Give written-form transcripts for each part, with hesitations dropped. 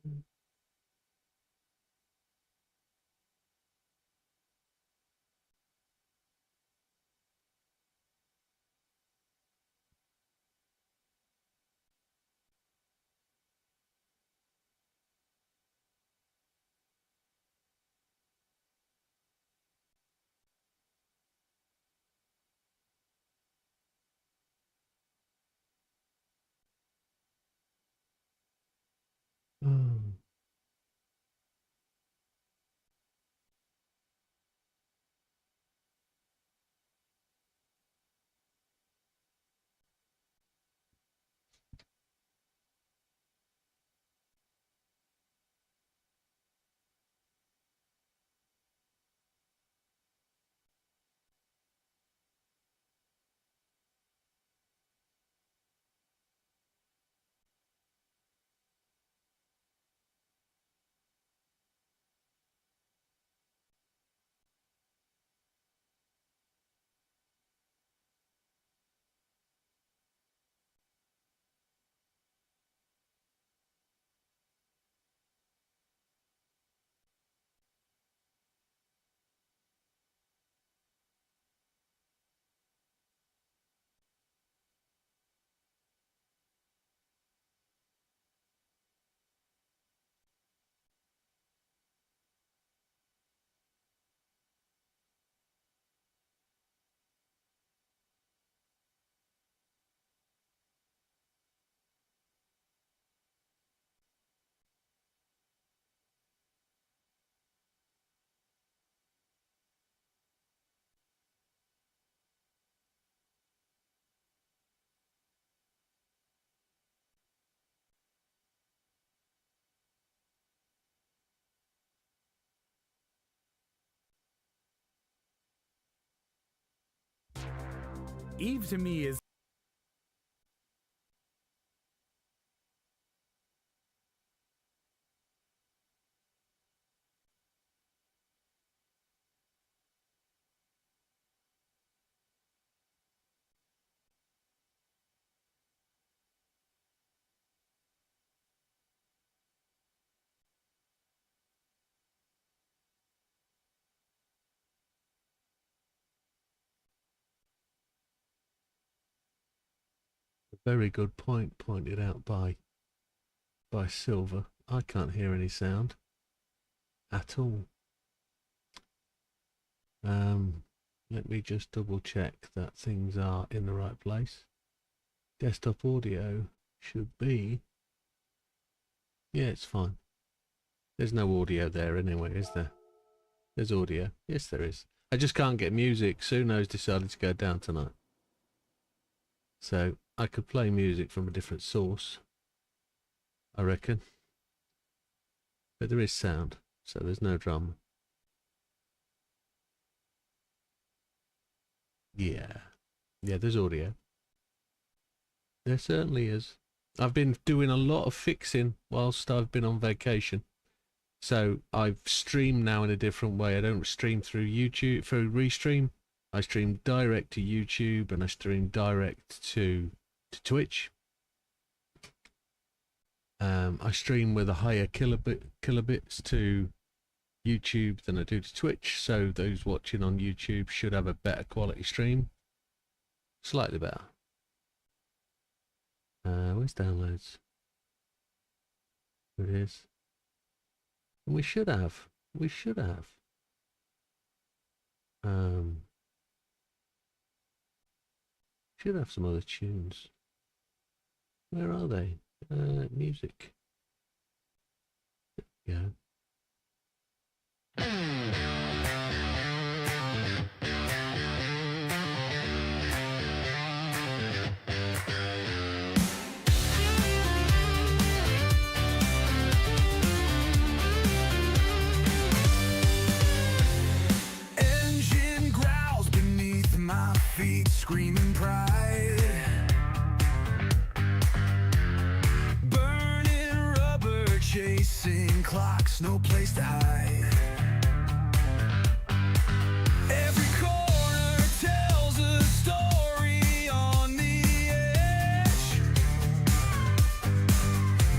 Mm. Eve to me is A very good point pointed out by Silver. I can't hear any sound at all. Let me just double check that things are in the right place. Desktop audio should be, yeah, it's fine. There's no audio there anyway, is there? There's audio. Yes, there is. I just can't get music. Suno's decided to go down tonight. So I could play music from a different source, I reckon. But there is sound, so there's no drama. Yeah. Yeah, there's audio. There certainly is. I've been doing a lot of fixing whilst I've been on vacation. So I've streamed now in a different way. I don't stream through YouTube, through Restream. I stream direct to YouTube and I stream direct to Twitch. I stream with a higher kilobits to YouTube than I do to Twitch, so those watching on YouTube should have a better quality stream. Slightly better. Where's downloads? There it is. And we should have. Should have some other tunes. Where are they? Music. There we go. engine growls beneath my feet, screaming pride. Burning rubber, chasing clocks, no place to hide. Every corner tells a story on the edge.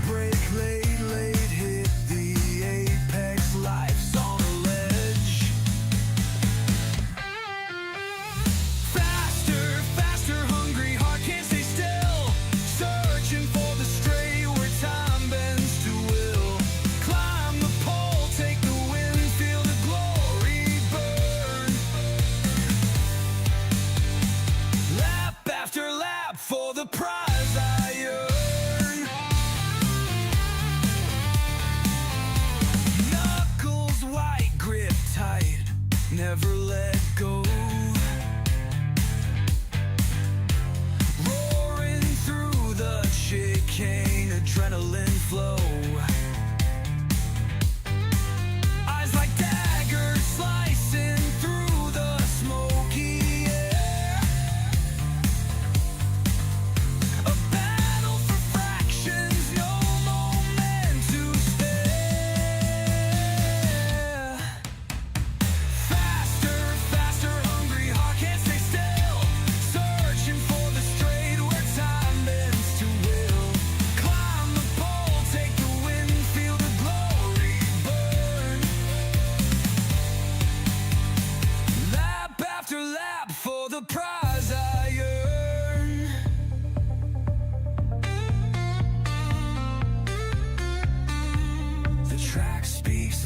Brake late, late hit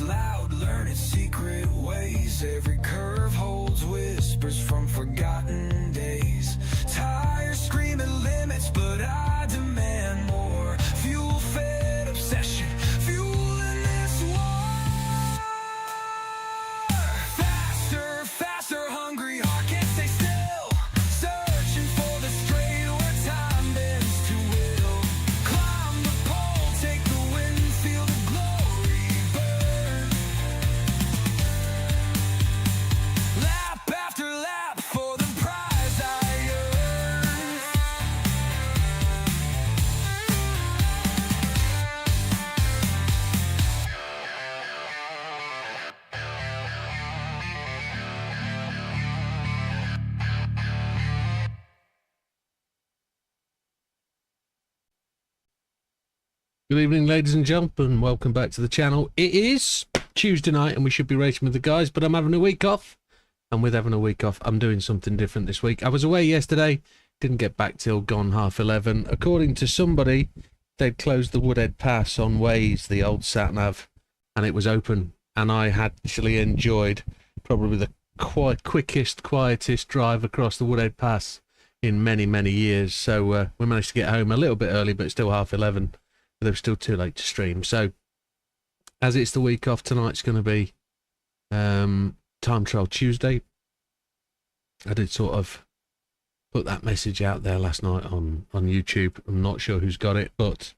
loud, learn its secret ways. Every curve holds whispers from forgotten days. Tires screaming limits, but I demand more. Fuel-fed obsession, fueling this war. Faster, faster, hungry heart can't stay still. Searching for the straight where time bends to will. Climb the pole, take the wind, feel the glory burn. Lap after lap for the prize I earn. Good evening, ladies and gentlemen. Welcome back to the channel. It is Tuesday night and we should be racing with the guys, but I'm having a week off. And with having a week off, I'm doing something different this week. I was away yesterday, didn't get back till gone 11:30. According to somebody, they'd closed the Woodhead Pass on Waze, the old sat-nav, and it was open. And I had actually enjoyed probably the quickest, quietest drive across the Woodhead Pass in many, many years. So we managed to get home a little bit early, but still 11:30. But it was still too late to stream. So as it's the week off, tonight's going to be Time Trial Tuesday. I did sort of put that message out there last night on YouTube. I'm not sure who's got it, but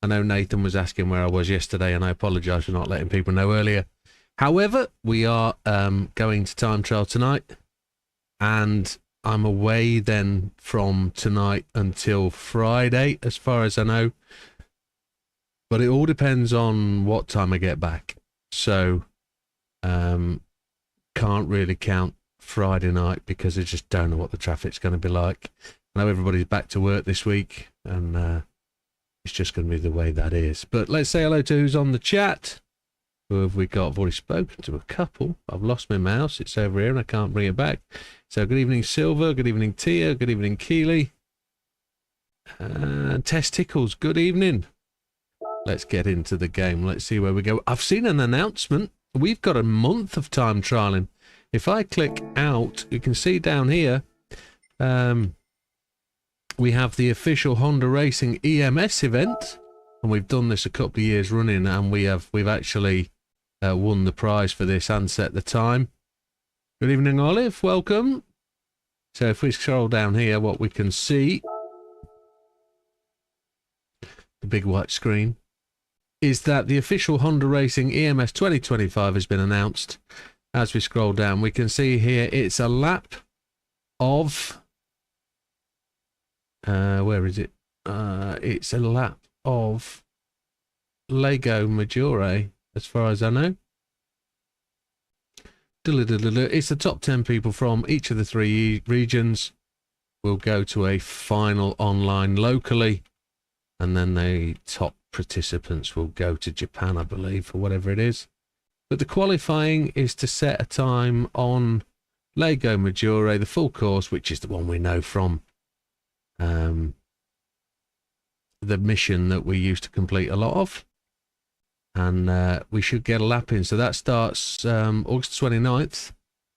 I know Nathan was asking where I was yesterday, and I apologise for not letting people know earlier. However, we are going to Time Trial tonight, and I'm away then from tonight until Friday, as far as I know. But it all depends on what time I get back. So, can't really count Friday night because I just don't know what the traffic's going to be like. I know everybody's back to work this week, and it's just going to be the way that is. But let's say hello to who's on the chat. Who have we got? I've already spoken to a couple. I've lost my mouse. It's over here and I can't bring it back. So good evening, Silver. Good evening, Tia. Good evening, Keely. Testicles. Good evening. Let's get into the game. Let's see where we go. I've seen an announcement. We've got a month of time trialing. If I click out, you can see down here, we have the official Honda Racing EMS event, and we've done this a couple of years running, and we've actually won the prize for this and set the time. Good evening, Olive. Welcome. So if we scroll down here, what we can see, the big white screen, is that the official Honda Racing EMS 2025 has been announced. As we scroll down, we can see here it's a lap of... where is it? It's a lap of Lego Maggiore, as far as I know. It's the top 10 people from each of the three regions will go to a final online locally, and then the top participants will go to Japan, I believe, or whatever it is. But the qualifying is to set a time on Lego Maggiore, the full course, which is the one we know from the mission that we used to complete a lot of. And we should get a lap in. So that starts August 29th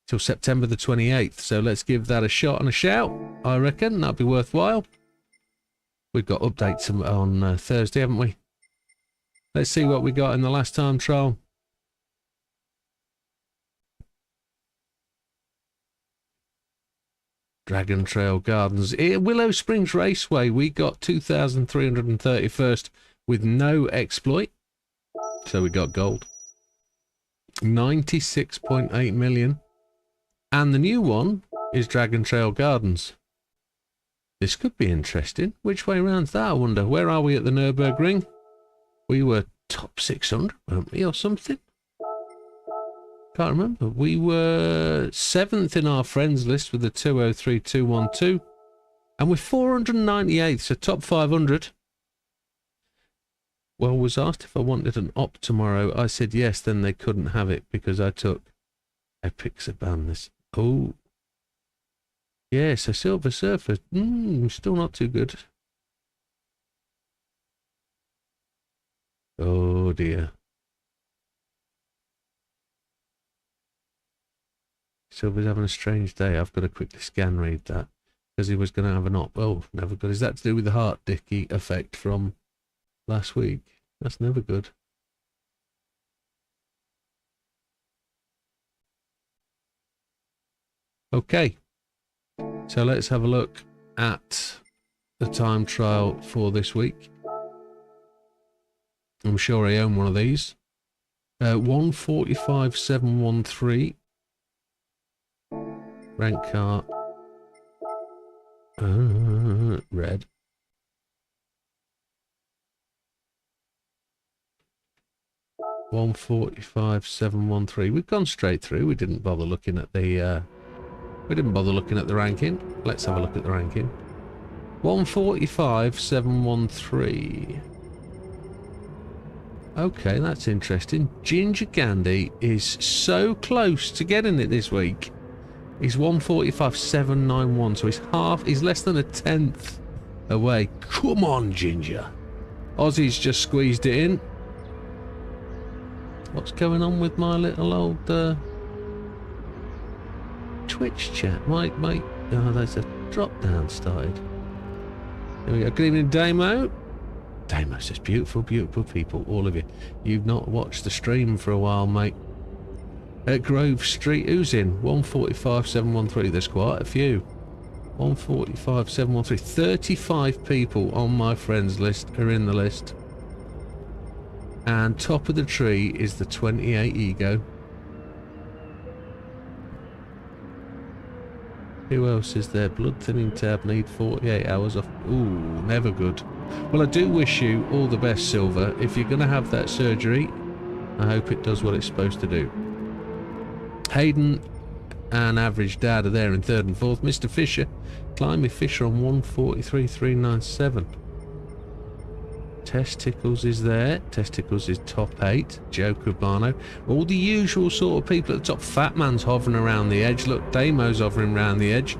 till September the 28th. So let's give that a shot and a shout. I reckon that'd be worthwhile. We've got updates on Thursday, haven't we? Let's see what we got in the last time trial. Dragon Trail Gardens. Willow Springs Raceway, we got 2,331st with no exploit. So we got gold. 96.8 million. And the new one is Dragon Trail Gardens. This could be interesting. Which way round's that, I wonder? Where are we at the Nürburgring? We were top 600, weren't we, or something? Can't remember. We were 7th in our friends list with the 203212. And we're 498th, so top 500. Well, was asked if I wanted an op tomorrow. I said yes, then they couldn't have it because I took Epic Sabanas. Oh. Yeah, so Silver Surfer. Still not too good. Oh dear. Silver's having a strange day. I've got to quickly scan read that. Because he was going to have an op. Oh, never good. Is that to do with the heart dicky effect from last week? That's never good. Okay. So let's have a look at the time trial for this week. I'm sure I own one of these. 145,713. Rank car. Red. $145,713. We've gone straight through. We didn't bother looking at the ranking. Let's have a look at the ranking. 145,713. Okay, that's interesting. Ginger Candy is so close to getting it this week. He's 145,791, so he's less than a tenth away. Come on, Ginger. Ozzy's just squeezed it in. What's going on with my little old Twitch chat? Oh, there's a drop down started. There we go. Good evening, Damo. Damo says, beautiful, beautiful people, all of you. You've not watched the stream for a while, mate. At Grove Street, who's in? 145,713. There's quite a few. 145,713. 35 people on my friends list are in the list. And top of the tree is the 28 Ego. Who else is there? Blood thinning tab, need 48 hours off. Ooh, never good. Well, I do wish you all the best, Silver. If you're going to have that surgery, I hope it does what it's supposed to do. Hayden and Average Dad are there in third and fourth. Mr. Fisher, Climby Fisher on 143,397. Testicles is there. Testicles is top 8. Joe Cubano. All the usual sort of people at the top. Fat Man's hovering around the edge. Look, Damo's hovering around the edge.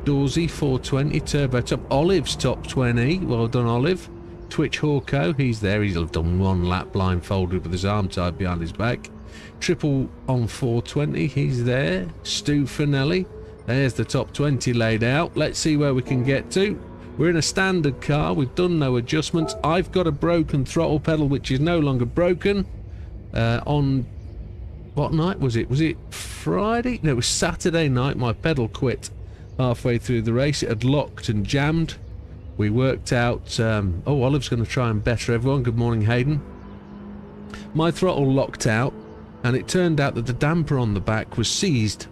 Dawsey 420. Turbo top. Olive's top 20. Well done, Olive. Twitch Hawko, he's there. He's done one lap blindfolded with his arm tied behind his back. Triple on 420, he's there. Stu Finelli, there's the top 20 laid out. Let's see where we can get to. We're in a standard car, we've done no adjustments. I've got a broken throttle pedal which is no longer broken. On what night was it? Was it Friday? No, it was Saturday night. My pedal quit halfway through the race. It had locked and jammed. We worked out, oh, Olive's going to try and better everyone. Good morning, Hayden. My throttle locked out, and it turned out that the damper on the back was seized.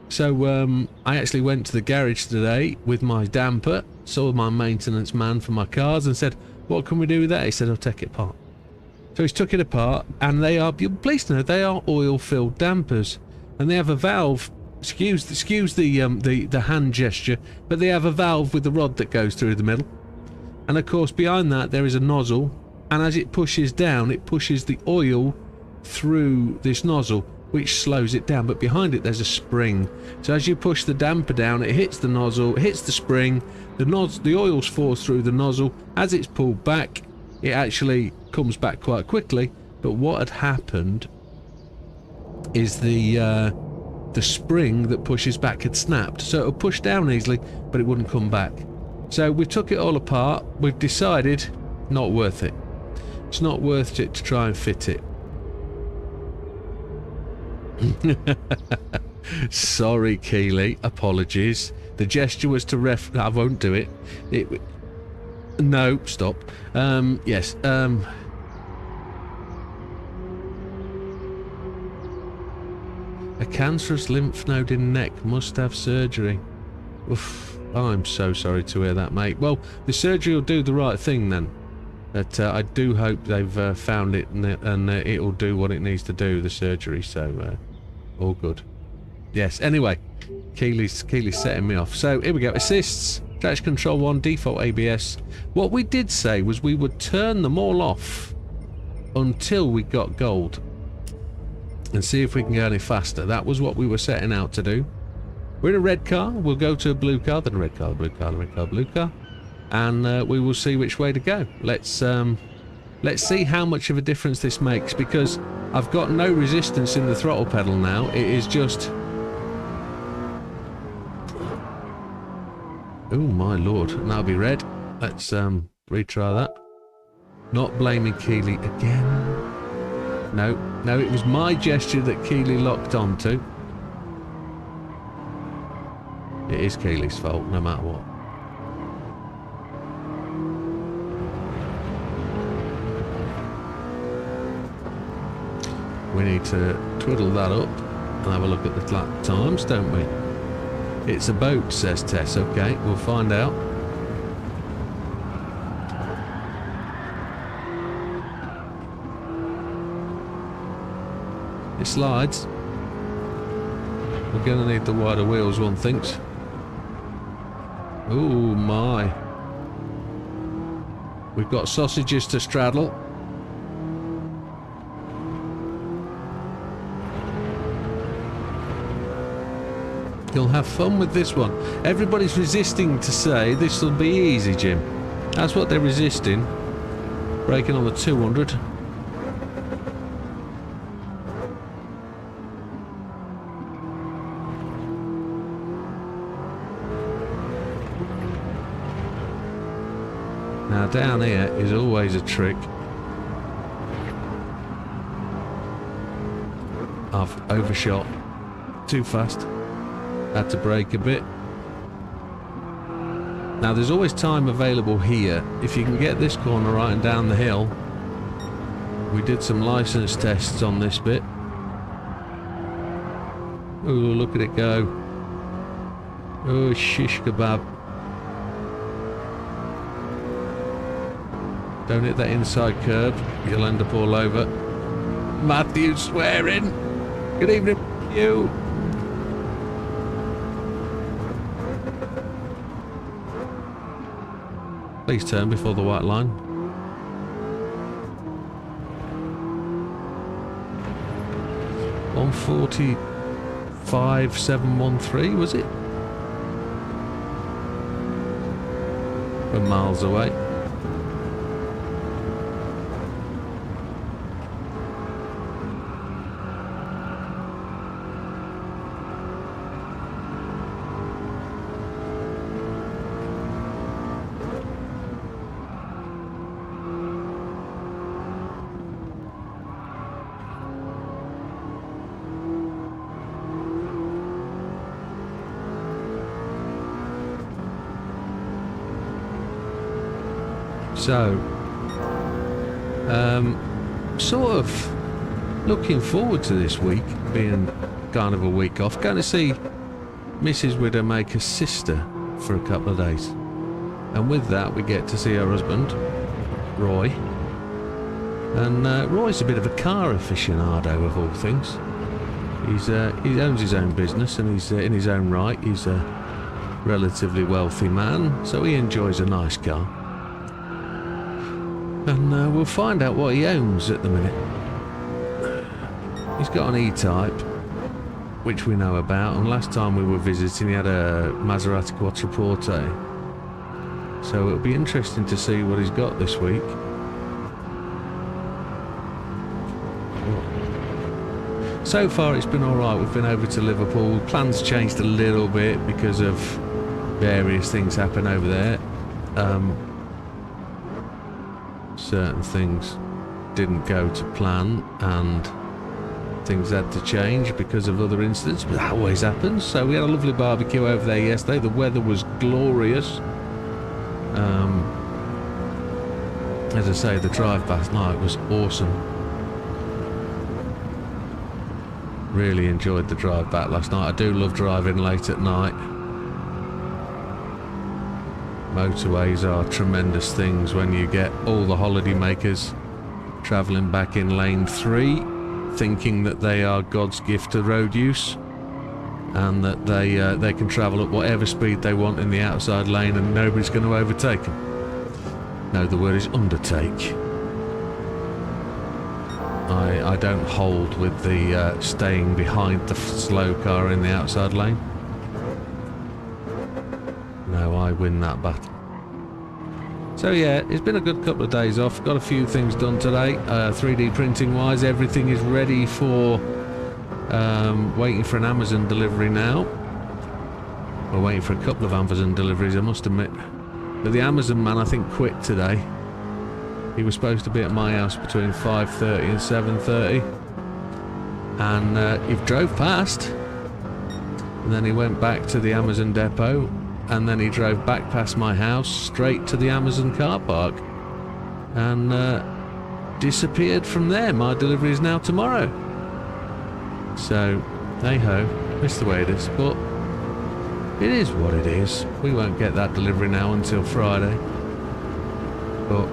So I actually went to the garage today with my damper, saw my maintenance man for my cars, and said, what can we do with that? He said, I'll take it apart. So he's took it apart, and they are, you're pleased to know, they are oil-filled dampers, and they have a valve. Excuse the hand gesture, but they have a valve with the rod that goes through the middle, and of course behind that there is a nozzle, and as it pushes down, it pushes the oil through this nozzle, which slows it down. But behind it there's a spring, so as you push the damper down, it hits the nozzle, it hits the spring, the oil falls through the nozzle. As it's pulled back, it actually comes back quite quickly. But what had happened is the spring that pushes back had snapped, so it'll push down easily but it wouldn't come back. So we took it all apart. We've decided not worth it. It's not worth it to try and fit it. Sorry, Keeley, apologies. The gesture was to I won't do it. No, stop. Yes. A cancerous lymph node in neck, must have surgery. Oof, I'm so sorry to hear that, mate. Well, the surgery will do the right thing then. But I do hope they've found it, and it'll do what it needs to do, the surgery, so all good. Yes, anyway, Keely's setting me off. So here we go. Assists, traction control 1, default ABS. What we did say was we would turn them all off until we got gold and see if we can go any faster. That was what we were setting out to do. We're in a red car. We'll go to a blue car, then a red car, blue car, red car, blue car, and we will see which way to go. Let's see how much of a difference this makes, because I've got no resistance in the throttle pedal now. It is just Oh my lord, and that'll be red. Let's retry that. Not blaming Keely again. No, no, it was my gesture that Keely locked onto. It is Keely's fault, no matter what. We need to twiddle that up and have a look at the lap times, don't we? It's a boat, says Tess. Okay, we'll find out. It slides. We're going to need the wider wheels, one thinks. Oh my. We've got sausages to straddle. You'll have fun with this one. Everybody's resisting to say this will be easy, Jim. That's what they're resisting. Braking on the 200. Now down here is always a trick. I've overshot too fast. Had to brake a bit. Now there's always time available here. If you can get this corner right and down the hill. We did some license tests on this bit. Oh, look at it go. Oh, shish kebab. Don't hit that inside curb. You'll end up all over. Matthew swearing. Good evening, you. Please turn before the white line. $145,713, was it? We're miles away. So, sort of looking forward to this week being kind of a week off. Going to see Mrs. Widdowmaker's sister for a couple of days. And with that, we get to see her husband, Roy. And Roy's a bit of a car aficionado of all things. He owns his own business and he's in his own right. He's a relatively wealthy man, so he enjoys a nice car. And we'll find out what he owns at the minute. He's got an E-Type, which we know about, and last time we were visiting he had a Maserati Quattroporte. So it'll be interesting to see what he's got this week. So far it's been alright. We've been over to Liverpool. Plans changed a little bit because of various things happen over there. Certain things didn't go to plan and things had to change because of other incidents, but that always happens. So we had a lovely barbecue over there yesterday. The weather was glorious. As I say, the drive back night was awesome. Really enjoyed the drive back last night. I do love driving late at night. Motorways are tremendous things when you get all the holiday makers travelling back in lane 3, thinking that they are God's gift to road use, and that they can travel at whatever speed they want in the outside lane and nobody's going to overtake them. No, the word is undertake. I don't hold with the staying behind the slow car in the outside lane. No, I win that battle. So yeah, it's been a good couple of days off. Got a few things done today. 3D printing wise, everything is ready for waiting for an Amazon delivery now. We're waiting for a couple of Amazon deliveries, I must admit. But the Amazon man, I think, quit today. He was supposed to be at my house between 5:30 and 7:30. And he drove past. And then he went back to the Amazon depot. And then he drove back past my house, straight to the Amazon car park. And disappeared from there. My delivery is now tomorrow. So, hey-ho. That's the way it is. But it is what it is. We won't get that delivery now until Friday. But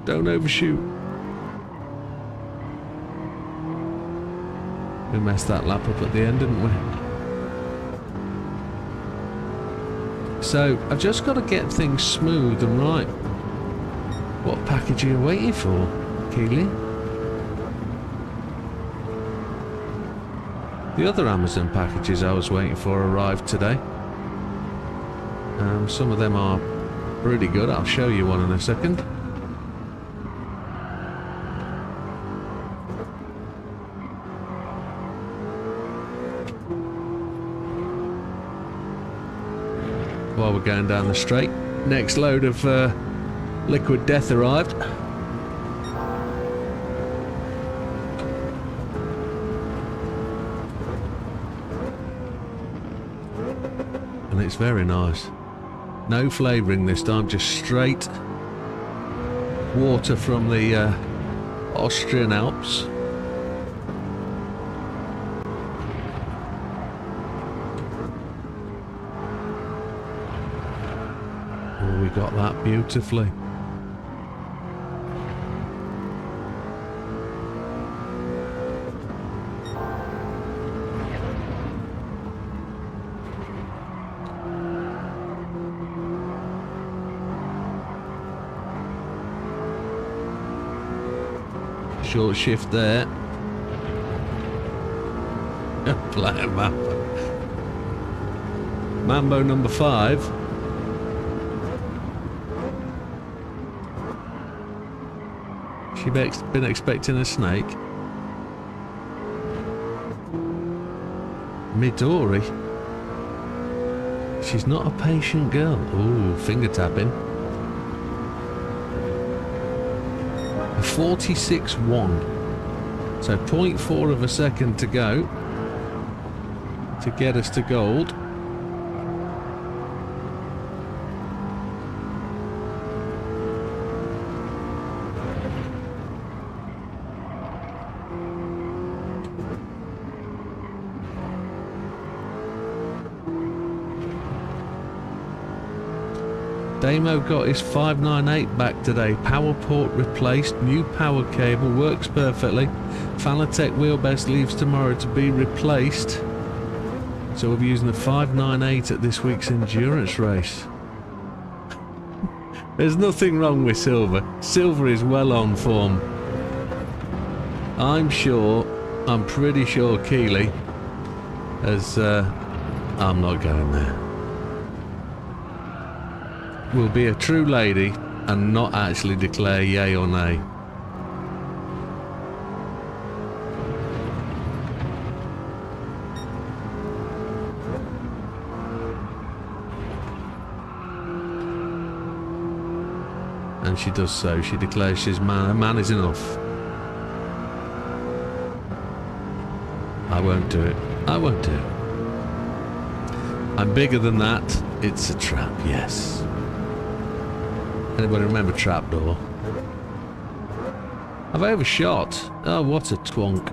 don't overshoot. We messed that lap up at the end, didn't we? So, I've just got to get things smooth and right. What package are you waiting for, Keely? The other Amazon packages I was waiting for arrived today. Some of them are pretty good. I'll show you one in a second. While we're going down the straight, next load of liquid death arrived. And it's very nice. No flavouring this time, just straight water from the Austrian Alps. Oh, we got that beautifully. Short shift there. Player Mambo. Mambo number 5. She been expecting a snake. Midori. She's not a patient girl. Ooh, finger tapping. 46.1. So 0.4 of a second to go to get us to gold. Damo got his 598 back today. Power port replaced, new power cable, works perfectly. Fanatec wheelbase leaves tomorrow to be replaced. So we'll be using the 598 at this week's endurance race. There's nothing wrong with Silver. Silver is well on form. I'm pretty sure Keely has, I'm not going there. Will be a true lady and not actually declare yay or nay. And she does so. She declares she's man. A man is enough. I won't do it. I won't do it. I'm bigger than that. It's a trap, yes. Anybody remember Trapdoor? I've overshot. Oh, what a twonk.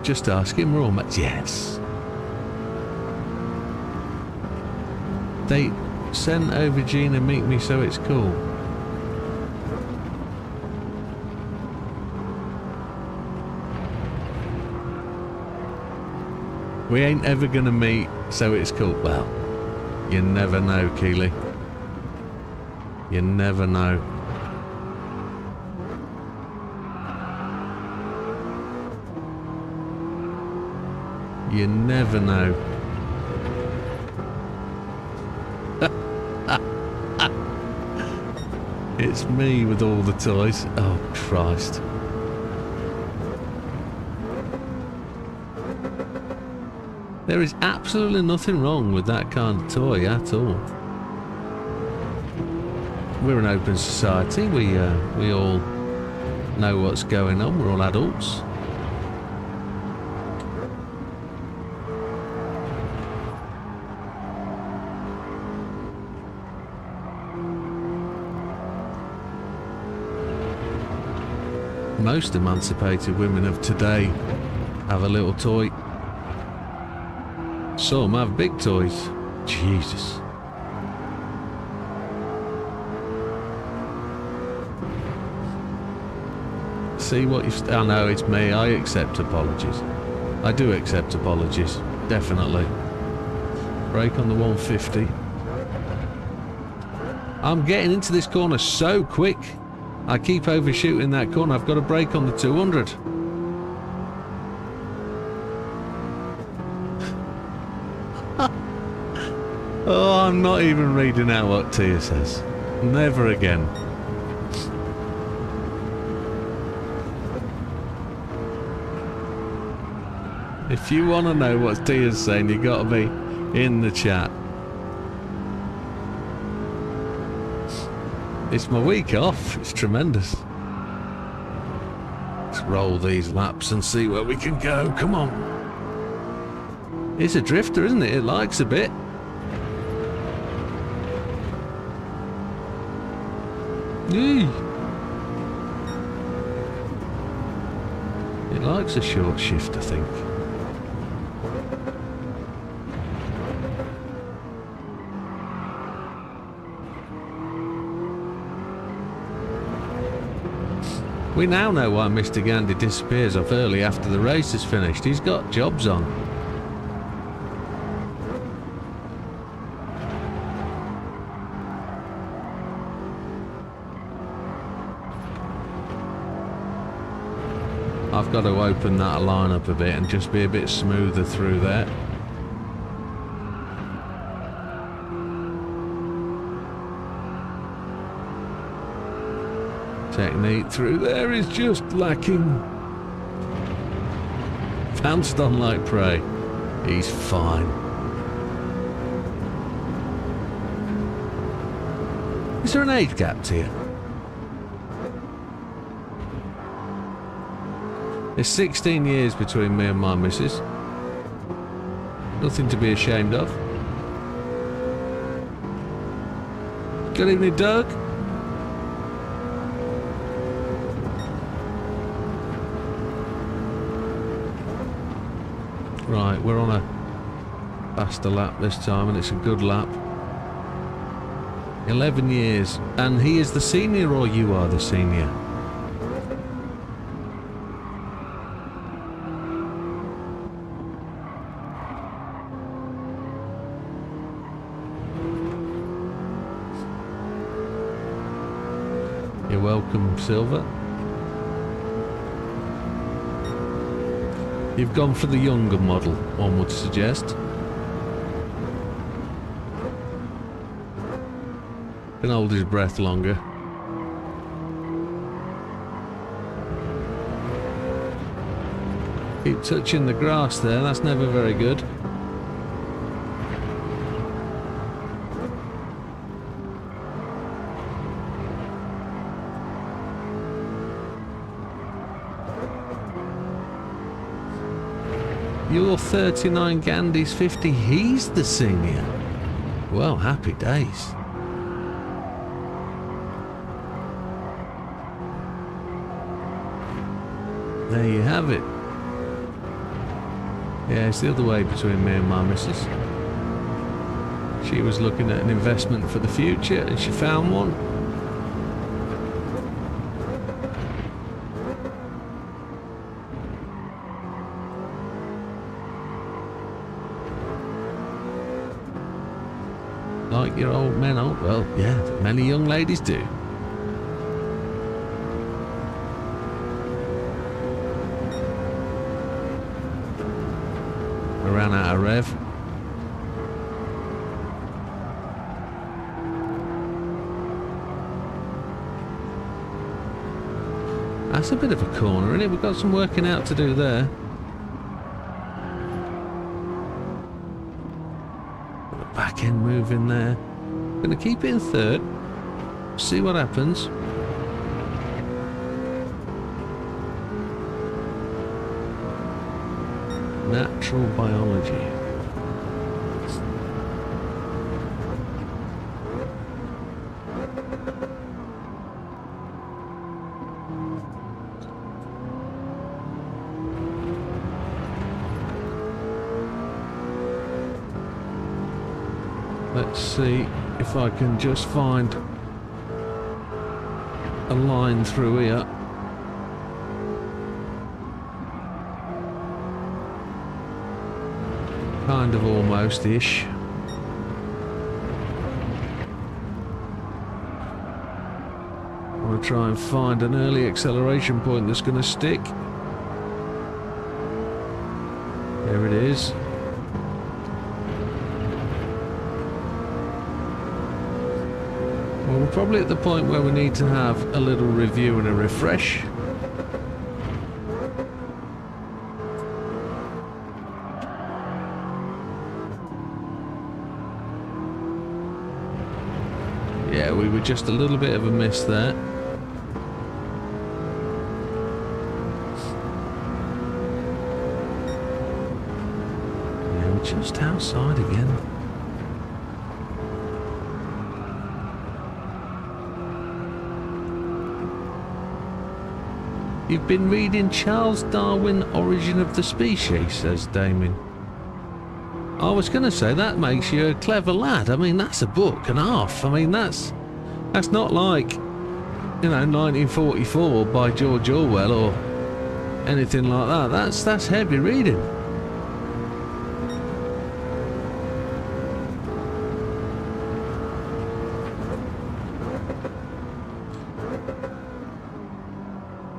Just ask him, we're all mates. Yes. They sent over Gene and meet me, so it's cool. We ain't ever gonna meet, so it's cool. Well, you never know, Keely. You never know. You never know. It's me with all the toys. Oh, Christ. There is absolutely nothing wrong with that kind of toy at all. We're an open society. We all know what's going on. We're all adults. Most emancipated women of today have a little toy. Some have big toys. Jesus. See what you've... I know it's me. I accept apologies. I do accept apologies. Definitely. Brake on the 150. I'm getting into this corner so quick. I keep overshooting that corner. I've got to brake on the 200. Oh, I'm not even reading out what Tia says. Never again. If you want to know what Tia's saying, you got to be in the chat. It's my week off. It's tremendous. Let's roll these laps and see where we can go. Come on. It's a drifter, isn't it? It likes a bit. Yee. It likes a short shift, I think. We now know why Mr. Gandhi disappears off early after the race is finished. He's got jobs on. I've got to open that line up a bit and just be a bit smoother through there. Technique through there is just lacking. Pounced on like prey. He's fine. Is there an age gap here? There's 16 years between me and my missus. Nothing to be ashamed of. Good evening, Doug. Right, we're on a faster lap this time, and it's a good lap. 11 years. And he is the senior, or you are the senior? You're welcome, Silver. You've gone for the younger model, one would suggest. Can hold his breath longer. Keep touching the grass there, that's never very good. You're 39, Gandhi's 50, he's the senior. Well, happy days. There you have it. Yeah, it's the other way between me and my missus. She was looking at an investment for the future and she found one. Like your old men, oh well, yeah, many young ladies do. I ran out of rev. That's a bit of a corner, isn't it? We've got some working out to do there. Got the back end moving there. Gonna keep it in third. See what happens. Natural biology. Let's see if I can just find a line through here. Kind of almost-ish. I want to try and find an early acceleration point that's going to stick. There it is. Well, we're probably at the point where we need to have a little review and a refresh. Yeah, we were just a little bit of a miss there. Yeah, we're just outside again. You've been reading Charles Darwin, Origin of the Species, says Damien. I was going to say, that makes you a clever lad. I mean, that's a book and a half. I mean, that's not like, you know, 1944 by George Orwell or anything like that. That's heavy reading.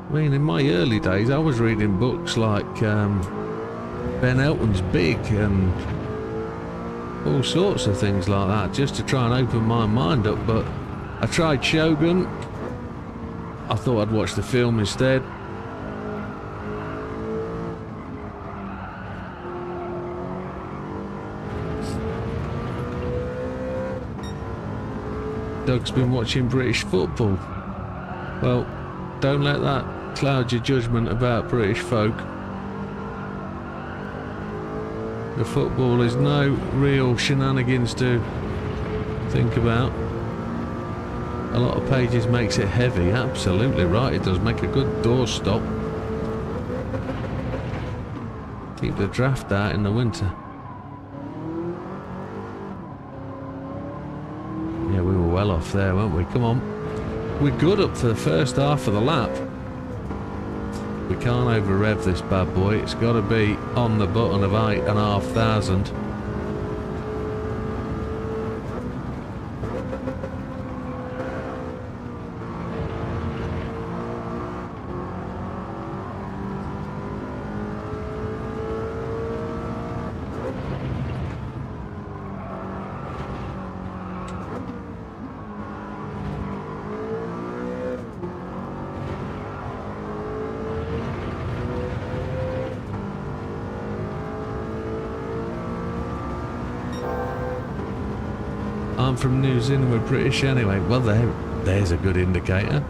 I mean, in my early days, I was reading books like Ben Elton's Big and all sorts of things like that, just to try and open my mind up. But I tried Shogun. I thought I'd watch the film instead. Doug's been watching British football. Well, don't let that cloud your judgment about British folk. The football is no real shenanigans to think about. A lot of pages makes it heavy, absolutely right, it does make a good doorstop. Keep the draft out in the winter. Yeah, we were well off there, weren't we? Come on. We're good up for the first half of the lap. We can't over rev this bad boy. It's got to be on the button of 8,500. I'm from New Zealand, we're British anyway. Well, there's a good indicator.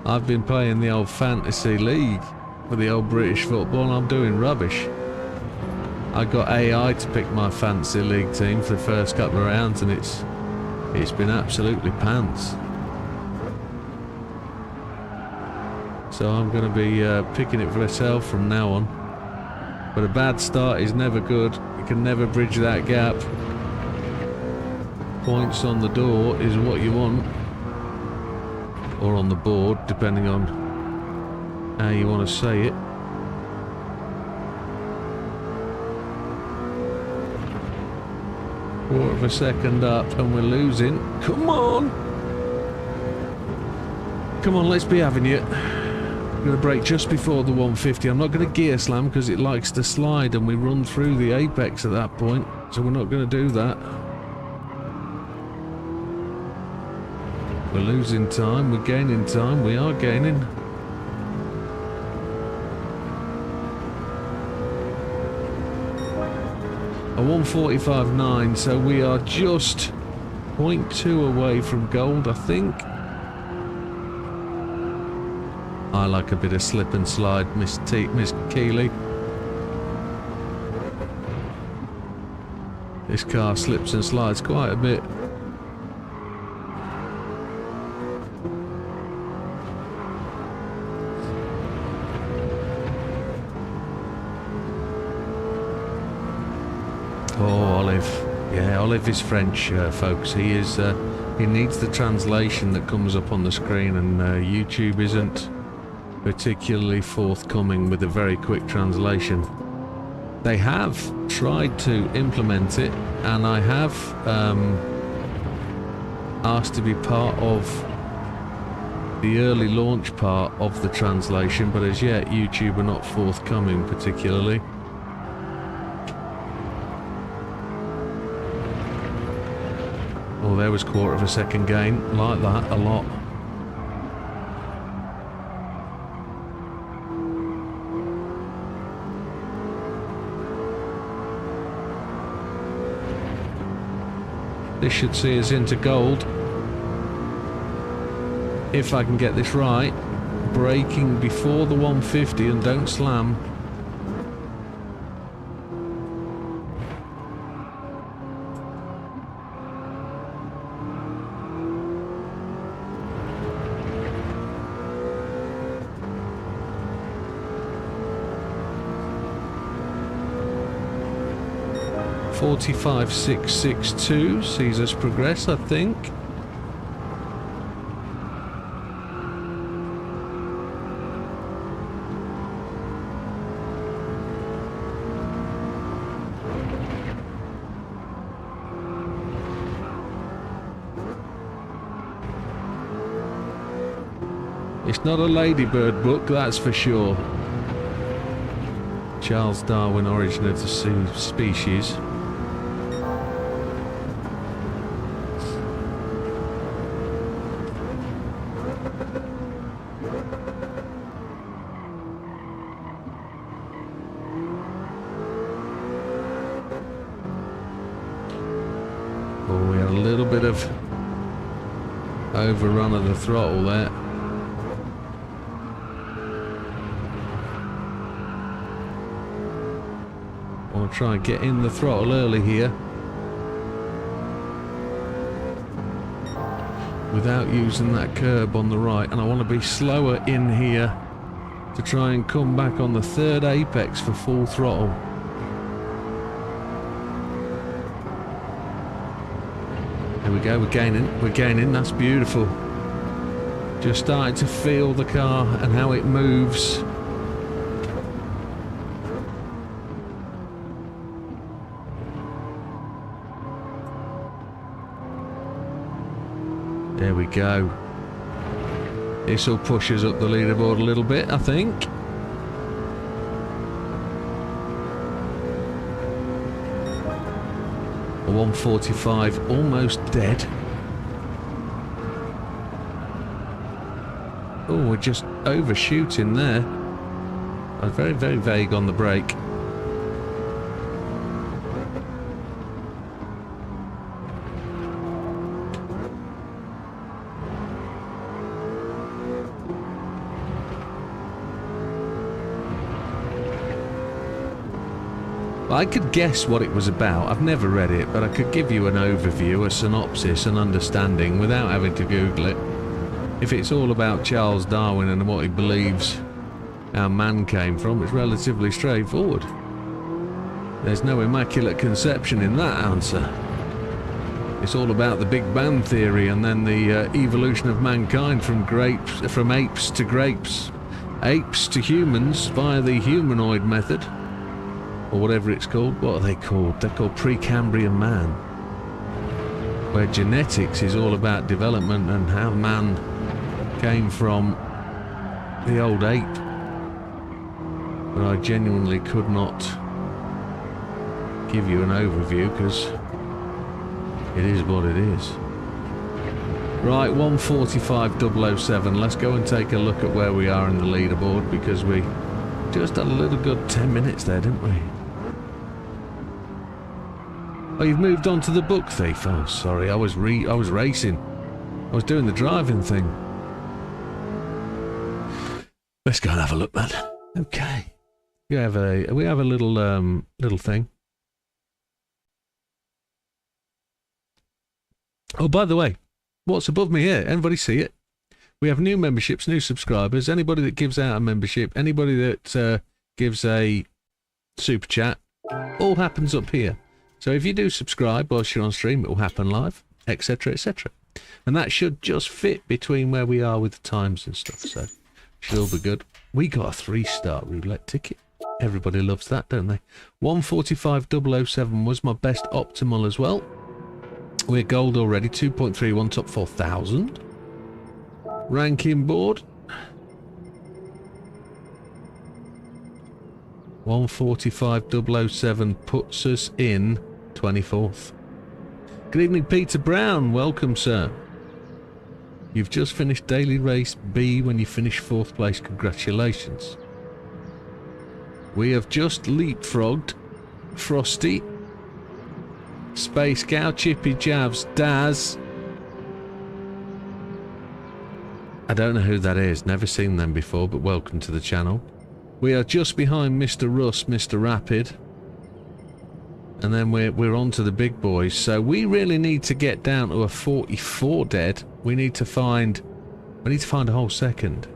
I've been playing the old fantasy league for the old British football and I'm doing rubbish. I got AI to pick my fantasy league team for the first couple of rounds and it's been absolutely pants. So I'm going to be picking it for myself from now on. But a bad start is never good. You can never bridge that gap. Points on the door is what you want, or on the board, depending on how you want to say it. Quarter of a second up and we're losing. Come on! Come on, let's be having it. I'm going to brake just before the 150. I'm not going to gear slam because it likes to slide and we run through the apex at that point, so we're not going to do that. We're losing time, we're gaining time, we are gaining. A 1:45.9, so we are just 0.2 away from gold, I think. I like a bit of slip and slide, Miss Keeley. This car slips and slides quite a bit. Oh, Olive. Yeah, Olive is French, folks. He is. He needs the translation that comes up on the screen, and YouTube isn't particularly forthcoming with a very quick translation. They have tried to implement it, and I have asked to be part of the early launch part of the translation, but as yet YouTube are not forthcoming particularly. Oh, there was 1/4 of a second gain, like that a lot. This should see us into gold. If I can get this right. Braking before the 150 and don't slam. .45.662 sees us progress, I think. It's not a ladybird book, that's for sure. Charles Darwin, Origin of the Species. Oh, we had a little bit of overrun of the throttle there. I want to try and get in the throttle early here without using that curb on the right, and I want to be slower in here to try and come back on the third apex for full throttle. There we go, we're gaining, that's beautiful. Just starting to feel the car and how it moves. There we go. This will push us up the leaderboard a little bit, I think. A 1:45, almost dead. Oh, we're just overshooting there. I was very, very vague on the brake. I could guess what it was about. I've never read it, but I could give you an overview, a synopsis, an understanding without having to Google it. If it's all about Charles Darwin and what he believes how man came from, it's relatively straightforward. There's no immaculate conception in that answer. It's all about the Big Bang Theory and then the evolution of mankind from apes to grapes, apes to humans via the humanoid method. Or whatever it's called. What are they called? They're called Precambrian man. Where genetics is all about development and how man came from the old ape. But I genuinely could not give you an overview because it is what it is. Right, 145,007. Let's go and take a look at where we are in the leaderboard, because we just had a little good 10 minutes there, didn't we? Oh, you've moved on to the book thief. Oh, sorry, I was racing. I was doing the driving thing. Let's go and have a look, man. Okay. We have a little little thing. Oh, by the way, what's above me here? Anybody see it? We have new memberships, new subscribers. Anybody that gives out a membership, anybody that gives a super chat, all happens up here. So if you do subscribe whilst you're on stream, it will happen live, etc., etc. And that should just fit between where we are with the times and stuff. So should all be good. We got a 3-star roulette ticket. Everybody loves that, don't they? 145,007 was my best optimal as well. We're gold already, 2.31, top 4,000. Ranking board. 145,007 puts us in 24th. Good evening, Peter Brown. Welcome, sir. You've just finished daily race B when you finish 4th place. Congratulations. We have just leapfrogged Frosty, Space Cow, Chippy Javs, Daz. I don't know who that is, never seen them before, but welcome to the channel. We are just behind Mr. Russ, Mr. Rapid. And then we're on to the big boys. So we really need to get down to a 44 dead. We need to find a whole second.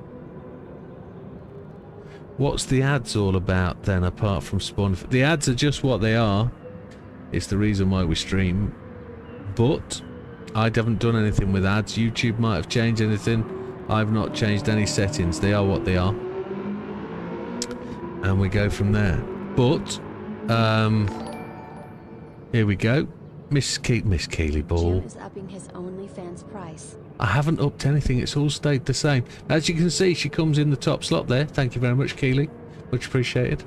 What's the ads all about then, apart from spawn? The ads are just what they are. It's the reason why we stream. But I haven't done anything with ads. YouTube might have changed anything. I've not changed any settings. They are what they are. And we go from there. But here we go. Miss Keeley Ball. Jim is upping his OnlyFans price. I haven't upped anything. It's all stayed the same. As you can see, she comes in the top slot there. Thank you very much, Keeley. Much appreciated.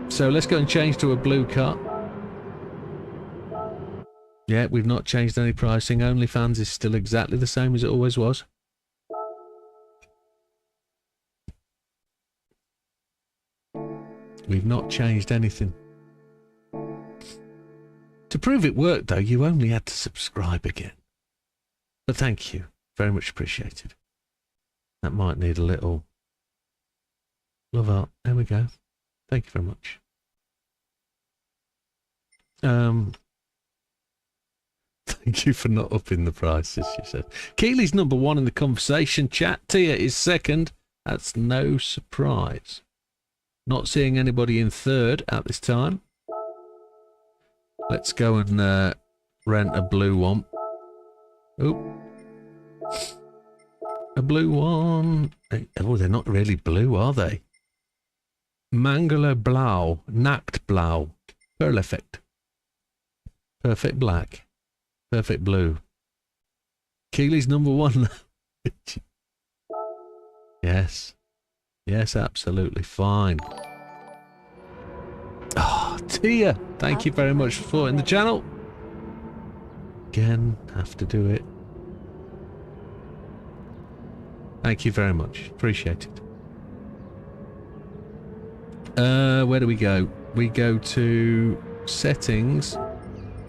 So let's go and change to a blue car. Yeah, we've not changed any pricing. OnlyFans is still exactly the same as it always was. We've not changed anything. To prove it worked, though, you only had to subscribe again. But thank you. Very much appreciated. That might need a little love art. There we go. Thank you very much. Thank you for not upping the prices, she said. Keely's number 1 in the conversation chat. Tia is second. That's no surprise. Not seeing anybody in third at this time. Let's go and rent a blue one. Oh. A blue one. Oh, they're not really blue, are they? Mangala Blau. Nackt Blau. Perfect. Perfect black. Perfect blue. Keely's number 1. Yes. Yes, absolutely fine. Oh, Tia, thank you very much for supporting the channel. Again, have to do it. Thank you very much. Appreciate it. Where do we go? We go to settings,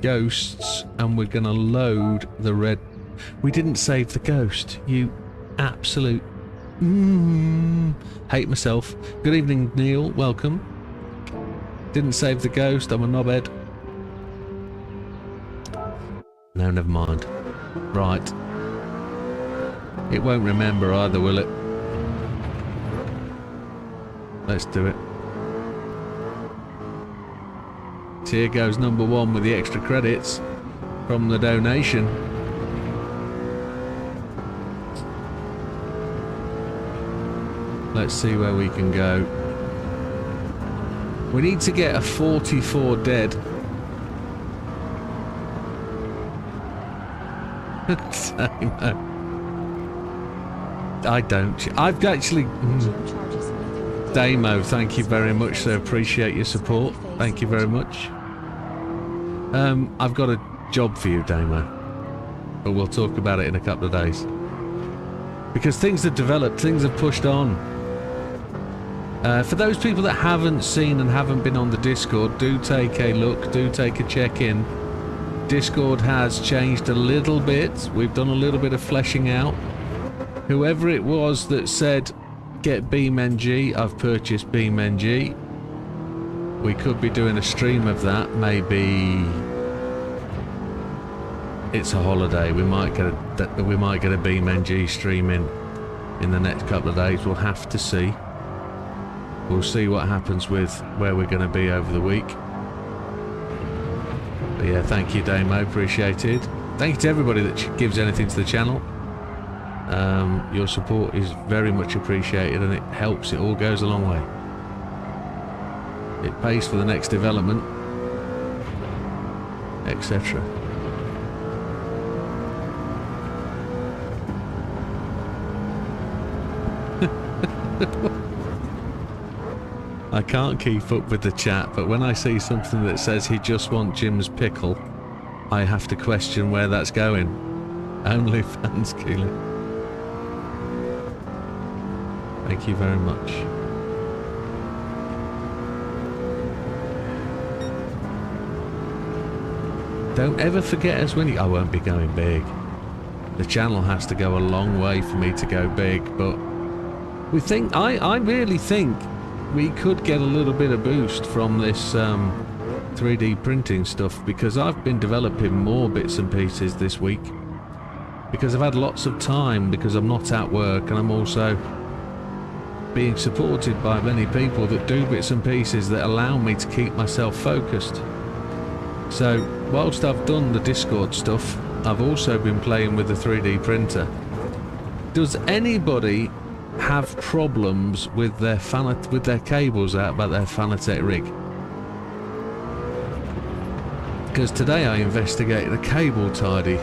ghosts, and we're going to load the red. We didn't save the ghost. You absolute... hate myself. Good evening, Neil. Welcome. Didn't save the ghost. I'm a knobhead. No, never mind. Right. It won't remember either, will it? Let's do it. So here goes number 1 with the extra credits from the donation. Let's see where we can go. We need to get a 44 dead. I don't. I've actually... Damo, thank you very much, sir. Appreciate your support. Thank you very much. I've got to job for you, Damo. But we'll talk about it in a couple of days. Because things have developed, things have pushed on. For those people that haven't seen and haven't been on the Discord, do take a look, do take a check-in. Discord has changed a little bit. We've done a little bit of fleshing out. Whoever it was that said, get BeamNG, I've purchased BeamNG. We could be doing a stream of that, maybe... It's a holiday. We might get a BeamNG stream in the next couple of days. We'll have to see. We'll see what happens with where we're going to be over the week. But yeah, thank you, Damo. Appreciated. Thank you to everybody that gives anything to the channel. Your support is very much appreciated, and it helps. It all goes a long way. It pays for the next development, etc. I can't keep up with the chat, but when I see something that says he just wants Jim's pickle, I have to question where that's going. Only fans, Keely. Thank you very much. Don't ever forget us when you... I won't be going big. The channel has to go a long way for me to go big, but we think... I really think we could get a little bit of boost from this 3D printing stuff, because I've been developing more bits and pieces this week. Because I've had lots of time, because I'm not at work, and I'm also being supported by many people that do bits and pieces that allow me to keep myself focused. So, whilst I've done the Discord stuff, I've also been playing with the 3D printer. Does anybody have problems with their cables out about their Fanatec rig? Because today I investigated a cable tidy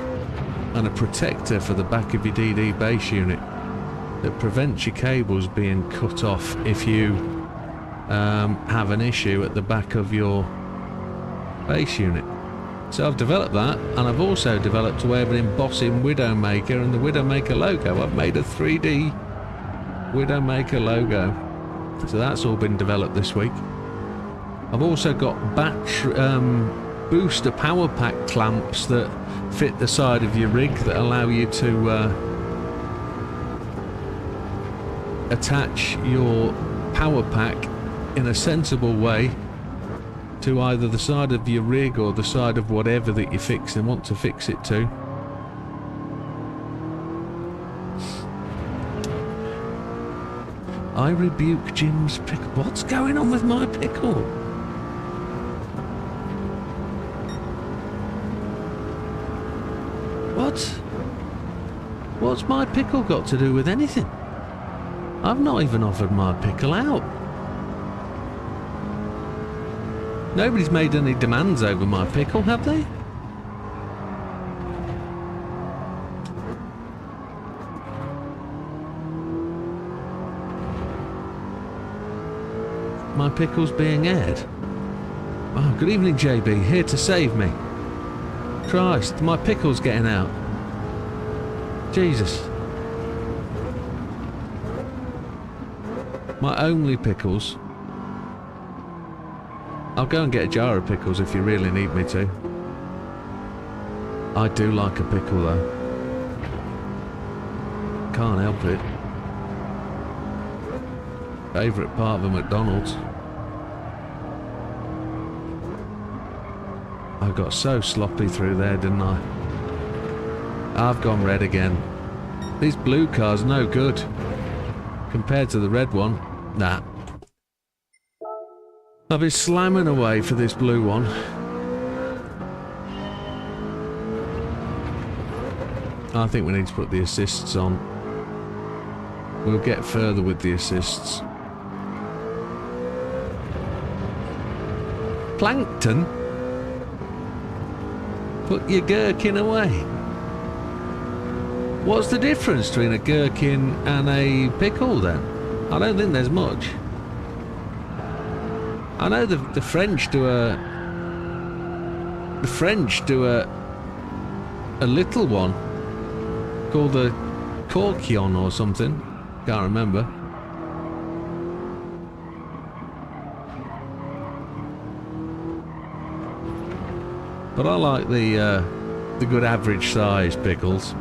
and a protector for the back of your DD base unit that prevents your cables being cut off if you have an issue at the back of your base unit. So I've developed that, and I've also developed a way of embossing Widdowmaker and the Widdowmaker logo. I've made a 3D Widdowmaker logo. So that's all been developed this week. I've also got booster power pack clamps that fit the side of your rig that allow you to attach your power pack in a sensible way to either the side of your rig or the side of whatever that you fix and want to fix it to. I rebuke Jim's pickle. What's going on with my pickle? What's my pickle got to do with anything? I've not even offered my pickle out. Nobody's made any demands over my pickle, have they? My pickle's being aired. Oh, good evening, JB. Here to save me. Christ, my pickle's getting out. Jesus. My only pickles. I'll go and get a jar of pickles if you really need me to. I do like a pickle though. Can't help it. Favourite part of a McDonald's. I got so sloppy through there, didn't I? I've gone red again. These blue cars no good. Compared to the red one, nah. I've been slamming away for this blue one. I think we need to put the assists on. We'll get further with the assists. Plankton? Put your gherkin away. What's the difference between a gherkin and a pickle then? I don't think there's much. I know the French do a a little one called a Corkion or something. Can't remember. But I like the good average size pickles.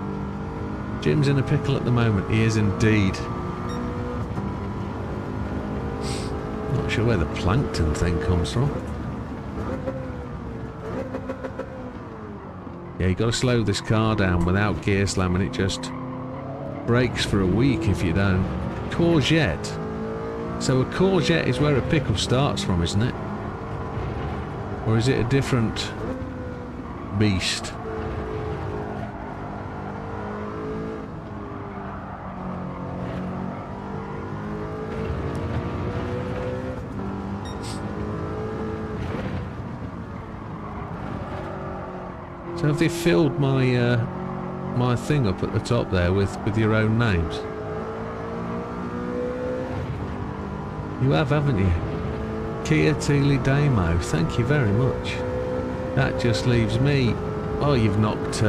Jim's in a pickle at the moment. He is indeed. Not sure where the plankton thing comes from. Yeah, you got to slow this car down without gear slamming. It just breaks for a week if you don't. Courgette. So a courgette is where a pickle starts from, isn't it? Or is it a different beast? So have they filled my my thing up at the top there with your own names? You have, haven't you? Kia Teely Damo, thank you very much. That just leaves me. Oh, you've knocked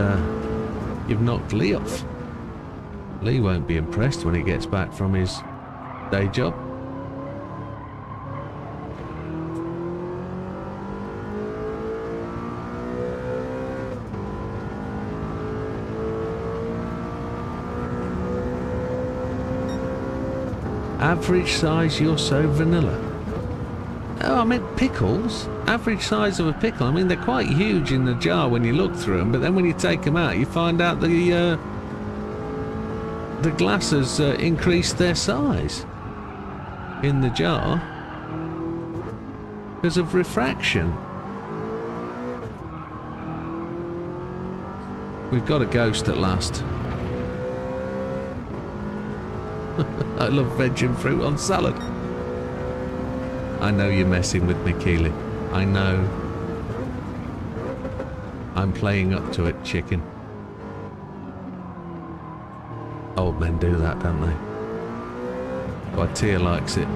Lee off. Lee won't be impressed when he gets back from his day job. Average size, you're so vanilla. Oh, I meant pickles. Average size of a pickle. I mean, they're quite huge in the jar when you look through them, but then when you take them out, you find out the glass has increased their size in the jar because of refraction. We've got a ghost at last. I love veg and fruit on salad. I know you're messing with me, Keely. I know. I'm playing up to it, chicken. Old men do that, don't they? But Tia likes it.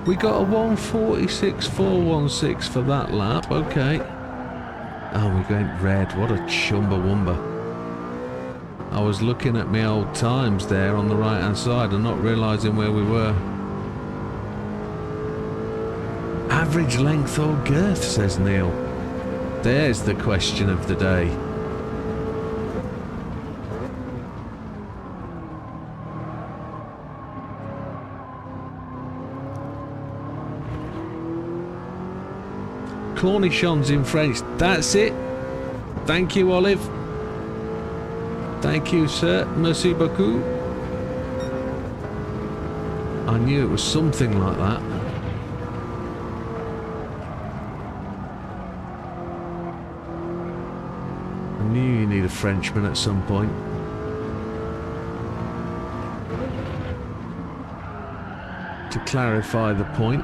We got a 146.416 for that lap, okay. Oh, we're going red, what a chumbawamba. I was looking at my old times there on the right hand side and not realising where we were. Average length or girth, says Neil. There's the question of the day. Cornichons in French. That's it. Thank you, Olive. Thank you, sir. Merci beaucoup. I knew it was something like that. I knew you need a Frenchman at some point. To clarify the point.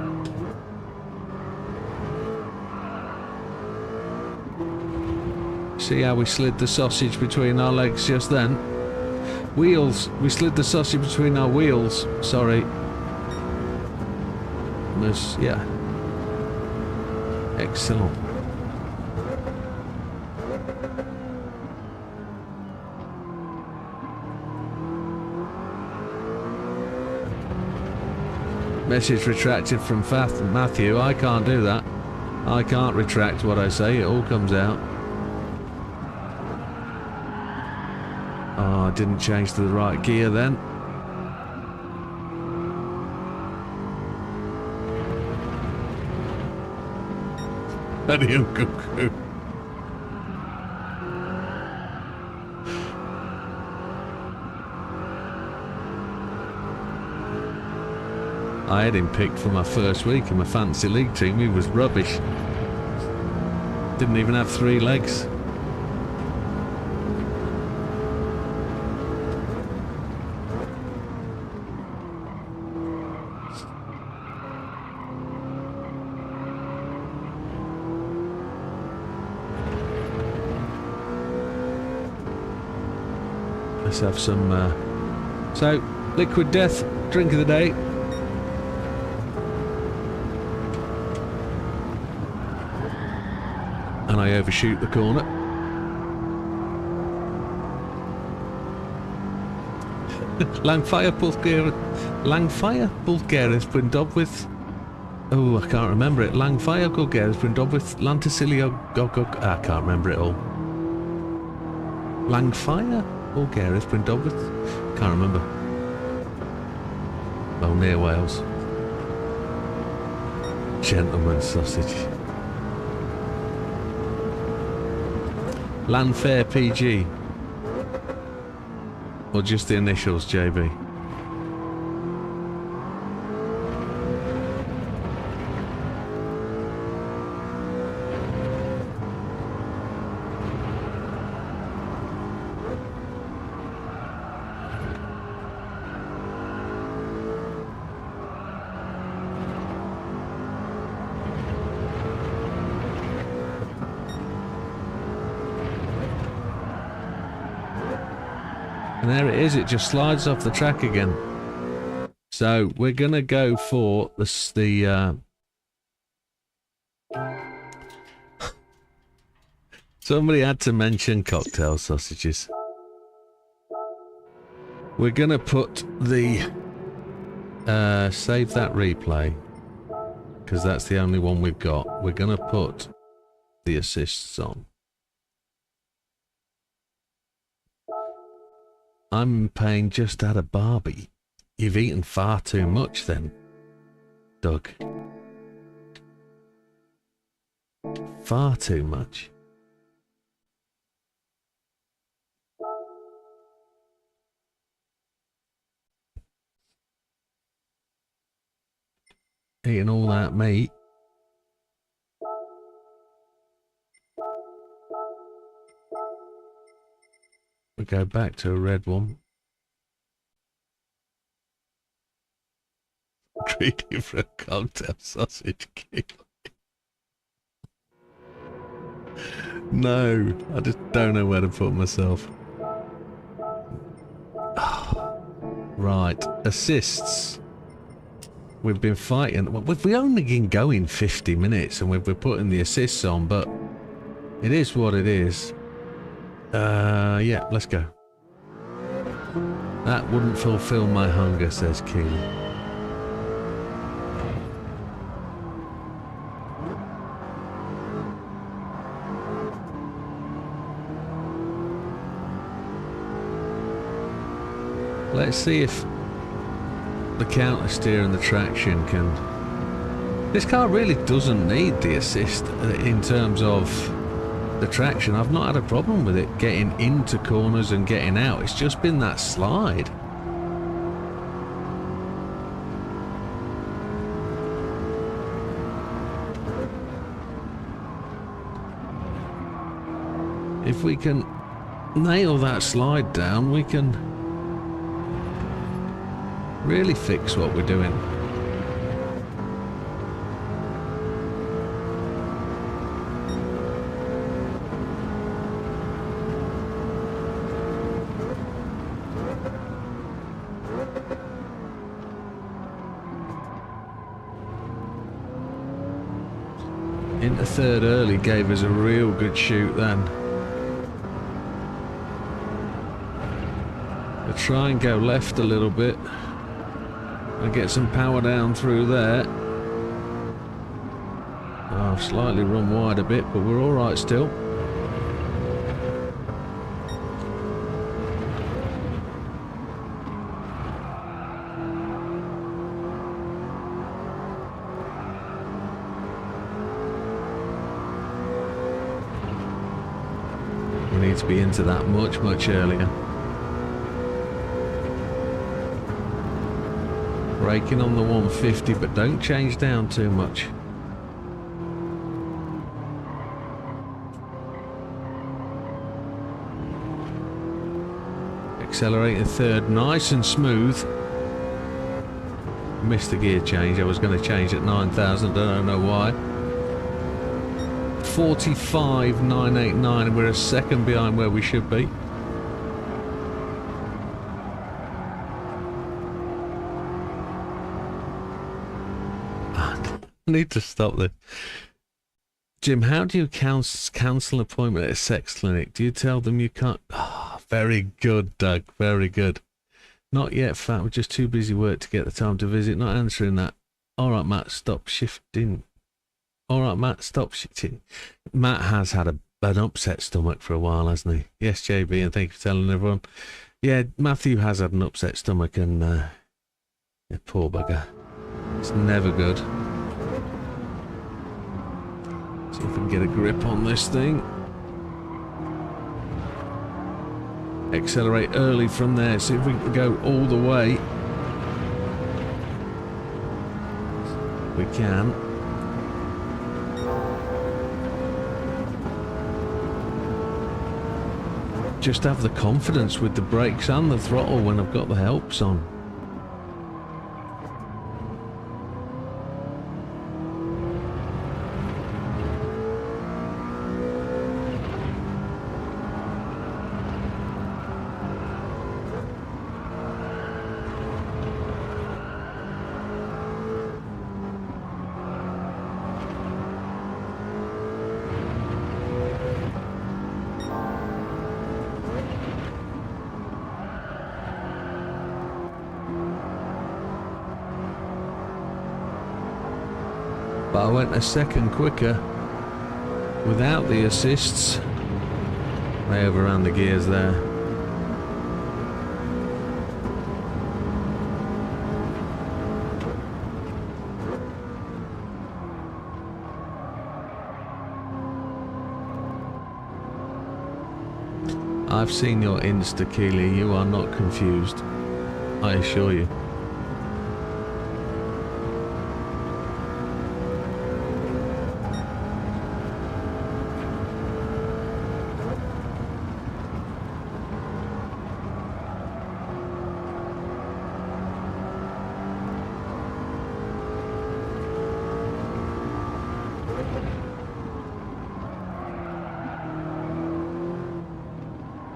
See how we slid the sausage between our legs just then? Wheels. We slid the sausage between our wheels. Sorry. Yeah. Excellent. Message retracted from Matthew. I can't do that. I can't retract what I say. It all comes out. Oh, I didn't change to the right gear then. Radio cuckoo. I had him picked for my first week in my fantasy league team. He was rubbish. Didn't even have 3 legs. let's have some... So, Liquid Death, drink of the day. And I overshoot the corner. Langfire Bulgaria has been dubbed with... Oh, I can't remember it. Langfire Bulgaria has been dubbed with Lanticilio... I can't remember it all. Langfire Bulgaria has been dubbed with... Can't remember. Well, near Wales. Gentleman's sausage. Landfair PG. Or just the initials, JB? And there it is, it just slides off the track again. So we're gonna go for the somebody had to mention cocktail sausages. We're gonna put the save that replay, because that's the only one we've got. We're gonna put the assists on. I'm in pain just had a Barbie. You've eaten far too much then, Doug. Far too much. Eating all that meat. We go back to a red one. Greedy for a cocktail sausage king. No, I just don't know where to put myself. Right, assists. We've been fighting. Well, we've only been going 50 minutes and we're putting the assists on, but it is what it is. Yeah, let's go. That wouldn't fulfill my hunger, says Keely. Let's see if the counter steer and the traction can... This car really doesn't need the assist in terms of the traction. I've not had a problem with it getting into corners and getting out. It's just been that slide. If we can nail that slide down, we can really fix what we're doing. Into third early gave us a real good shoot then. We'll try and go left a little bit and get some power down through there. Oh, I've slightly run wide a bit, but we're alright still. We need to be into that much earlier. Braking on the 150, but don't change down too much. Accelerating third, nice and smooth. Missed the gear change. I was going to change at 9,000, don't know why. 45,989, and we're a second behind where we should be. I need to stop this. Jim, how do you cancel an appointment at a sex clinic? Do you tell them you can't? Oh, very good, Doug. Very good. Not yet, fat. We're just too busy work to get the time to visit. Not answering that. All right, Matt, stop shifting. All right, Matt, stop shifting. Matt has had an upset stomach for a while, hasn't he? Yes, JB, and thank you for telling everyone. Yeah, Matthew has had an upset stomach, and yeah, poor bugger. It's never good. See if we can get a grip on this thing. Accelerate early from there. See if we can go all the way. We can. Just have the confidence with the brakes and the throttle when I've got the helps on. But I went a second quicker without the assists. They overran the gears there. I've seen your Insta, Keely. You are not confused, I assure you.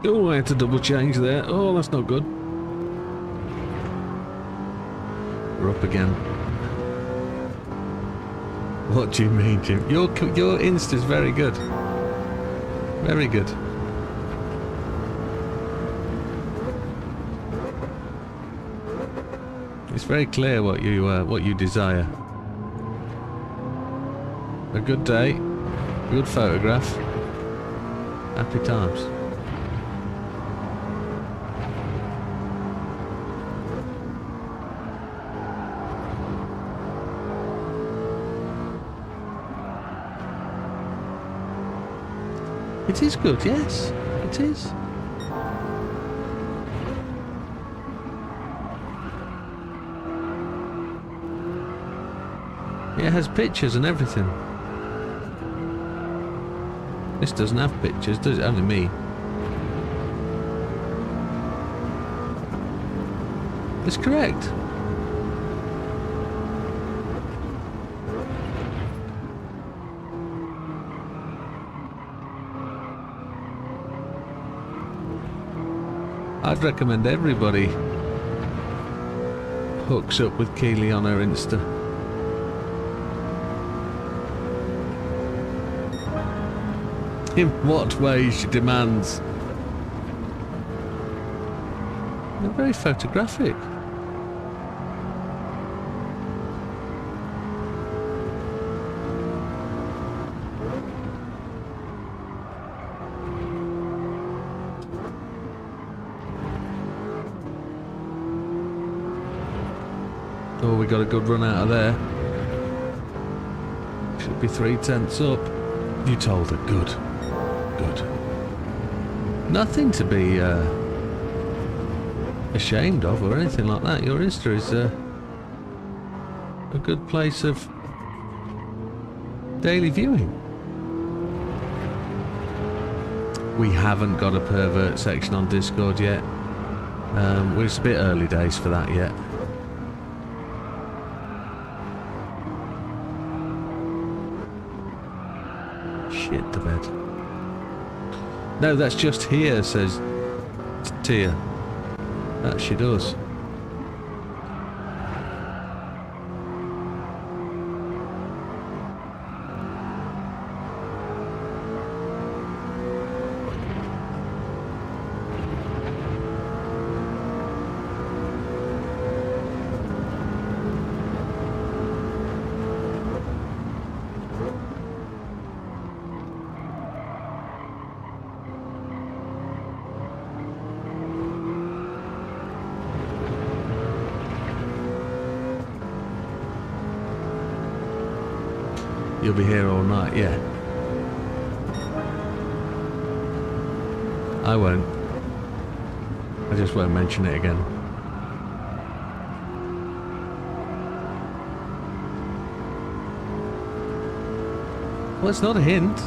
Oh, I had to double change there. Oh, that's not good. We're up again. What do you mean, Jim? Your Insta's very good. Very good. It's very clear what you desire. A good day, good photograph, happy times. It is good, yes, it is. It has pictures and everything. This doesn't have pictures, does it? Only me. That's correct. I'd recommend everybody hooks up with Keely on her Insta. In what way she demands. They're very photographic. Oh, we got a good run out of there. Should be 3/10 up. You told her. Good. Good. Nothing to be ashamed of or anything like that. Your Insta is a good place of daily viewing. We haven't got a pervert section on Discord yet. It's a bit early days for that yet. Shit the bed. No, that's just here, says Tia. That she does. You'll be here all night, yeah. I won't. I just won't mention it again. Well, it's not a hint.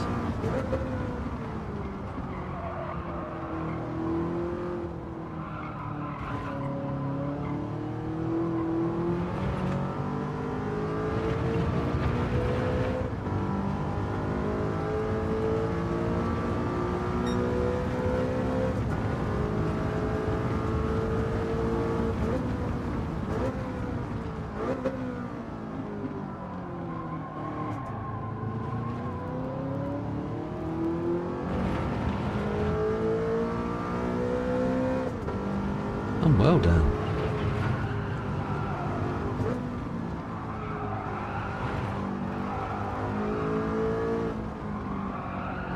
I'm well down.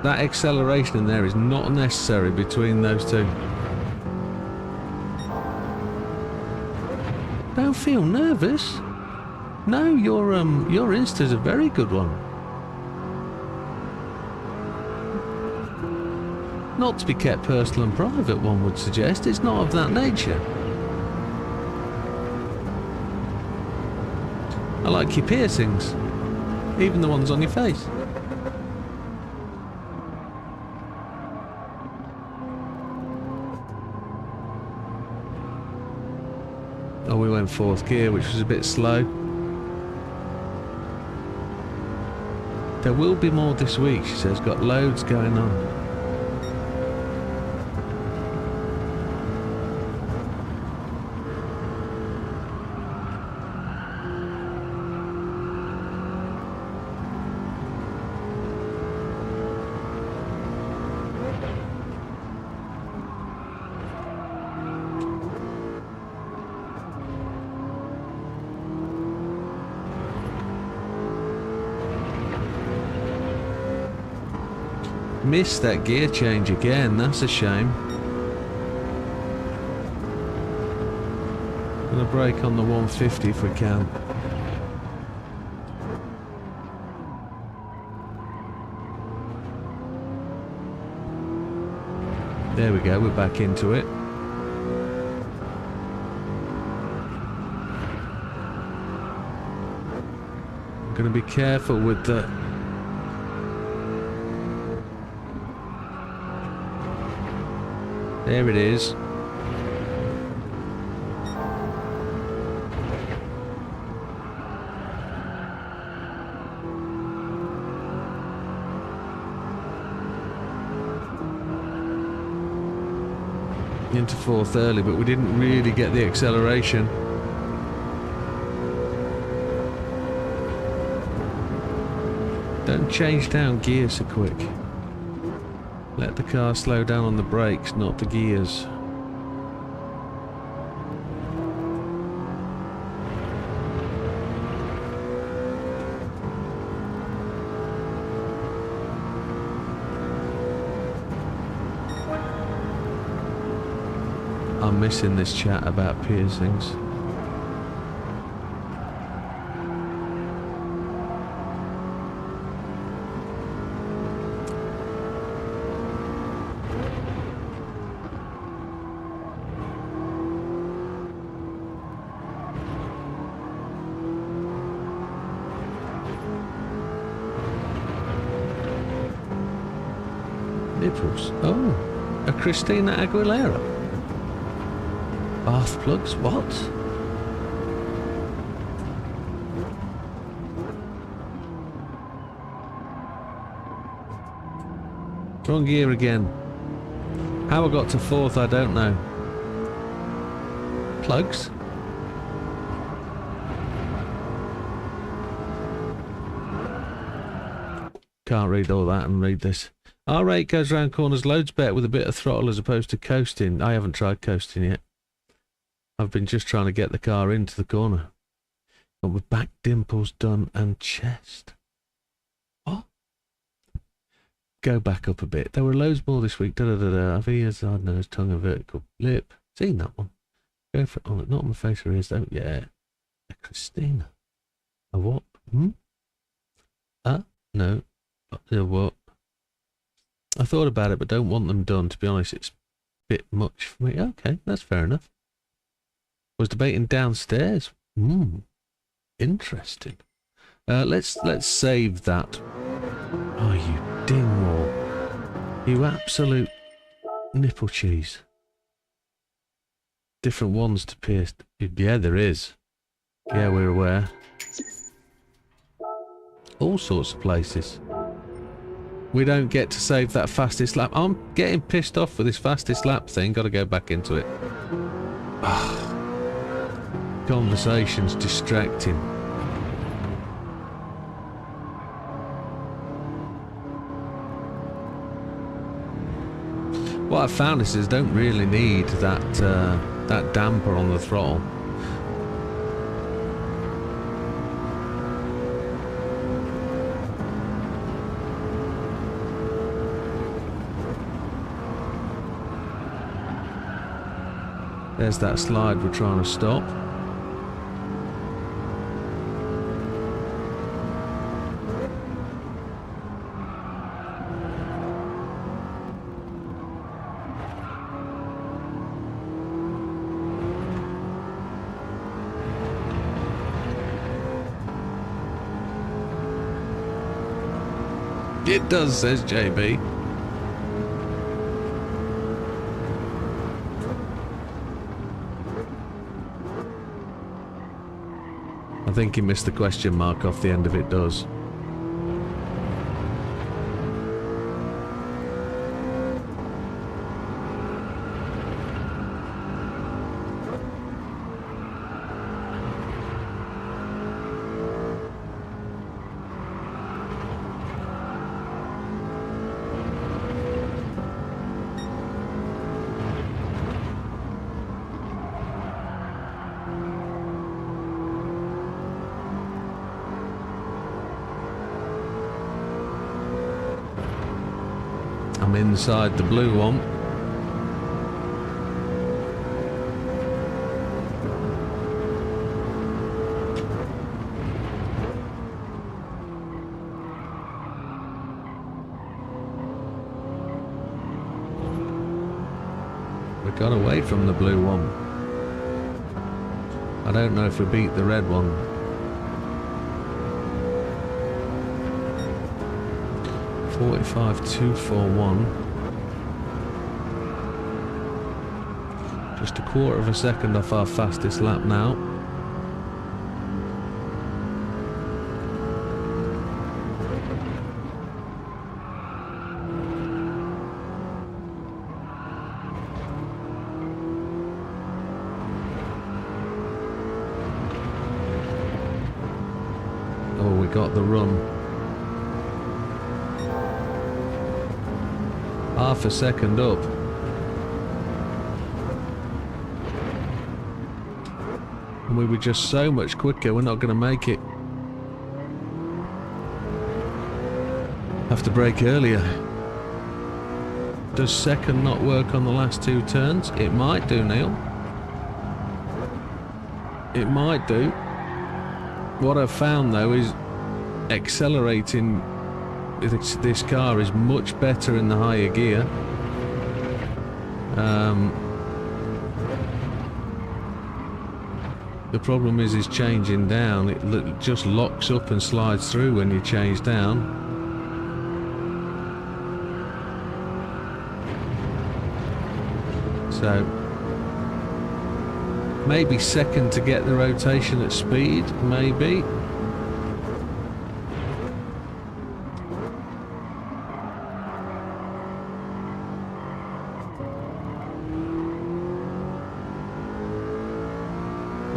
That acceleration in there is not necessary between those two. Don't feel nervous. No, your Insta's a very good one. Not to be kept personal and private, one would suggest. It's not of that nature. I like your piercings. Even the ones on your face. Oh, we went fourth gear, which was a bit slow. There will be more this week, she says. Got loads going on. Missed that gear change again, that's a shame. Gonna brake on the 150 if we can. There we go, we're back into it. I'm gonna be careful with the there it is. Into fourth early, but we didn't really get the acceleration. Don't change down gear so quick. Let the car slow down on the brakes, not the gears. I'm missing this chat about piercings. Nipples. Oh, a Christina Aguilera. Bath plugs, what? Wrong gear again. How I got to fourth, I don't know. Plugs? Can't read all that and read this. Our rate goes round corners loads better with a bit of throttle as opposed to coasting. I haven't tried coasting yet. I've been just trying to get the car into the corner. But with back dimples done and chest. What? Go back up a bit. There were loads more this week. Da da da da. I've ears, hard nose, tongue and vertical lip. Seen that one. Go for it. Oh, not on my face or ears though. Yeah. A Christina. A what? Hmm? No. What? I thought about it, but don't want them done. To be honest, it's a bit much for me. Okay, that's fair enough. Was debating downstairs. Interesting. Let's save that. Oh, you dingwall! You absolute nipple cheese. Different ones to pierce. Yeah, there is. Yeah, we're aware. All sorts of places. We don't get to save that fastest lap. I'm getting pissed off with this fastest lap thing. Got to go back into it. Conversation's distracting. What I've found is I don't really need that damper on the throttle. There's that slide we're trying to stop. It does, says JB. I think he missed the question mark off the end of it does. I'm inside the blue one. We got away from the blue one. I don't know if we beat the red one. 45.241. Just a quarter of a second off our fastest lap now. Oh, we got the run. Half a second up. And we were just so much quicker, we're not going to make it. Have to brake earlier. Does second not work on the last two turns? It might do, Neil. It might do. What I've found though is accelerating this car is much better in the higher gear. The problem is changing down. It just locks up and slides through when you change down. So maybe second to get the rotation at speed, maybe.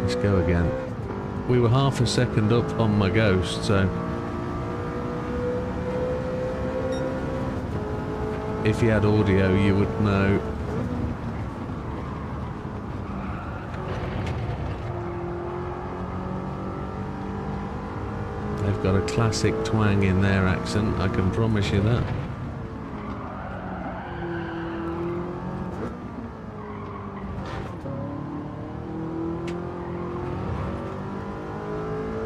Let's go again. We were half a second up on my Ghost, so if you had audio you would know. They've got a classic twang in their accent, I can promise you that.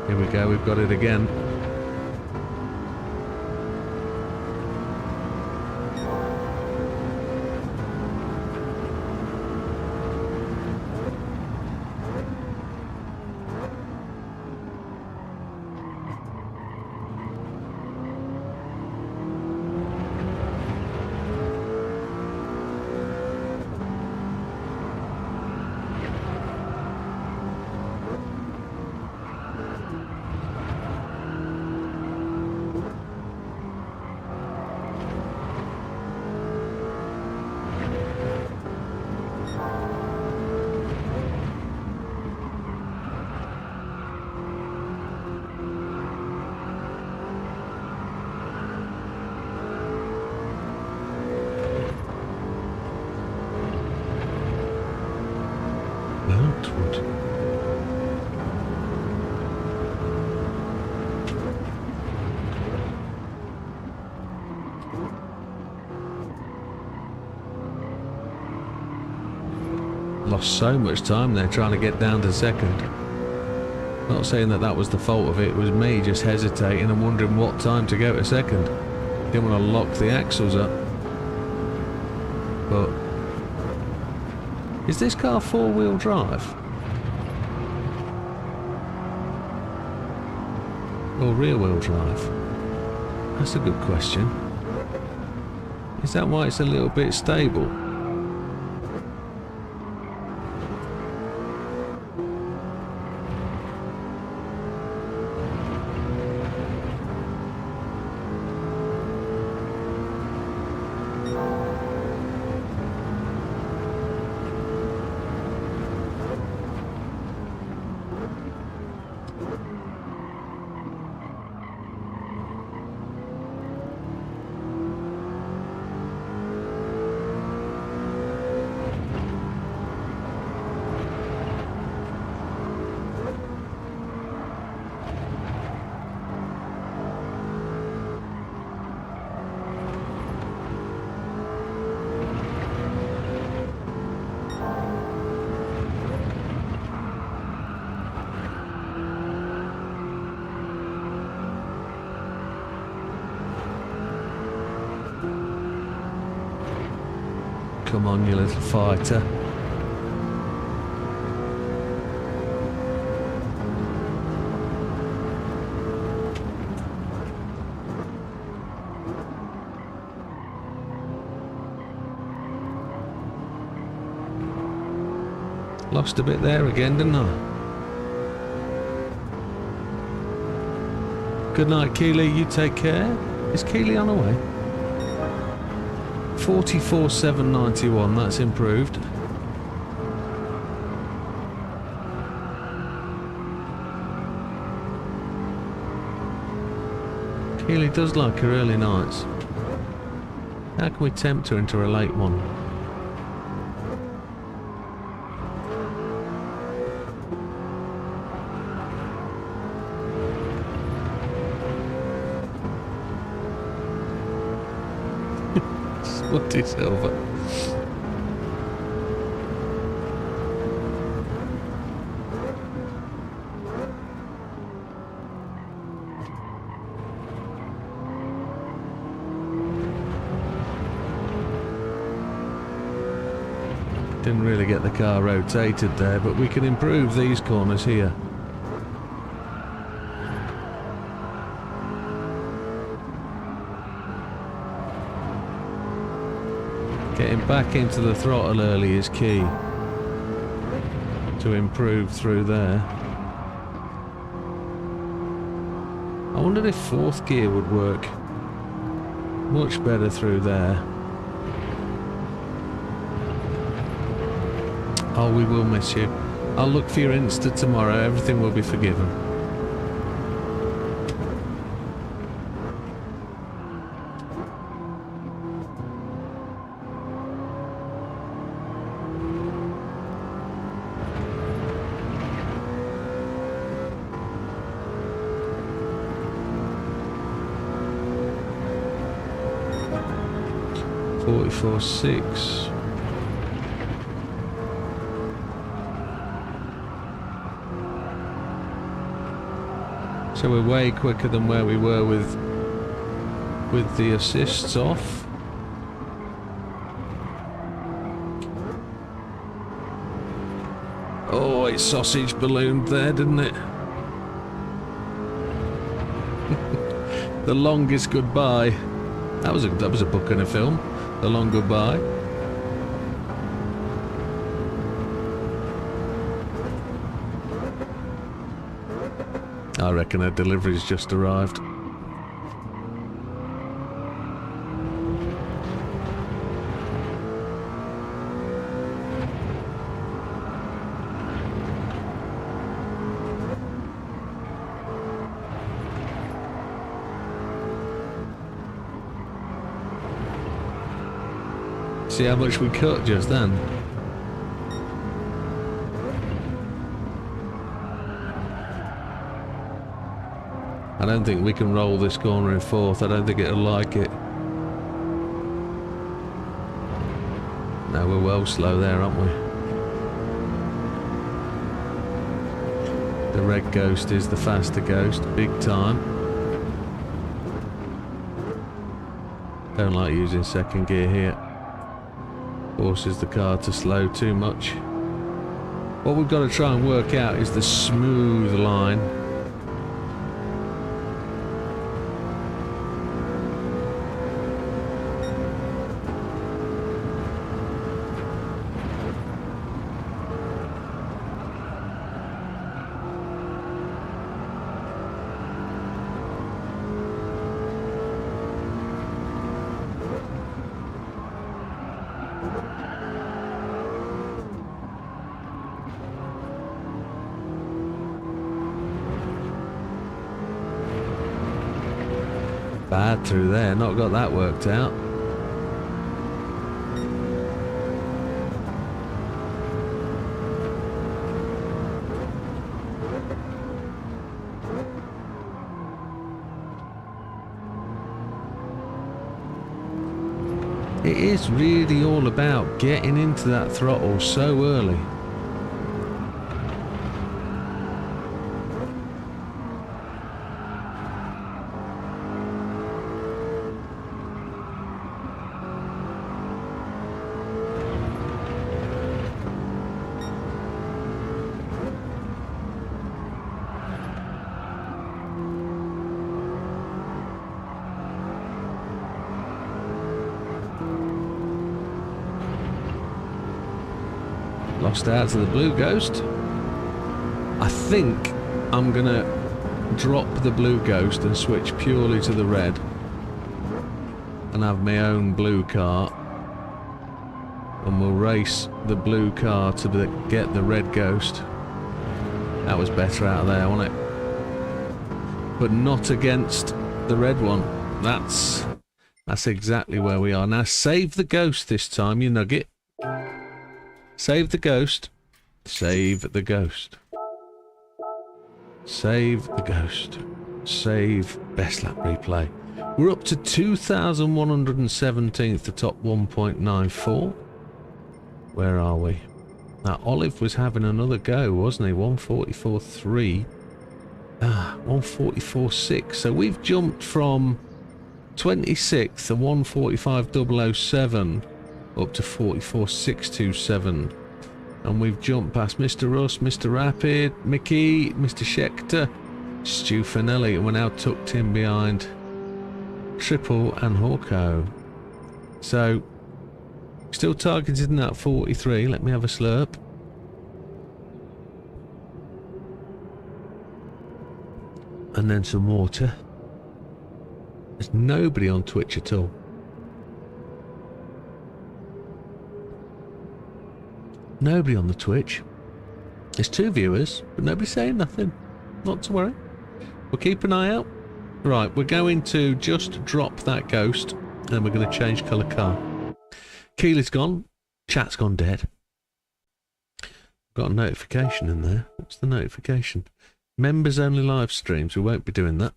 Here we go, we've got it again. lost so much time there trying to get down to second. Not saying that that was the fault of it, it was me just hesitating and wondering what time to go to second. Didn't want to lock the axles up. But is this car four-wheel drive? Or rear-wheel drive? That's a good question. Is that why it's a little bit stable? Come on, you little fighter. Lost a bit there again, didn't I? Good night, Keely. You take care. Is Keely on her way? 44,791, that's improved. Keely does like her early nights. How can we tempt her into a late one? Spotty Silver. Didn't really get the car rotated there, but we can improve these corners here. Getting back into the throttle early is key to improve through there. I wondered if fourth gear would work much better through there. Oh, we will miss you. I'll look for your Insta tomorrow. Everything will be forgiven. .446. So we're way quicker than where we were with the assists off. Oh, it sausage ballooned there, didn't it? The longest goodbye. That was a book and a film. The Long Goodbye. I reckon her delivery's just arrived. See how much we cut just then? I don't think we can roll this corner in fourth. I don't think it'll like it. No, we're well slow there, aren't we? The red ghost is the faster ghost, big time. Don't like using second gear here. Forces the car to slow too much. What we've got to try and work out is the smooth line. Bad through there, not got that worked out. It is really all about getting into that throttle so early. Lost out to the blue ghost. I think I'm gonna drop the blue ghost and switch purely to the red and have my own blue car, and we'll race the blue car to get the red ghost. That was better out of there, wasn't it? But not against the red one. That's exactly where we are now. Save the ghost this time, you nugget. Save the ghost. Save the ghost. Save the ghost. Save best lap replay. We're up to 2,117th, the top 1.94. Where are we? Now, Olive was having another go, wasn't he? 144.3. 144.6. So we've jumped from 26th to 145.007 up to 44.627. And we've jumped past Mr. Russ, Mr. Rapid, Mickey, Mr. Schechter, Stu Finelli, and we're now tucked in behind Triple and Hawko. So, still targeted in that 43. Let me have a slurp. And then some water. There's nobody on Twitch at all. Nobody on the Twitch. There's 2 viewers, but nobody's saying nothing. Not to worry. We'll keep an eye out. Right, we're going to just drop that ghost, and then we're going to change colour car. Keely's gone. Chat's gone dead. Got a notification in there. What's the notification? Members only live streams. We won't be doing that.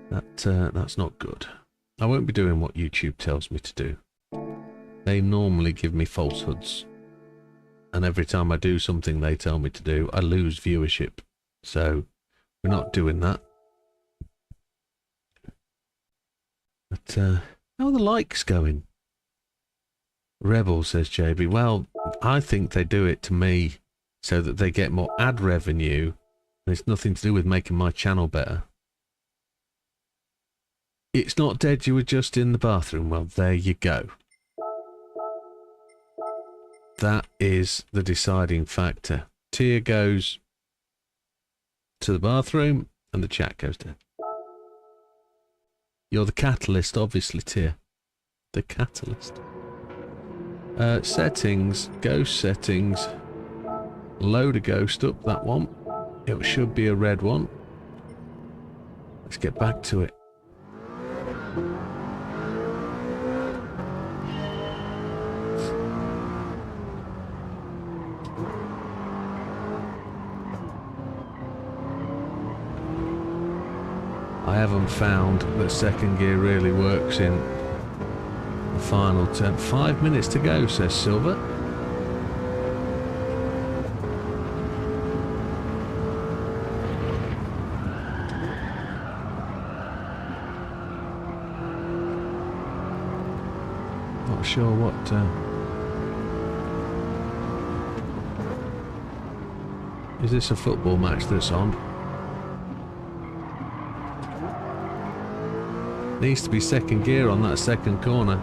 That's not good. I won't be doing what YouTube tells me to do. They normally give me falsehoods. And every time I do something they tell me to do, I lose viewership. So, we're not doing that. But, how are the likes going? Rebel, says JB. Well, I think they do it to me so that they get more ad revenue. And it's nothing to do with making my channel better. It's not dead, you were just in the bathroom. Well, there you go. That is the deciding factor. Tia goes to the bathroom and the chat goes down. You're the catalyst, obviously, Tia. The catalyst. Settings, ghost settings. Load a ghost up, that one. It should be a red one. Let's get back to it. I haven't found that second gear really works in the final turn. 5 minutes to go, says Silver. not sure what... Is this a football match that's on? Needs to be second gear on that second corner.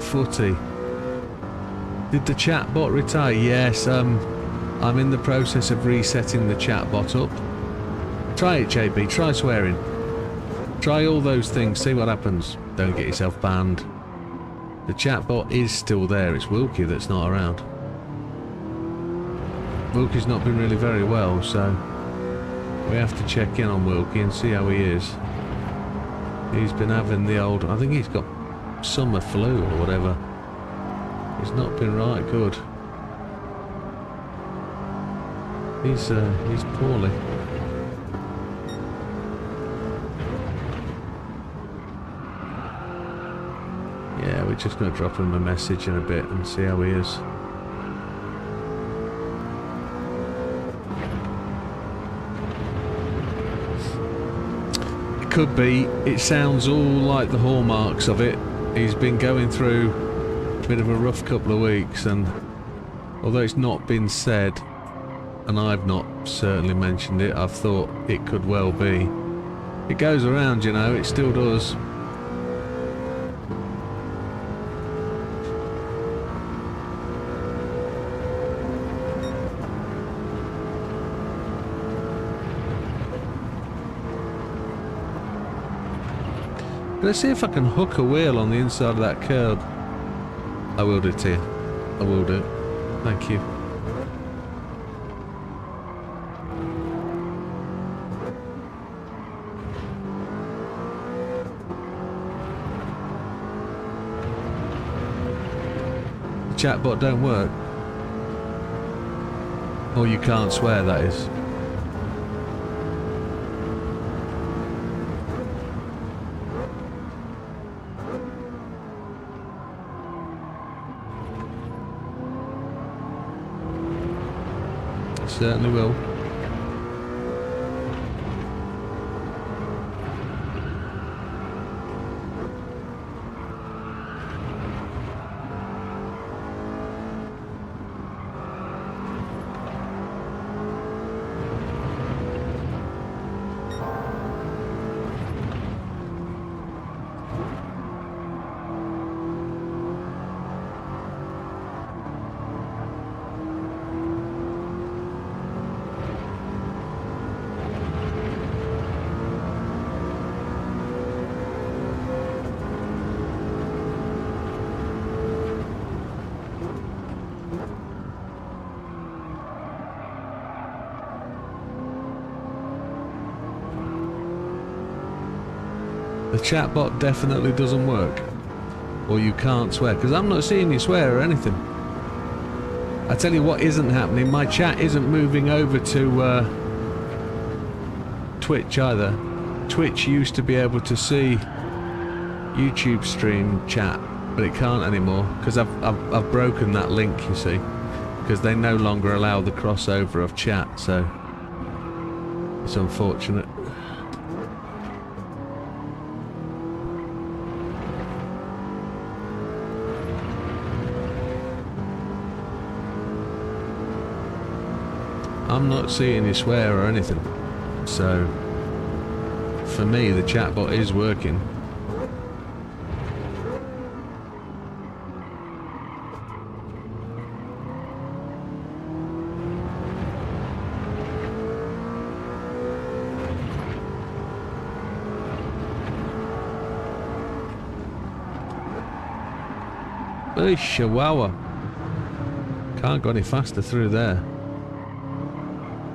Footy. Did the chat bot retire? Yes, I'm in the process of resetting the chat bot up. Try it, JB. Try swearing. Try all those things. See what happens. Don't get yourself banned. The chat bot is still there. It's Wilkie that's not around. Wilkie's not been really very well, so we have to check in on Wilkie and see how he is. He's been having the old... I think he's got summer flu or whatever. He's not been right good. He's poorly. Yeah, we're just going to drop him a message in a bit and see how he is. It could be. It sounds all like the hallmarks of it. He's been going through a bit of a rough couple of weeks, and although it's not been said, and I've not certainly mentioned it, I've thought it could well be. It goes around, you know, it still does. Let's see if I can hook a wheel on the inside of that curb. I will do it to you. I will do it. Thank you. The chatbot don't work. Or you can't swear, that is. Certainly will. The chatbot definitely doesn't work. Or you can't swear, because I'm not seeing you swear or anything. I tell you what isn't happening, my chat isn't moving over to Twitch either. Twitch used to be able to see YouTube stream chat, but it can't anymore, because I've broken that link, you see. Because they no longer allow the crossover of chat, so it's unfortunate. I'm not seeing you swear or anything, so for me the chatbot is working. Hey, Chihuahua. Can't go any faster through there.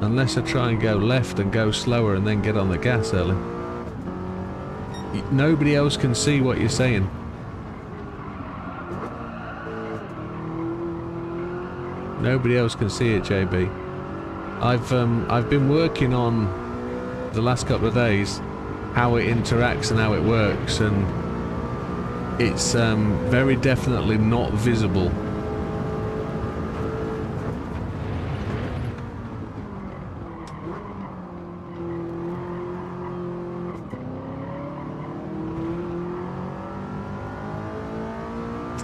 Unless I try and go left and go slower and then get on the gas early. Nobody else can see what you're saying. Nobody else can see it, JB. I've been working on the last couple of days how it interacts and how it works, and it's very definitely not visible.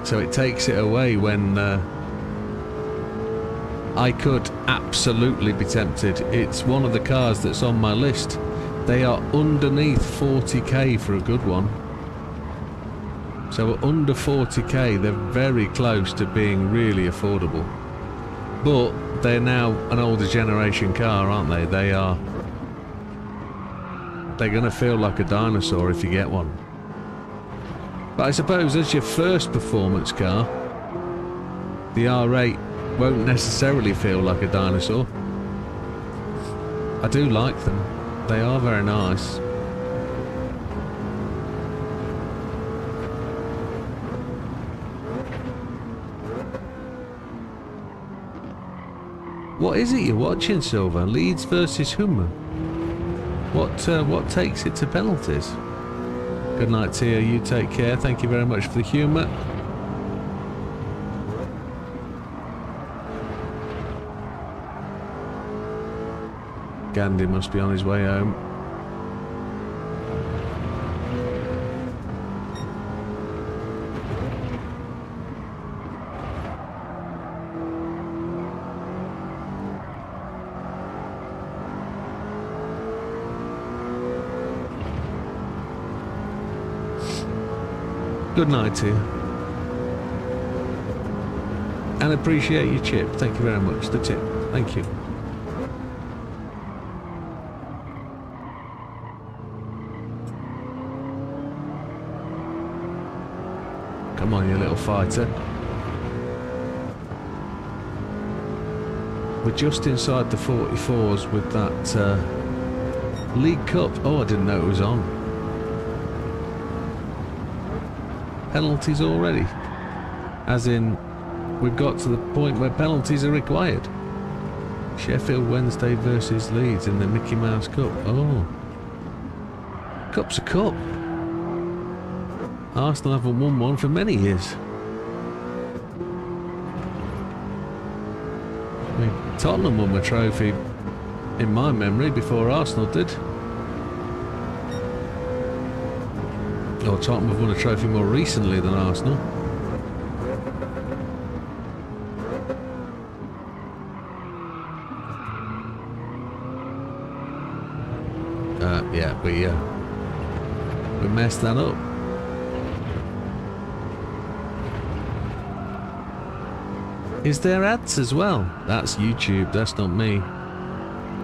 So it takes it away when I could absolutely be tempted. It's one of the cars that's on my list. They are underneath 40k for a good one. So under 40k, they're very close to being really affordable. But they're now an older generation car, aren't they? They're going to feel like a dinosaur if you get one. But I suppose as your first performance car, the R8 won't necessarily feel like a dinosaur. I do like them. They are very nice. What is it you're watching, Silver? Leeds versus Hummer. What takes it to penalties? Good night to you. You take care. Thank you very much for the humour. Gandhi must be on his way home. Good night to you. And appreciate your chip. Thank you very much. The tip. Thank you. Come on, you little fighter. We're just inside the 44s with that League Cup. Oh, I didn't know it was on. Penalties already. As in, we've got to the point where penalties are required. Sheffield Wednesday versus Leeds in the Mickey Mouse Cup. Oh. Cup's a cup. Arsenal haven't won one for many years. I mean, Tottenham won a trophy in my memory before Arsenal did. Or Tottenham have won a trophy more recently than Arsenal. Yeah, we messed that up. Is there ads as well? That's YouTube, that's not me.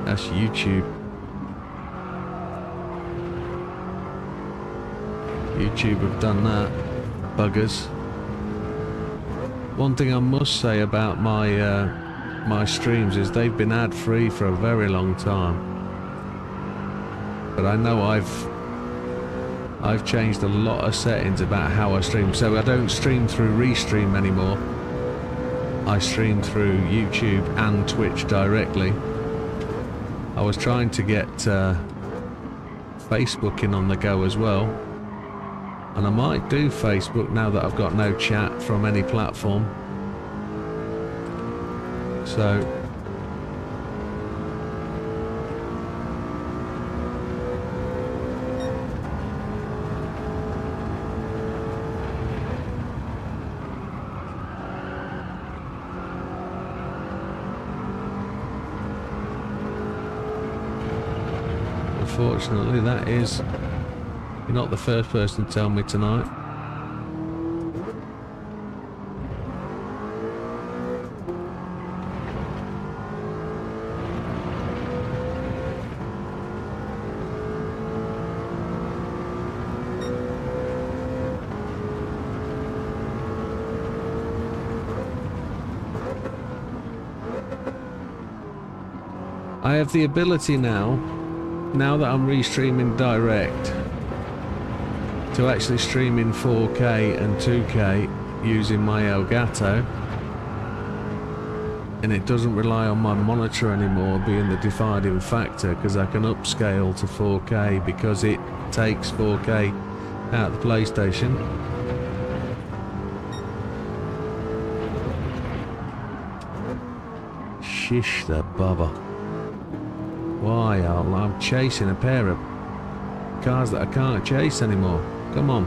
That's YouTube. YouTube have done that. Buggers. One thing I must say about my my streams is they've been ad free for a very long time. But I know I've changed a lot of settings about how I stream. So I don't stream through Restream anymore. I stream through YouTube and Twitch directly. I was trying to get Facebook in on the go as well. And I might do Facebook now that I've got no chat from any platform. So unfortunately, that is... You're not the first person to tell me tonight. I have the ability now that I'm restreaming direct, to actually stream in 4K and 2K using my Elgato, and it doesn't rely on my monitor anymore being the deciding factor, because I can upscale to 4K because it takes 4K out of the PlayStation. Shish the bubba. Why? I'm chasing a pair of cars that I can't chase anymore. Come on.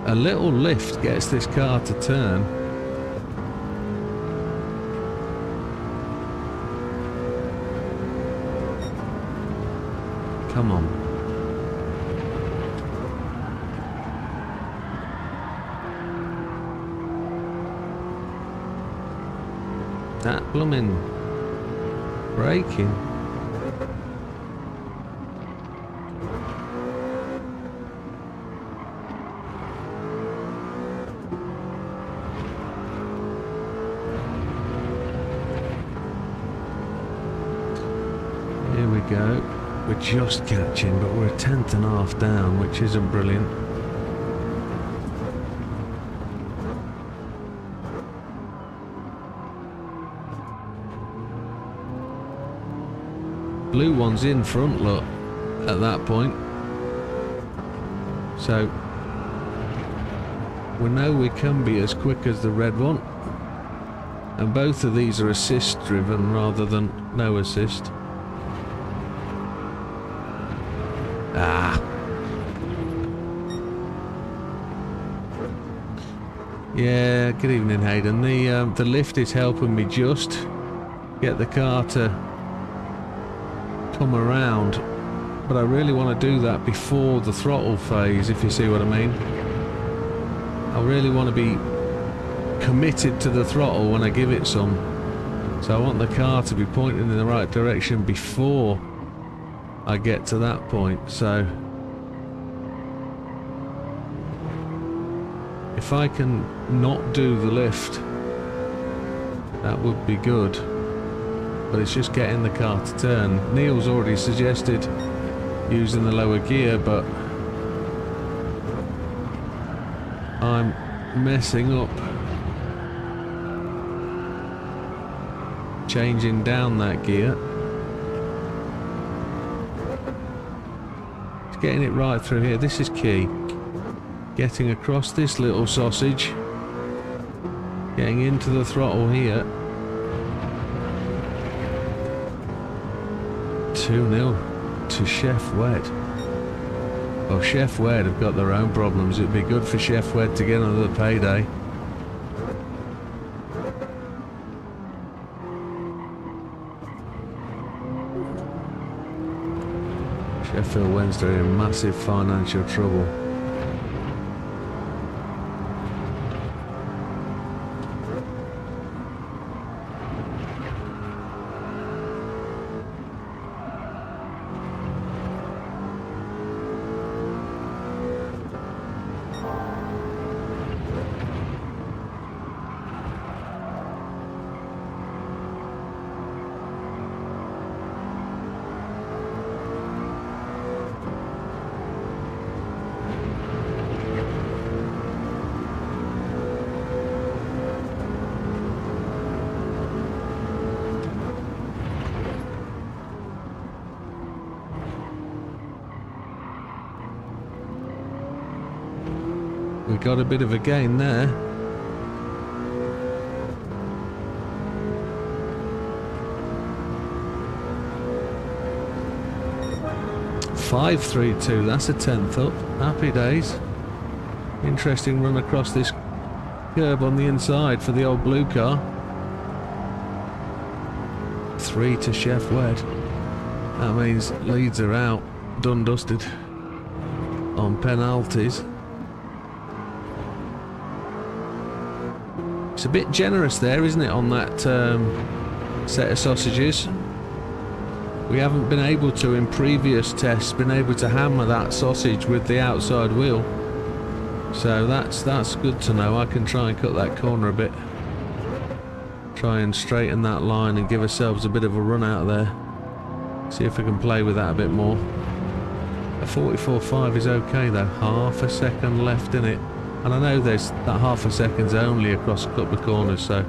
a little lift gets this car to turn. Come on. That blooming braking. Here we go. We're just catching, but we're a tenth and a half down, which isn't brilliant. Blue one's in front, look, at that point. So we know we can be as quick as the red one. And both of these are assist driven rather than no assist. Ah. Yeah, good evening, Hayden. The lift is helping me just get the car to come around, but I really want to do that before the throttle phase, if you see what I mean. I really want to be committed to the throttle when I give it some, so I want the car to be pointing in the right direction before I get to that point. So if I can not do the lift, that would be good. But it's just getting the car to turn. Neil's already suggested using the lower gear, but I'm messing up changing down that gear. It's getting it right through here. This is key. Getting across this little sausage, getting into the throttle here. 2-0 to Chef Wed. Well, Chef Wed have got their own problems. It'd be good for Chef Wed to get another payday. Sheffield Wednesday are in massive financial trouble. We got a bit of a gain there. .532, that's a tenth up. Happy days. Interesting run across this curb on the inside for the old blue car. 3 to Chef Wed. That means Leeds are out, done dusted on penalties. It's a bit generous there, isn't it, on that set of sausages? We haven't been able to, in previous tests, been able to hammer that sausage with the outside wheel. So that's good to know. I can try and cut that corner a bit. Try and straighten that line and give ourselves a bit of a run out of there. See if we can play with that a bit more. A 44.5 is okay though. Half a second left in it. And I know there's that half a second's only across a couple of corners, so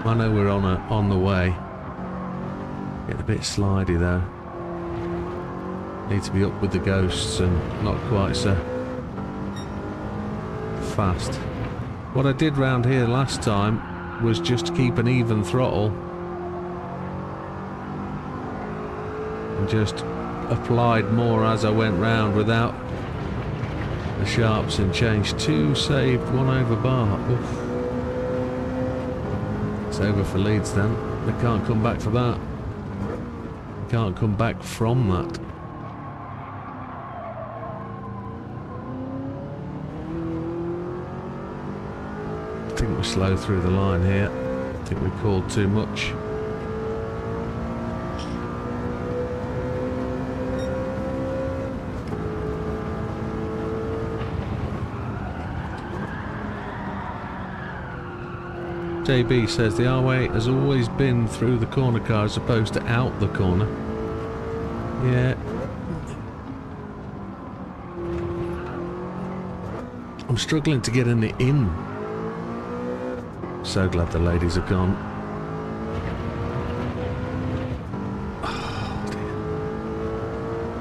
I know we're on the way. Getting a bit slidey though. Need to be up with the ghosts and not quite so fast. What I did round here last time was just keep an even throttle and just applied more as I went round without the sharps and change 2 saved, 1 over bar. Oof. It's over for Leeds then. They can't come back for that. They can't come back from that. I think we're slow through the line here. I think we called too much. JB says the R-way has always been through the corner car as opposed to out the corner. Yeah. I'm struggling to get in it in. So glad the ladies are gone. Oh,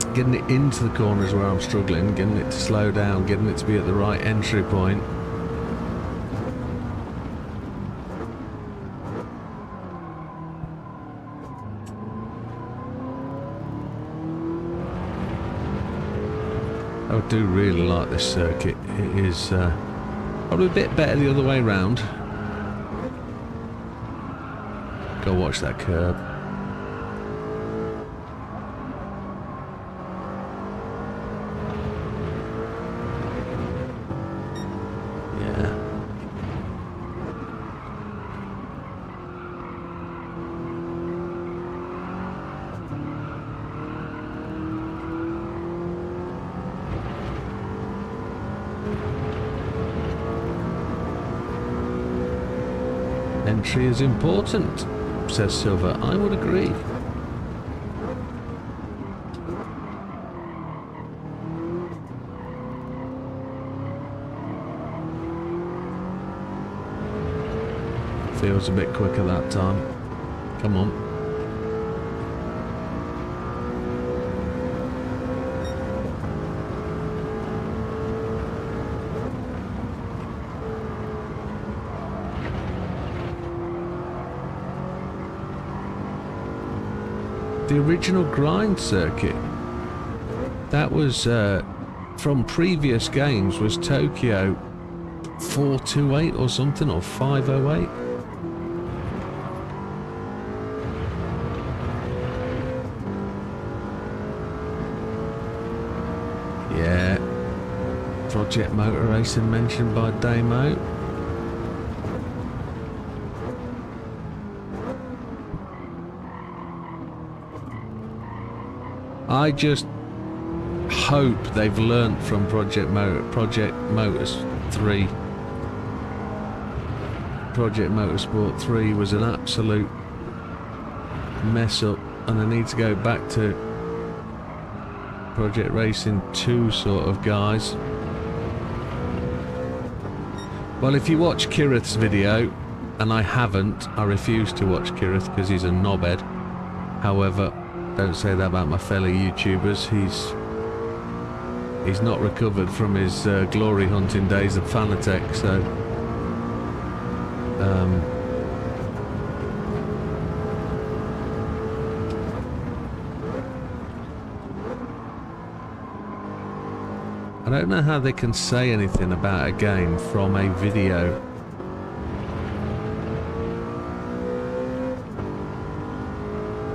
dear. Getting it into the corner is where I'm struggling. Getting it to slow down, getting it to be at the right entry point. I do really like this circuit. It is probably a bit better the other way round. Go watch that curb. Yeah. Entry is important, says Silver. I would agree. Feels a bit quicker that time. Come on. The original grind circuit, that was from previous games, was Tokyo 428 or something, or 508. Yeah, Project Motor Racing mentioned by Damo. I just hope they've learnt from Project Motors 3. Project Motorsport 3 was an absolute mess up, and I need to go back to Project Racing 2 sort of guys. Well, if you watch Kirith's video, and I haven't, I refuse to watch Kirith because he's a knobhead. However, don't say that about my fellow YouTubers. He's not recovered from his glory hunting days at Fanatec, so I don't know how they can say anything about a game from a video.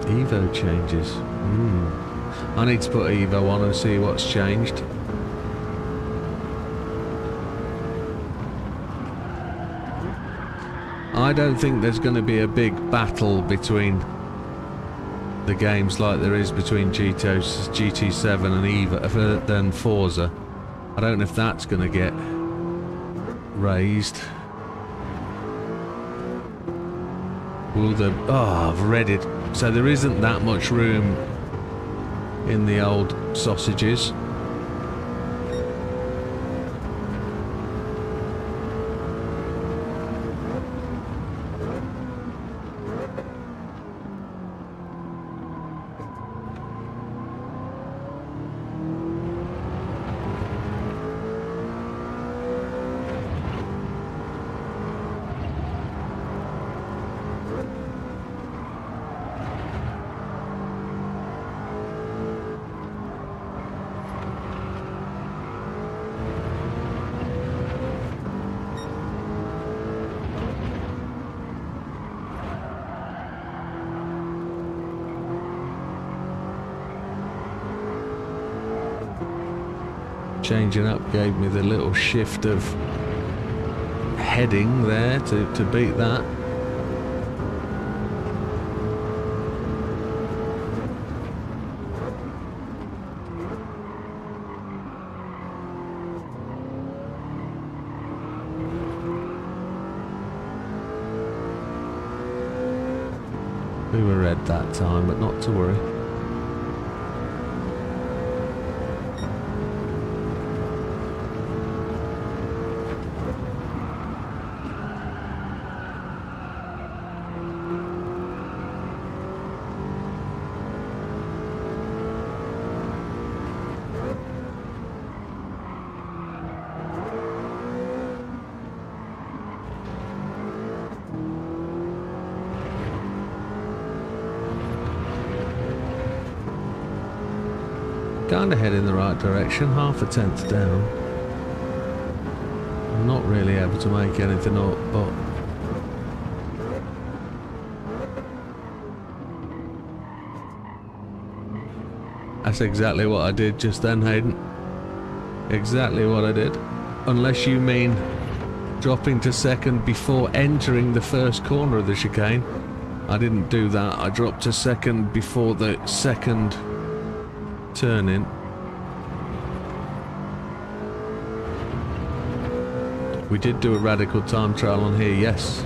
Evo changes. I need to put Evo on and see what's changed. I don't think there's going to be a big battle between the games like there is between GT7 and Evo than Forza. I don't know if that's going to get raised. Will the... Oh, I've read it. So there isn't that much room in the old sausages. Changing up gave me the little shift of heading there to beat that. We were red that time, but not to worry. Kind of head in the right direction, half a tenth down. I'm not really able to make anything up, but that's exactly what I did just then, Hayden. Exactly what I did. Unless you mean dropping to second before entering the first corner of the chicane. I didn't do that. I dropped to second before the second turn in. We did do a radical time trial on here, yes.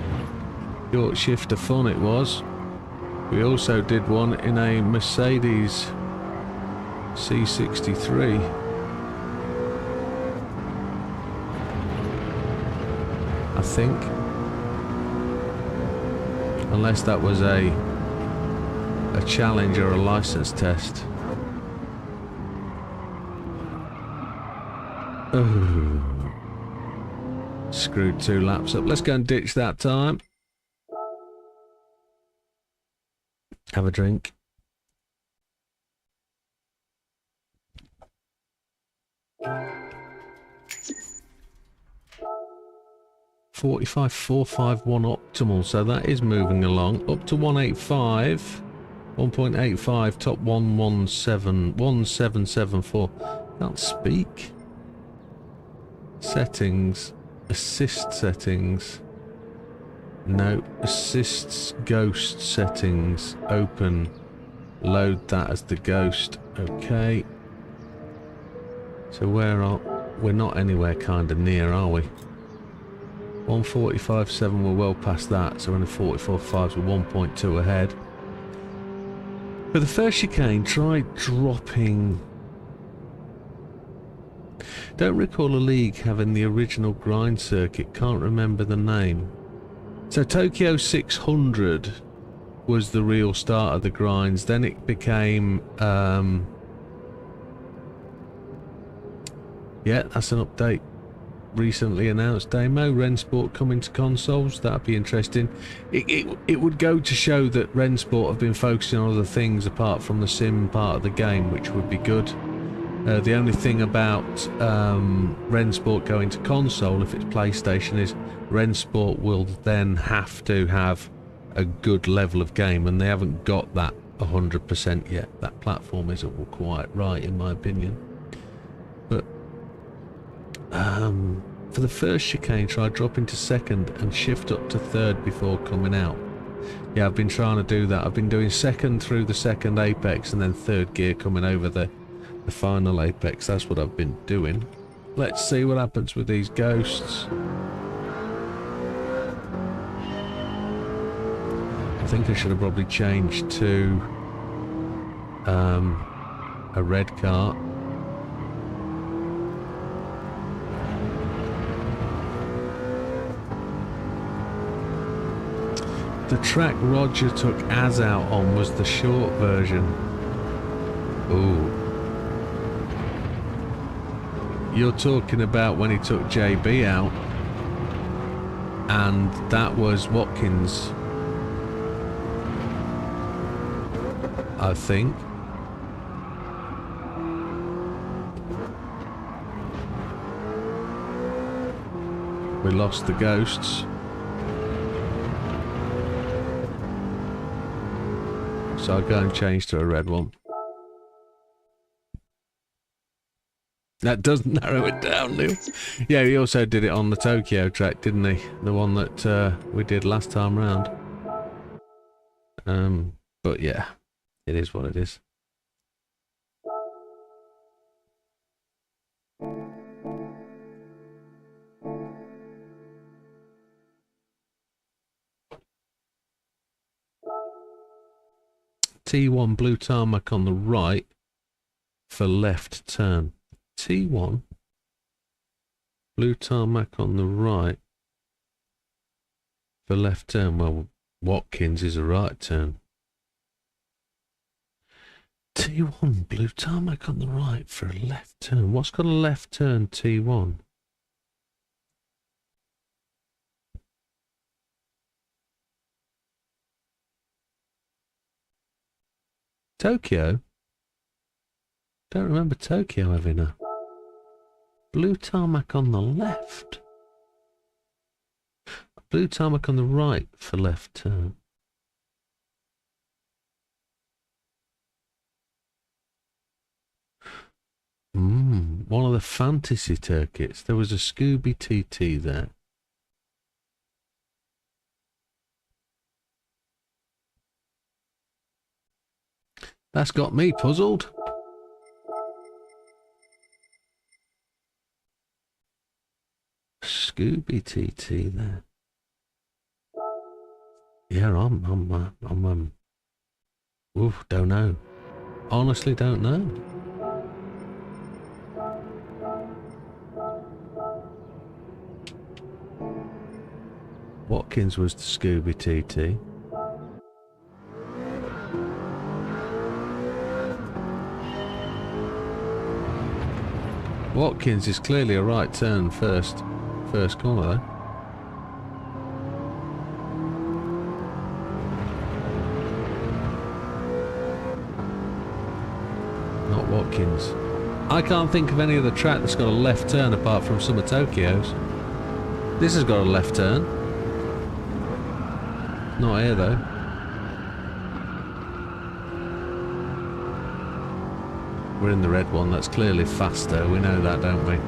Short shifter fun it was. We also did one in a Mercedes C63. I think. Unless that was a challenge or a license test. Oh. Screwed 2 laps up. Let's go and ditch that time. Have a drink. $45,451 optimal, so that is moving along up to 185, 1.85, top 117, 1774. Can't speak. Settings, assist settings. No, assists ghost settings. Open. Load that as the ghost. Okay. So we're not anywhere kind of near, are we? 145.7, we're well past that, so we're in the 44.5s, we're 1.2 ahead. For the first chicane, try dropping. Don't recall a league having the original grind circuit, can't remember the name. So Tokyo 600 was the real start of the grinds, then it became, yeah, that's an update. Recently announced demo, Rensport coming to consoles. That'd be interesting. It would go to show that Rensport have been focusing on other things apart from the sim part of the game, which would be good. The only thing about Rensport going to console, if it's PlayStation, is Rensport will then have to have a good level of game, and they haven't got that 100% yet. That platform isn't quite right, in my opinion. But for the first chicane, try dropping to second and shift up to third before coming out. Yeah, I've been trying to do that. I've been doing second through the second apex and then third gear coming over the final apex. That's what I've been doing. Let's see what happens with these ghosts. I think I should have probably changed to a red car. The track Roger took Az out on was the short version. Ooh. You're talking about when he took JB out, and that was Watkins, I think. We lost the ghosts. So I'll go and change to a red one. That does narrow it down, Lou. Yeah, he also did it on the Tokyo track, didn't he? The one that we did last time round. But yeah, it is what it is. T1 blue tarmac on the right for left turn. T1 blue tarmac on the right for left turn. Well, Watkins is a right turn. T1 blue tarmac on the right for a left turn. What's got a left turn T1? Tokyo? Don't remember Tokyo having a blue tarmac on the left. Blue tarmac on the right for left turn. One of the fantasy circuits. There was a Scooby TT there. That's got me puzzled. Scooby TT there. Yeah, I'm oof, don't know. Honestly, don't know. Watkins was the Scooby TT. Watkins is clearly a right turn first corner though. Not Watkins. I can't think of any other track that's got a left turn apart from some of Tokyo's. This has got a left turn. Not here though. We're in the red one, that's clearly faster, we know that, don't we?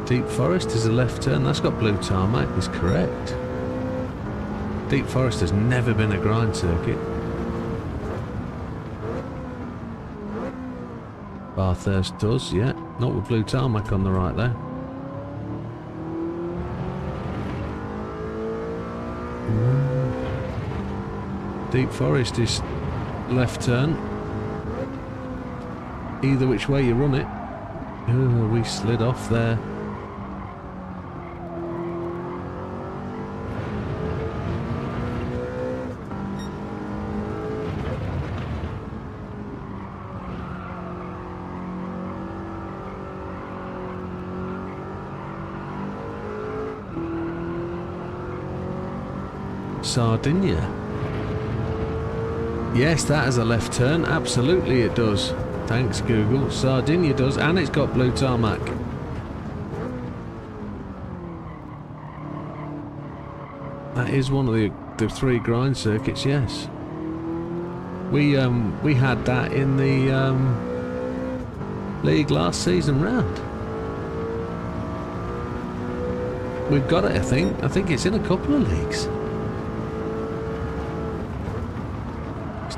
Deep Forest is a left turn, that's got blue tarmac, is correct. Deep Forest has never been a grind circuit. Bathurst does, yeah. Not with blue tarmac on the right though. Deep Forest is left turn. Either which way you run it. Oh, we slid off there. Sardinia. Yes, that is a left turn. Absolutely it does. Thanks, Google. Sardinia does, and it's got blue tarmac. That is one of the three grind circuits, yes. We had that in the league last season round. We've got it, I think. I think it's in a couple of leagues.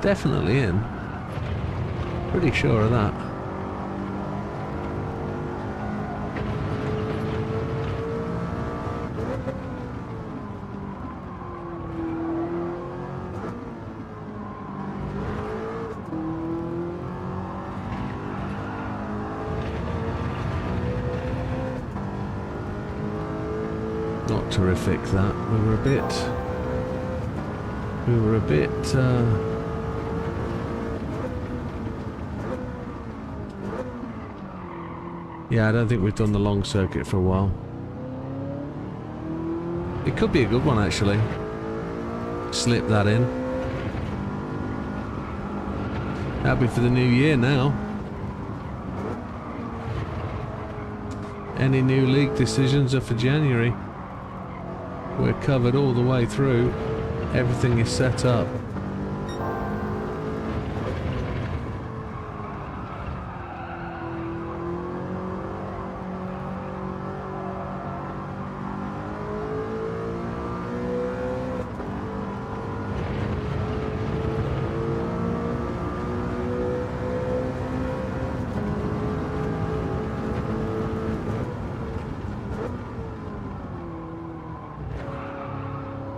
Definitely in. Pretty sure of that. Not terrific that. We were a bit yeah, I don't think we've done the long circuit for a while. It could be a good one, actually. Slip that in. That'll be for the new year now. Any new league decisions are for January. We're covered all the way through. Everything is set up.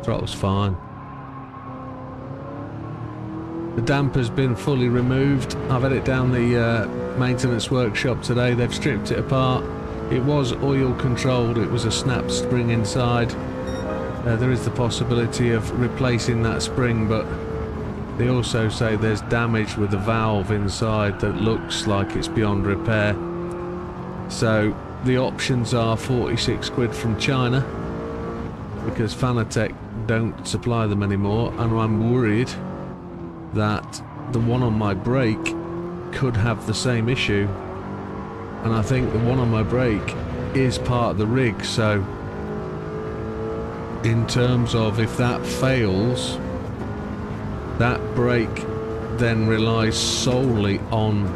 Throttle's fine. The damper's been fully removed. I've had it down the maintenance workshop today. They've stripped it apart. It was oil controlled. It was a snap spring inside. There is the possibility of replacing that spring, but they also say there's damage with the valve inside that looks like it's beyond repair. So the options are 46 quid from China, because Fanatec don't supply them anymore, and I'm worried that the one on my brake could have the same issue, and I think the one on my brake is part of the rig. So in terms of if that fails, that brake then relies solely on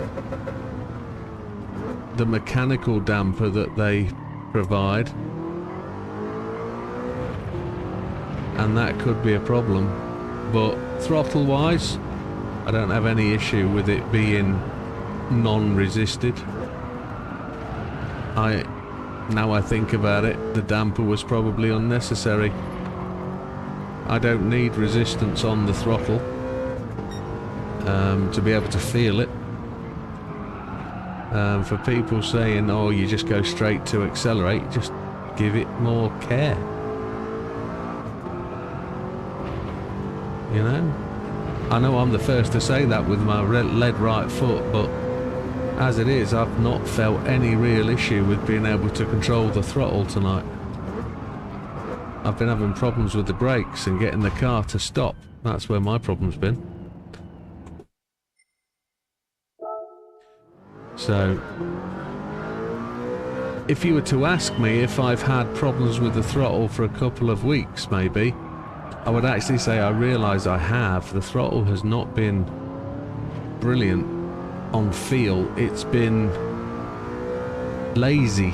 the mechanical damper that they provide, and that could be a problem. But throttle wise, I don't have any issue with it being non-resisted. Now I think about it, the damper was probably unnecessary. I don't need resistance on the throttle to be able to feel it. For people saying, oh, you just go straight to accelerate, just give it more care. You know? I know I'm the first to say that with my lead right foot, but as it is, I've not felt any real issue with being able to control the throttle tonight. I've been having problems with the brakes and getting the car to stop. That's where my problem's been. So, if you were to ask me if I've had problems with the throttle for a couple of weeks, maybe, I would actually say I realise I have. The throttle has not been brilliant on feel. It's been lazy.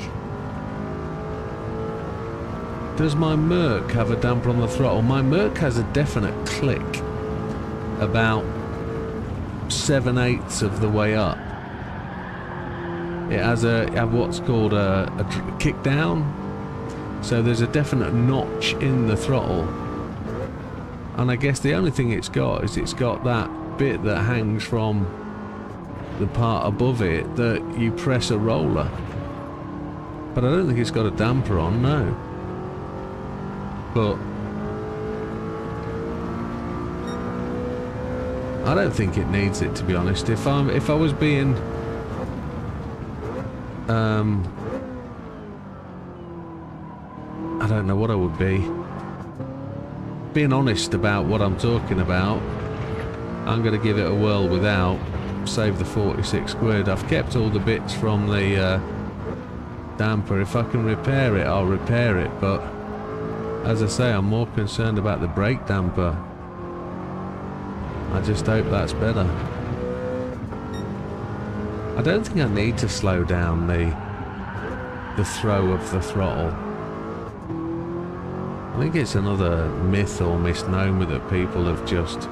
Does my Merc have a damper on the throttle? My Merc has a definite click about 7/8 of the way up. It has what's called a kick down, so there's a definite notch in the throttle. And I guess the only thing it's got is it's got that bit that hangs from the part above it that you press a roller. But I don't think it's got a damper on, no. But I don't think it needs it, to be honest. If I was being I don't know what I would be. Being honest about what I'm talking about, I'm going to give it a whirl without, save the 46 quid. I've kept all the bits from the damper. If I can repair it, I'll repair it, but as I say, I'm more concerned about the brake damper. I just hope that's better. I don't think I need to slow down the throw of the throttle. I think it's another myth or misnomer that people have just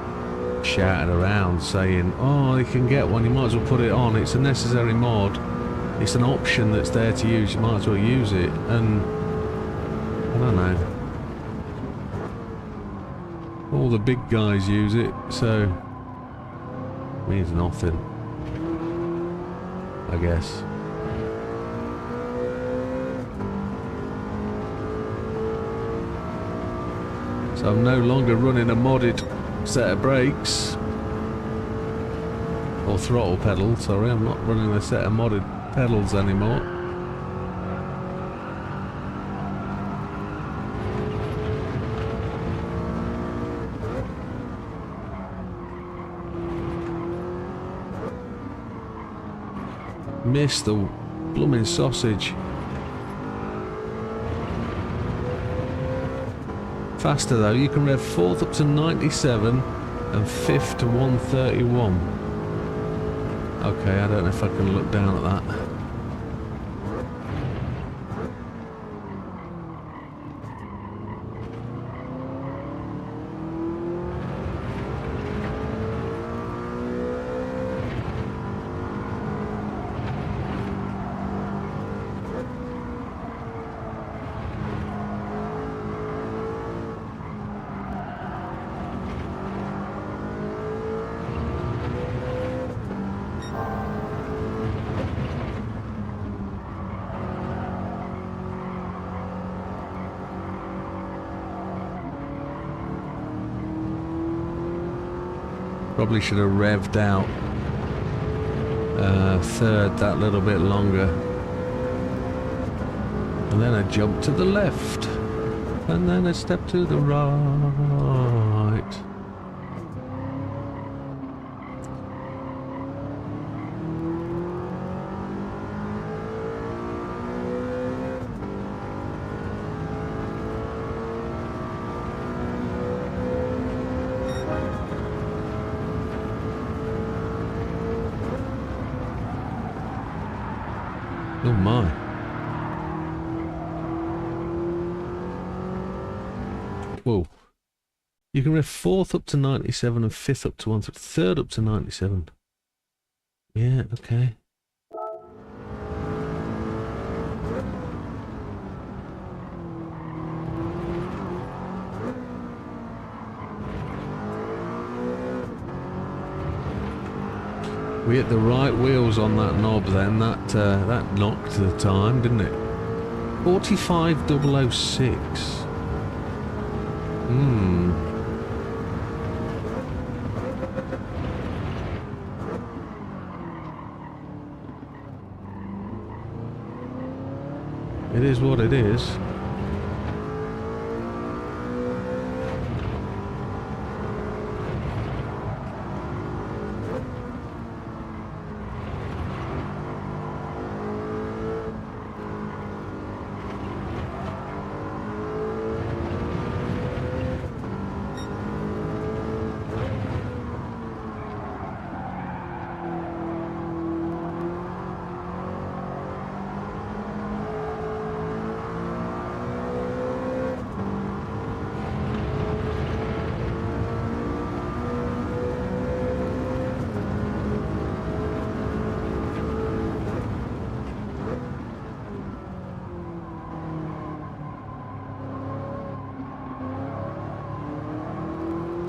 shouted around saying, oh, you can get one, you might as well put it on, it's a necessary mod, it's an option that's there to use, you might as well use it. And I don't know, all the big guys use it, so it means nothing, I guess. So I'm no longer running a modded set of brakes, or throttle pedal, sorry, I'm not running a set of modded pedals anymore. Missed the blooming sausage. faster though. You can rev 4th up to 97 and 5th to 131. Okay, I don't know if I can look down at that. Probably should have revved out 3rd that little bit longer. And then I jumped to the left. And then I stepped to the right. Oh my. Whoa. You can rev 4th up to 97 and 5th up to 3rd up to 97. Yeah, okay. We hit the right wheels on that knob then, that knocked the time, didn't it? 45006. It is what it is.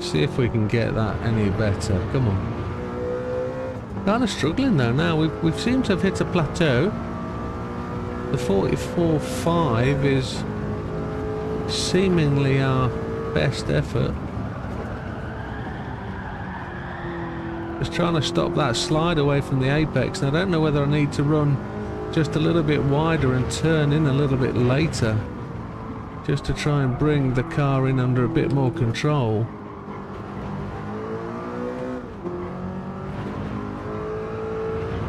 See if we can get that any better. Come on. Kind of struggling though now. We've seemed to have hit a plateau. The 44.5 is seemingly our best effort. Just trying to stop that slide away from the apex. And I don't know whether I need to run just a little bit wider and turn in a little bit later, just to try and bring the car in under a bit more control.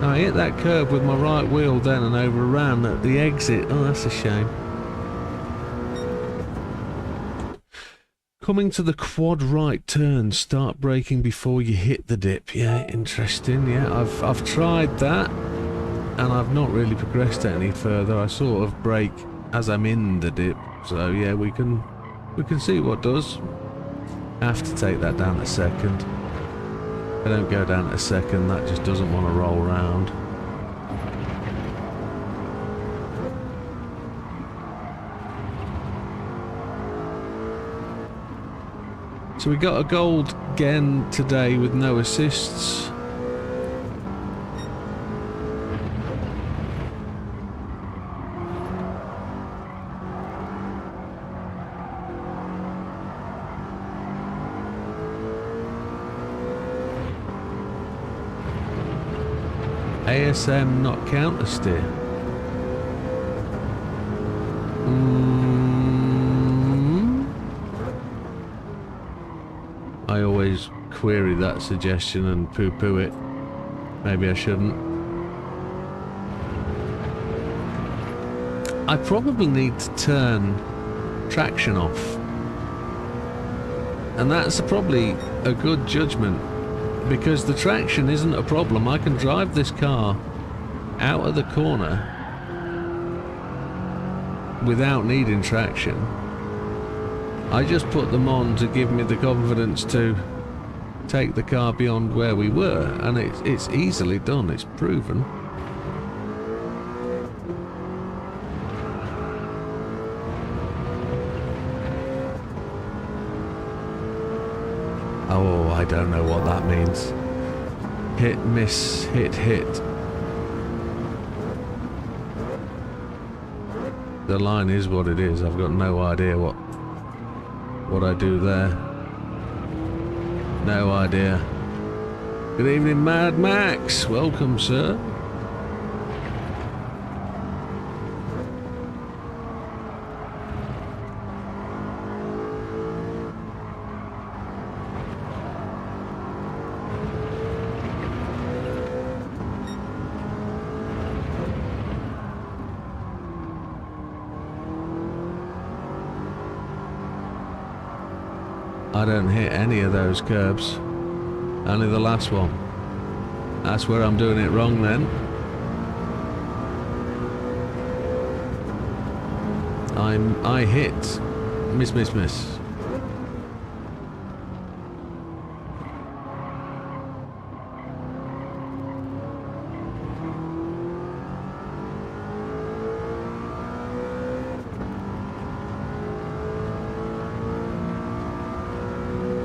I hit that curve with my right wheel then and overran at the exit. Oh, that's a shame. Coming to the quad right turn, start braking before you hit the dip. Yeah, interesting. Yeah, I've tried that and I've not really progressed any further. I sort of brake as I'm in the dip. So yeah, we can see what does. I have to take that down a second. If I don't go down a second, that just doesn't want to roll round. So we got a gold again today with no assists. ASM not counter steer. I always query that suggestion and poo-poo it. Maybe I shouldn't. I probably need to turn traction off And that's probably a good judgment, because the traction isn't a problem. I can drive this car out of the corner without needing traction. I just put them on to give me the confidence to take the car beyond where we were, and it's easily done. It's proven. Oh, I don't know what that means. Hit, miss, hit, hit. The line is what it is. I've got no idea what I do there. No idea. Good evening, Mad Max. Welcome, sir. I don't hit any of those curbs, only the last one. That's where I'm doing it wrong then. I hit, miss.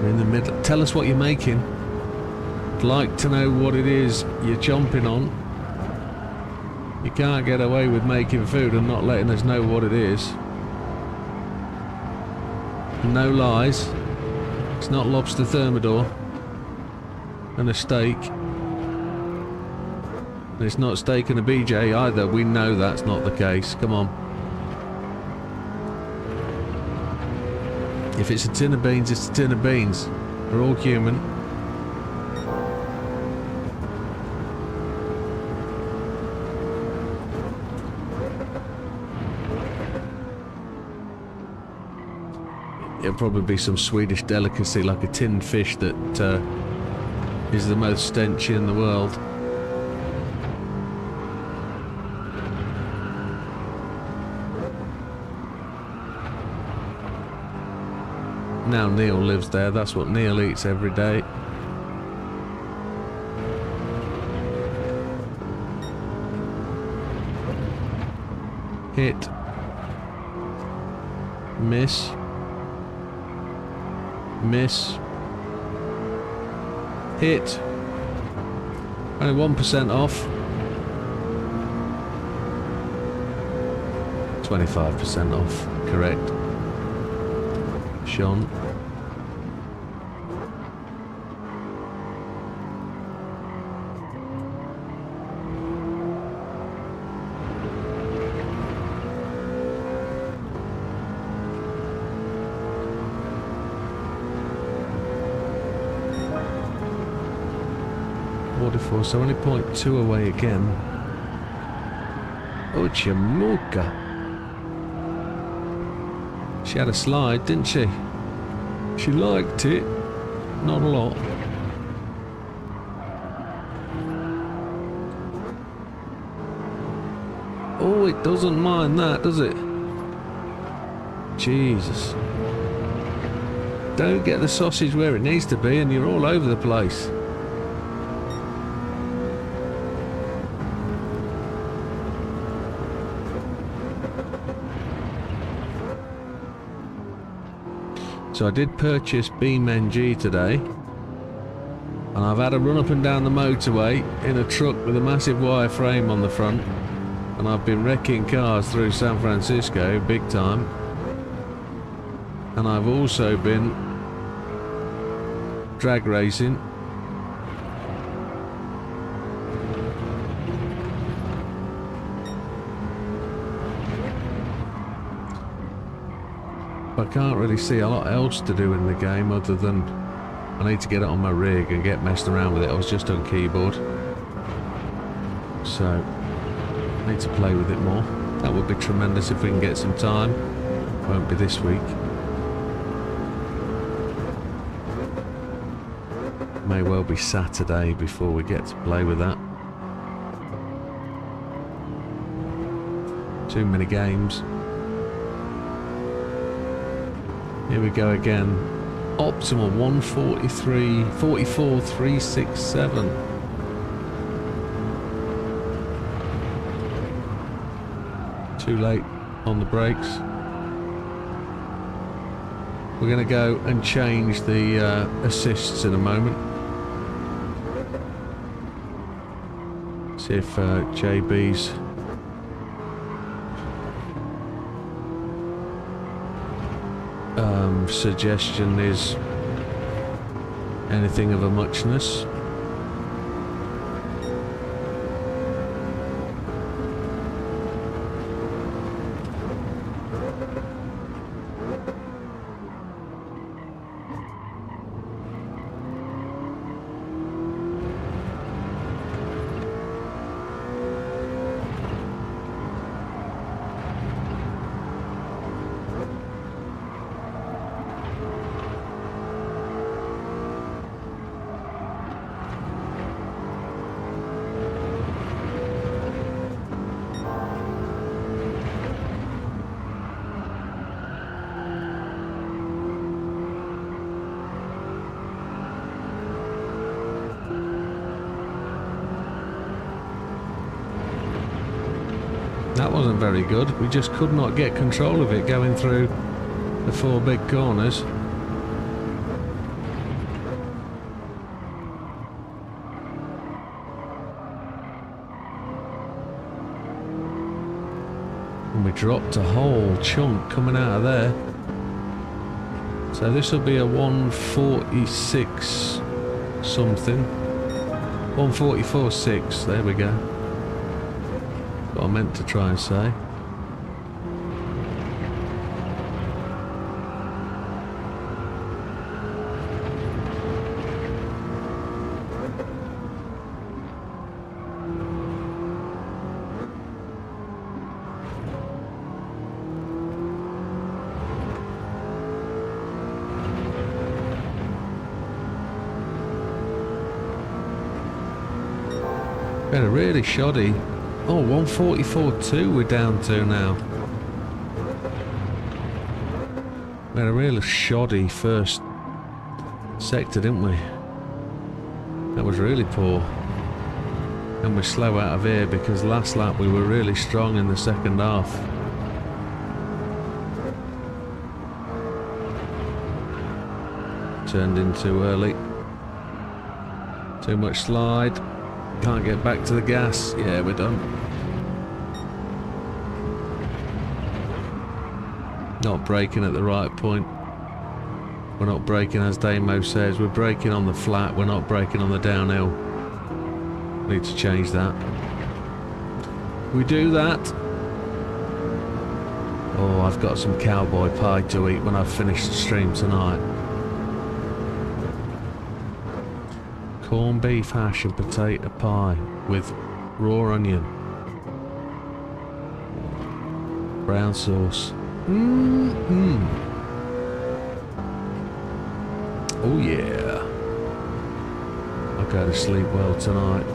In the middle. Tell us what you're making. I'd like to know what it is you're chomping on. You can't get away with making food and not letting us know what it is. No lies. It's not lobster thermidor and a steak. And it's not steak and a BJ either. We know that's not the case. Come on. If it's a tin of beans, it's a tin of beans. We're all human. It'll probably be some Swedish delicacy like a tinned fish that is the most stenchy in the world. Now Neil lives there, that's what Neil eats every day. Hit. Miss. Miss. Hit. Only 1% off. 25% off, correct. Sean. So only 0.2 away again. Uchimuka. She had a slide, didn't she? She liked it. Not a lot. Oh, it doesn't mind that, does it? Jesus. Don't get the sausage where it needs to be and you're all over the place. So I did purchase BeamNG today, and I've had a run up and down the motorway in a truck with a massive wire frame on the front, and I've been wrecking cars through San Francisco big time, and I've also been drag racing. I can't really see a lot else to do in the game other than I need to get it on my rig and get messed around with it. I was just on keyboard, so I need to play with it more. That would be tremendous if we can get some time. Won't be this week. May well be Saturday before we get to play with that. Too many games. Here we go again. Optimal 143, 44, 367. Too late on the brakes. We're going to go and change the assists in a moment. See if JB's suggestion is anything of a muchness. That wasn't very good. We just could not get control of it going through the 4 big corners. And we dropped a whole chunk coming out of there. So this will be a 146 something. 144.6, there we go. What I meant to try and say. Been a really shoddy. Oh, 144.2 we're down to now. We had a real shoddy first sector, didn't we? That was really poor. And we're slow out of here because last lap we were really strong in the second half. Turned in too early. Too much slide. Can't get back to the gas. Yeah, we're done. Not braking at the right point. We're not braking as Damo says. We're braking on the flat. We're not braking on the downhill. Need to change that. We do that. Oh, I've got some cowboy pie to eat when I've finished the stream tonight. Corned beef hash and potato pie with raw onion. Brown sauce. Oh yeah. I'll go to sleep well tonight.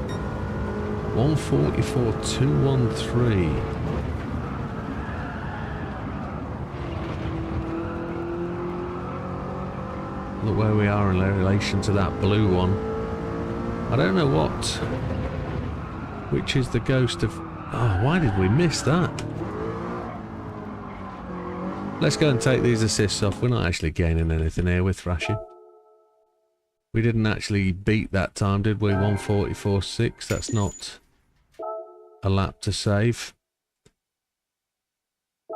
144.213. Look where we are in relation to that blue one. I don't know which is the ghost of... Oh, why did we miss that? Let's go and take these assists off. We're not actually gaining anything here, we're thrashing. We didn't actually beat that time, did we? 144.6, that's not a lap to save.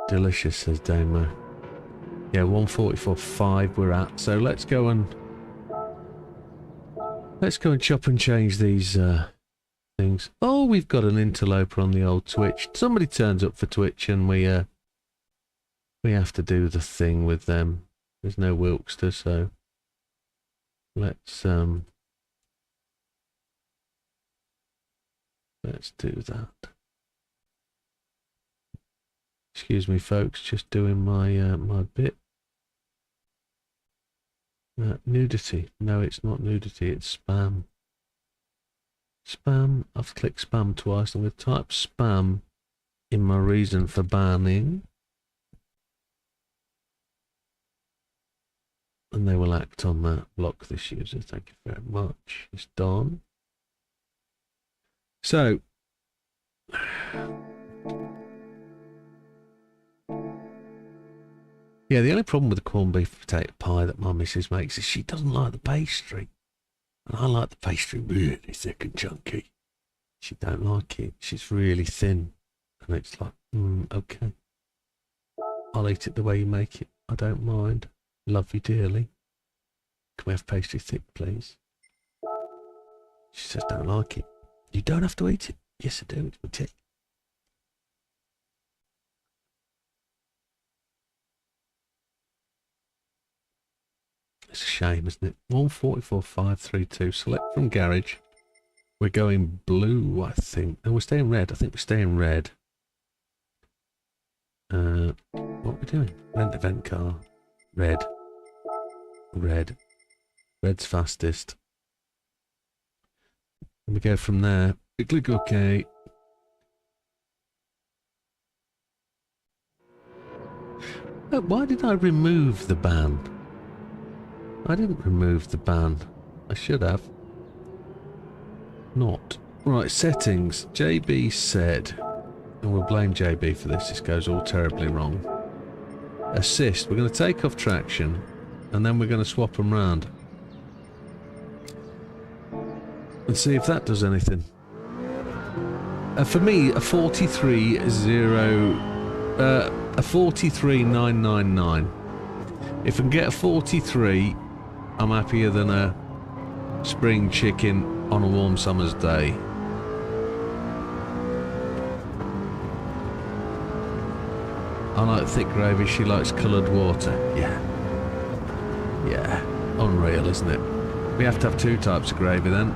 Delicious, says Damo. Yeah, 144.5 we're at, so let's go and chop and change these things. Oh, we've got an interloper on the old Twitch. Somebody turns up for Twitch and we have to do the thing with them. There's no Wilkster, so let's do that. Excuse me, folks, just doing my my bit. Nudity. No, it's not nudity, it's spam. Spam. I've clicked spam twice. I'm going to type spam in my reason for banning. And they will act on that. Block this user. Thank you very much. It's done. So, yeah, the only problem with the corned beef potato pie that my missus makes is she doesn't like the pastry. And I like the pastry really thick and chunky. She don't like it. She's really thin. And it's like, okay. I'll eat it the way you make it. I don't mind. Love you dearly. Can we have pastry thick, please? She says, don't like it. You don't have to eat it. Yes, I do. It's my tea. It's a shame, isn't it? 144,532. Select from garage. We're going blue, I think. No, we're staying red. I think we're staying red. What are we doing? Rent event car. Red. Red. Red's fastest. And we go from there. We click OK. Why did I remove the ban? I didn't remove the ban. I should have. Not. Right, settings. JB said, and we'll blame JB for this, this goes all terribly wrong. Assist. We're going to take off traction, and then we're going to swap them round. And see if that does anything. For me, a 43,999. If I can get a 43, I'm happier than a spring chicken on a warm summer's day. I like thick gravy, she likes coloured water. Yeah. Yeah. Unreal, isn't it? We have to have two types of gravy then.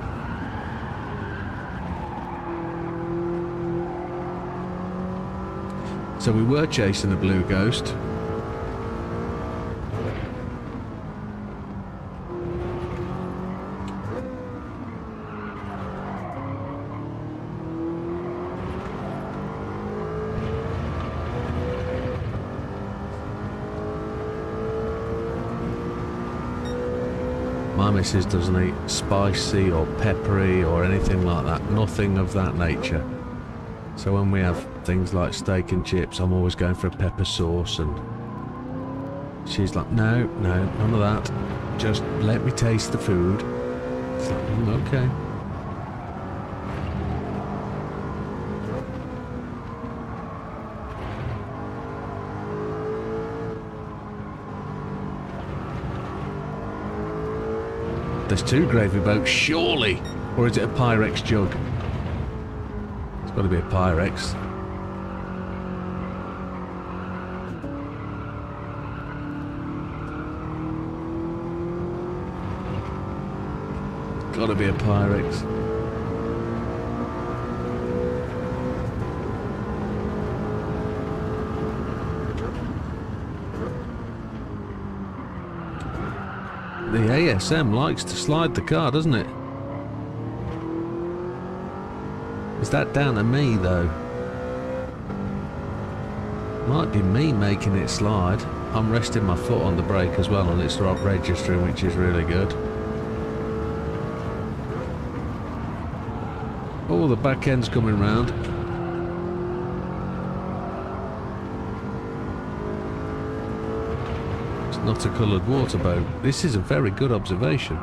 So we were chasing a blue ghost. My missus doesn't eat spicy or peppery or anything like that. Nothing of that nature. So when we have things like steak and chips, I'm always going for a pepper sauce, and she's like, no, no, none of that. Just let me taste the food. It's like, okay. There's two gravy boats, surely. Or is it a Pyrex jug? It's got to be a Pyrex. Got to be a Pyrex. The ASM likes to slide the car, doesn't it? Is that down to me, though? Might be me making it slide. I'm resting my foot on the brake as well, and it's registering, which is really good. Oh, the back end's coming round. It's not a coloured water boat. This is a very good observation.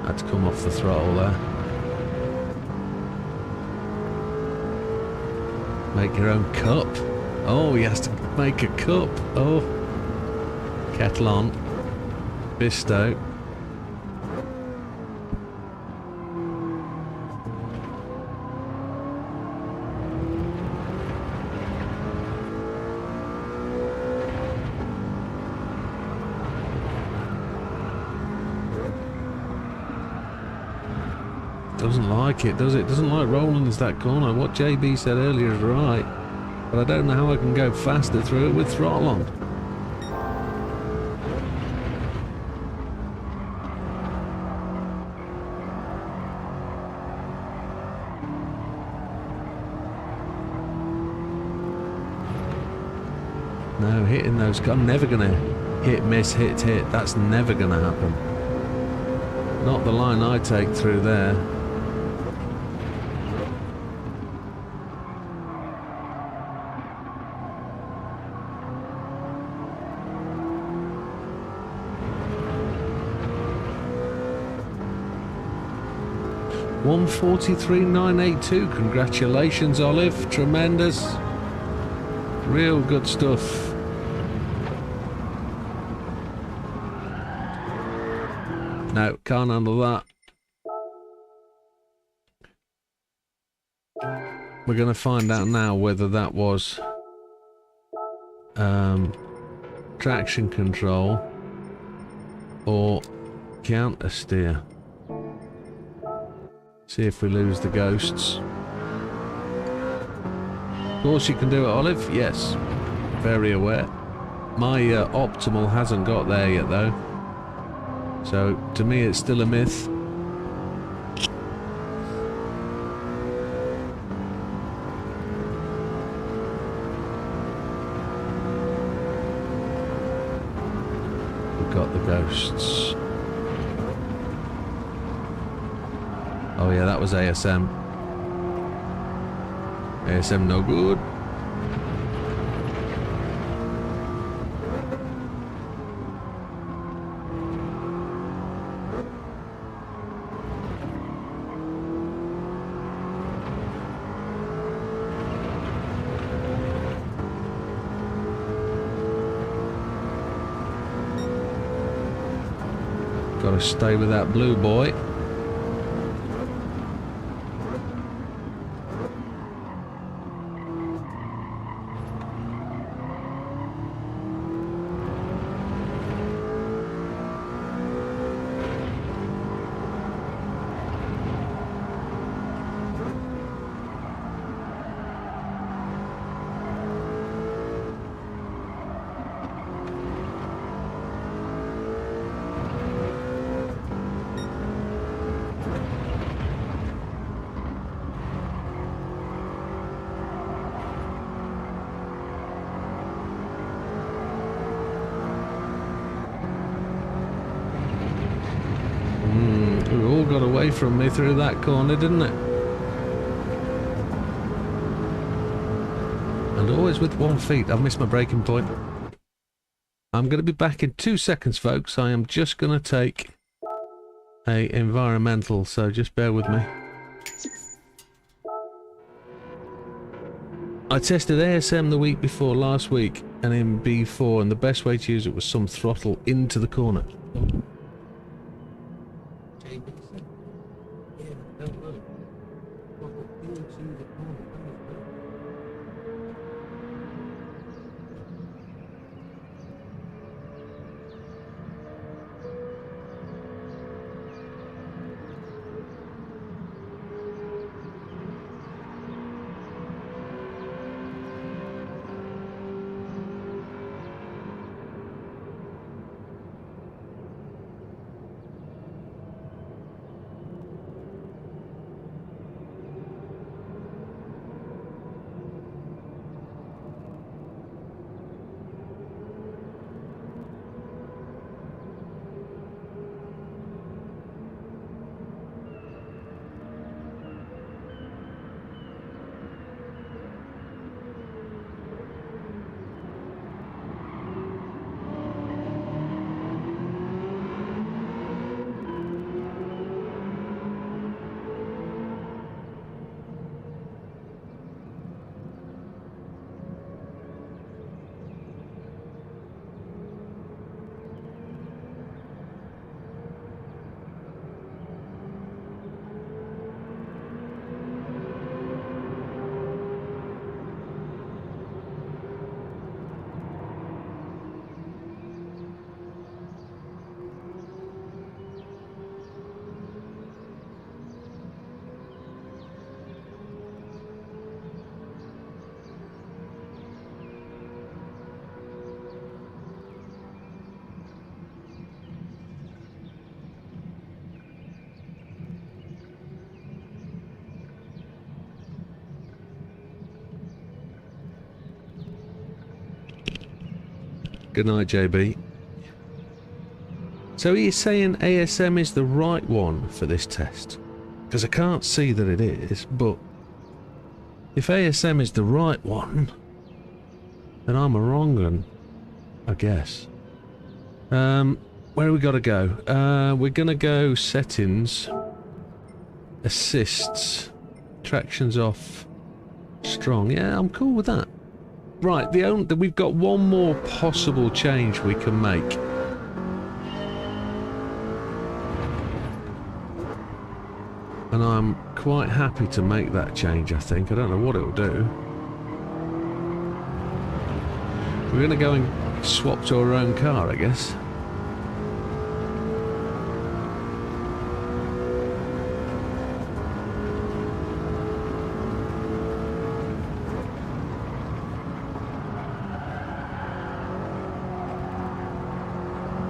Had to come off the throttle there. Make your own cup. Oh, he has to make a cup. Oh. Kettle on. Bisto. Doesn't like it, does it? Doesn't like rolling as that corner. What JB said earlier is right. But I don't know how I can go faster through it with throttle on. No, hitting those... I'm never going to hit, miss, hit, hit. That's never going to happen. Not the line I take through there. $143,982. Congratulations, Olive. Tremendous. Real good stuff. No, can't handle that. We're going to find out now whether that was traction control or counter steer. See if we lose the ghosts. Of course you can do it, Olive. Yes. Very aware. My optimal hasn't got there yet though. So to me it's still a myth. We've got the ghosts. Oh yeah, that was ASM. ASM no good. Gotta stay with that blue boy. It all got away from me through that corner, didn't it? And always with 1 feet. I've missed my braking point. I'm going to be back in 2 seconds, folks. I am just going to take a environmental, so just bear with me. I tested ASM the week before last week and in B4, and the best way to use it was some throttle into the corner. Good night, JB. So he's saying ASM is the right one for this test. Because I can't see that it is, but if ASM is the right one, then I'm a wrong one, I guess. Where have we got to go? We're going to go settings, assists, traction's off, strong. Yeah, I'm cool with that. Right, we've got one more possible change we can make. And I'm quite happy to make that change, I think. I don't know what it'll do. We're going to go and swap to our own car, I guess.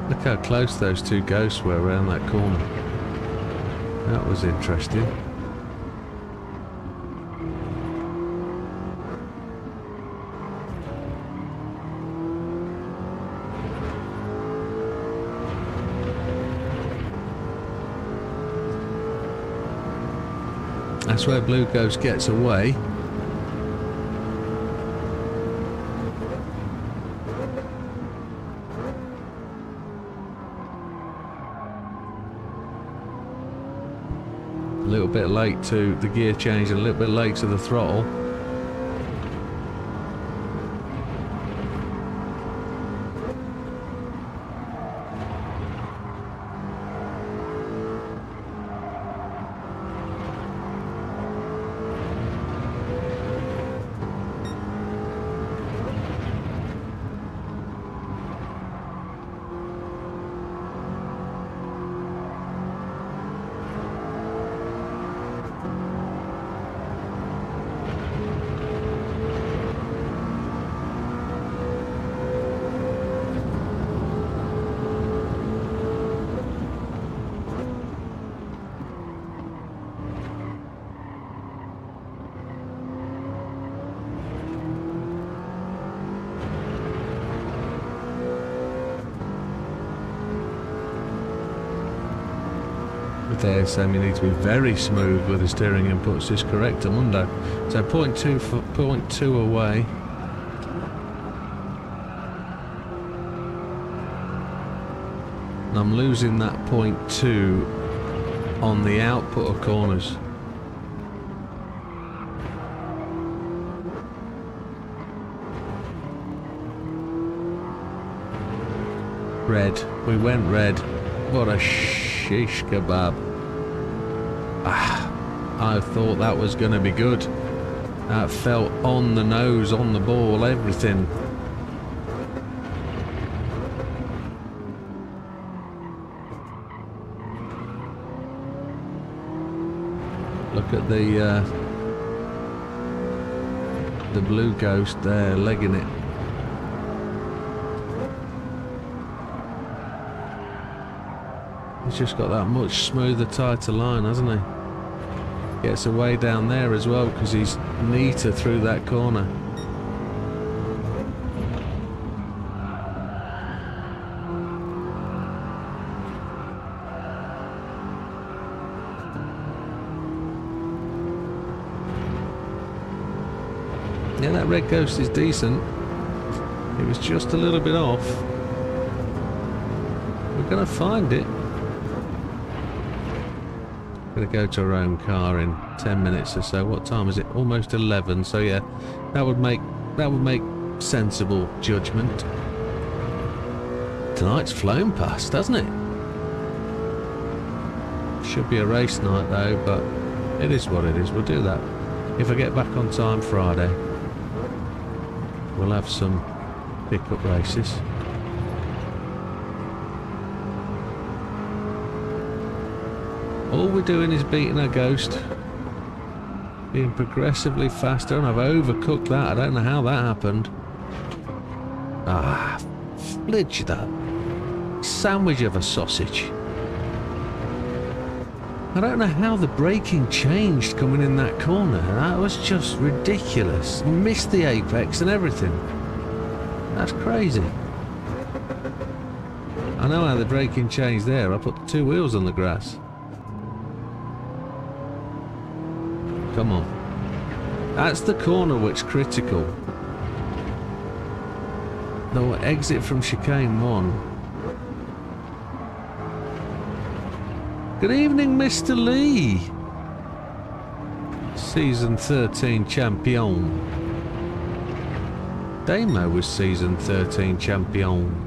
Look how close those two ghosts were around that corner. That was interesting. That's where Blue Ghost gets away. A little bit late to the gear change and a little bit late to the throttle. With ASM you need to be very smooth with the steering inputs is correct, Amundo. So 0.2 away. And I'm losing that 0.2 on the output of corners. Red. We went red. What a shish kebab. I thought that was going to be good. That felt on the nose, on the ball, everything. Look at the Blue Ghost there, legging it. He's just got that much smoother, tighter line, hasn't he? Gets away down there as well because he's neater through that corner. Yeah, that Red Ghost is decent. It was just a little bit off. We're going to find it. Going to go to our own car in 10 minutes or so. What time is it? Almost 11. So yeah, that would make sensible judgment. Tonight's flown past, hasn't it? Should be a race night though, but it is what it is. We'll do that. If I get back on time Friday, we'll have some pickup races. All we're doing is beating our Ghost, being progressively faster, and I've overcooked that. I don't know how that happened. Ah, flidge that. Sandwich of a sausage. I don't know how the braking changed coming in that corner. That was just ridiculous. Missed the apex and everything. That's crazy. I know how the braking changed there. I put the 2 wheels on the grass. Come on. That's the corner which critical. The exit from chicane 1. Good evening, Mr. Lee. Season 13 champion. Damo was season 13 champion.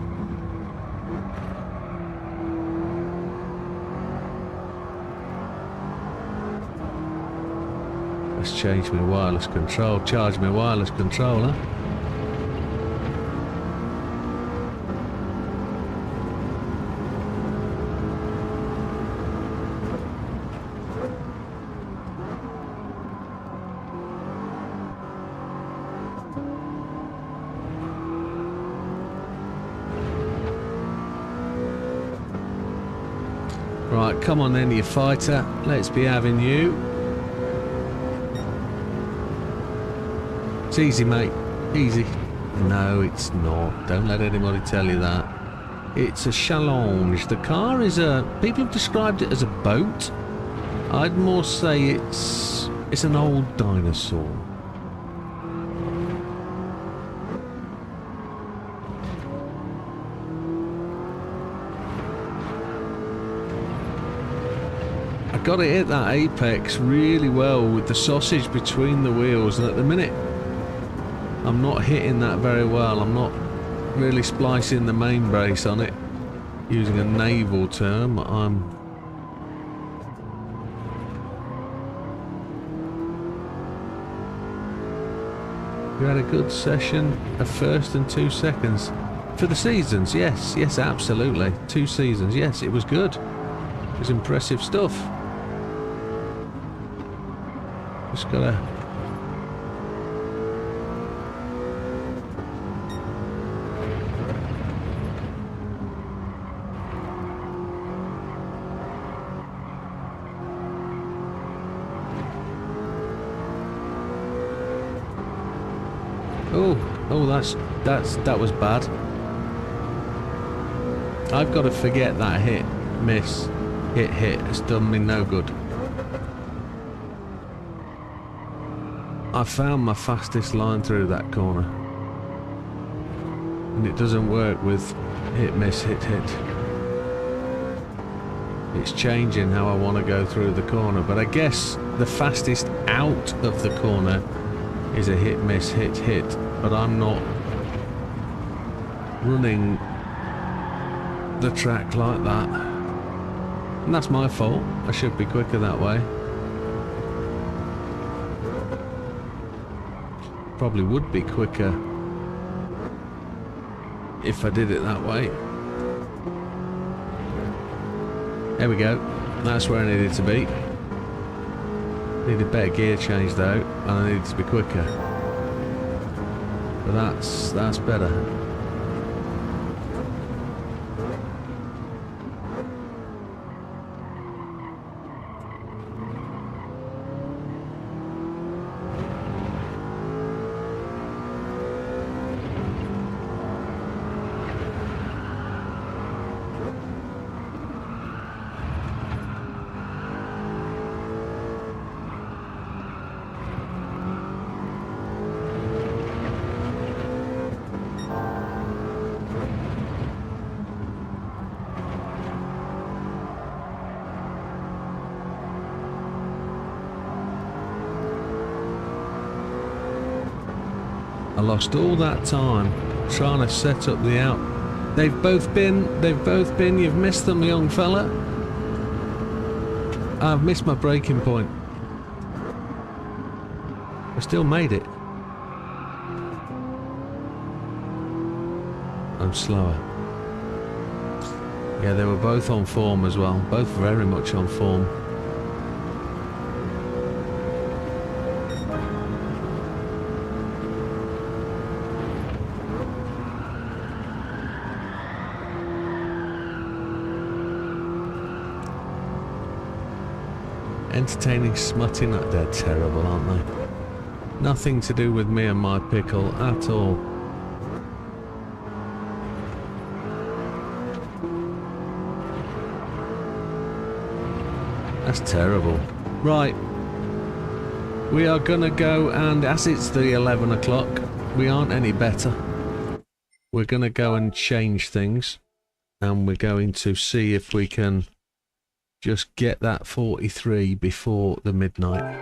Let's change my wireless control. Charge my wireless controller. Right, come on then, you fighter. Let's be having you. It's easy, mate. Easy. No, it's not. Don't let anybody tell you that. It's a challenge. The car is a... People have described it as a boat. I'd more say it's an old dinosaur. Got to hit that apex really well with the sausage between the wheels, and at the minute I'm not hitting that very well. I'm not really splicing the main brace on it, using a naval term. You had a good session, a first and 2 seconds for the seasons. Yes, absolutely. 2 seasons. Yes, it was good. It was impressive stuff. Just gotta... Oh, that was bad. I've got to forget that hit, miss, hit. It's done me no good. I found my fastest line through that corner, and it doesn't work with hit, miss, hit. It's changing how I want to go through the corner, but I guess the fastest out of the corner is a hit, miss, hit, but I'm not running the track like that, and that's my fault. I should be quicker that way. Probably would be quicker if I did it that way. There we go. That's where I needed to be. Needed better gear change though, and I needed to be quicker. But that's better. I lost all that time trying to set up the out. They've both been, you've missed them, young fella. I've missed my breaking point. I still made it. I'm slower. Yeah, they were both on form as well, both very much on form. Entertaining smutting, they're terrible, aren't they? Nothing to do with me and my pickle at all. That's terrible. Right. We are going to go, and as it's the 11 o'clock, we aren't any better. We're going to go and change things. And we're going to see if we can just get that 43 before the midnight.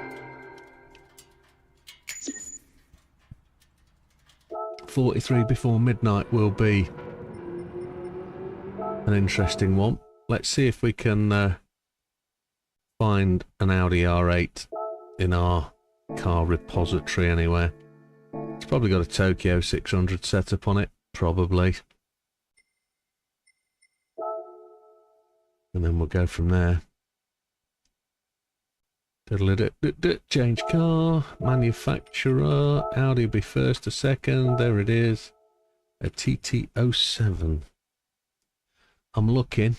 43 before midnight will be an interesting one. Let's see if we can find an Audi R8 in our car repository anywhere. It's probably got a Tokyo 600 setup on it, probably. And then we'll go from there. Change car, manufacturer, Audi will be first, a second, there it is. A TT07. I'm looking.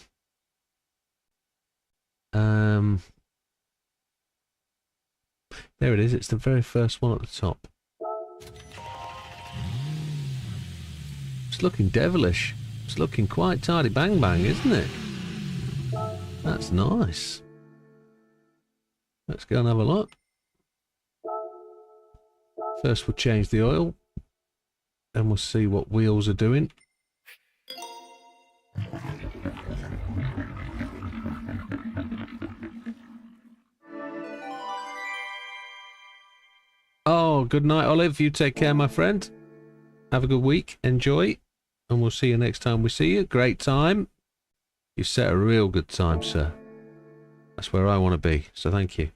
There it is, it's the very first one at the top. It's looking devilish. It's looking quite tidy bang bang, isn't it? That's nice. Let's go and have a look. First we'll change the oil. Then we'll see what wheels are doing. Oh, good night, Olive. You take care, my friend. Have a good week. Enjoy. And we'll see you next time we see you. Great time. You set a real good time, sir. That's where I want to be. So thank you.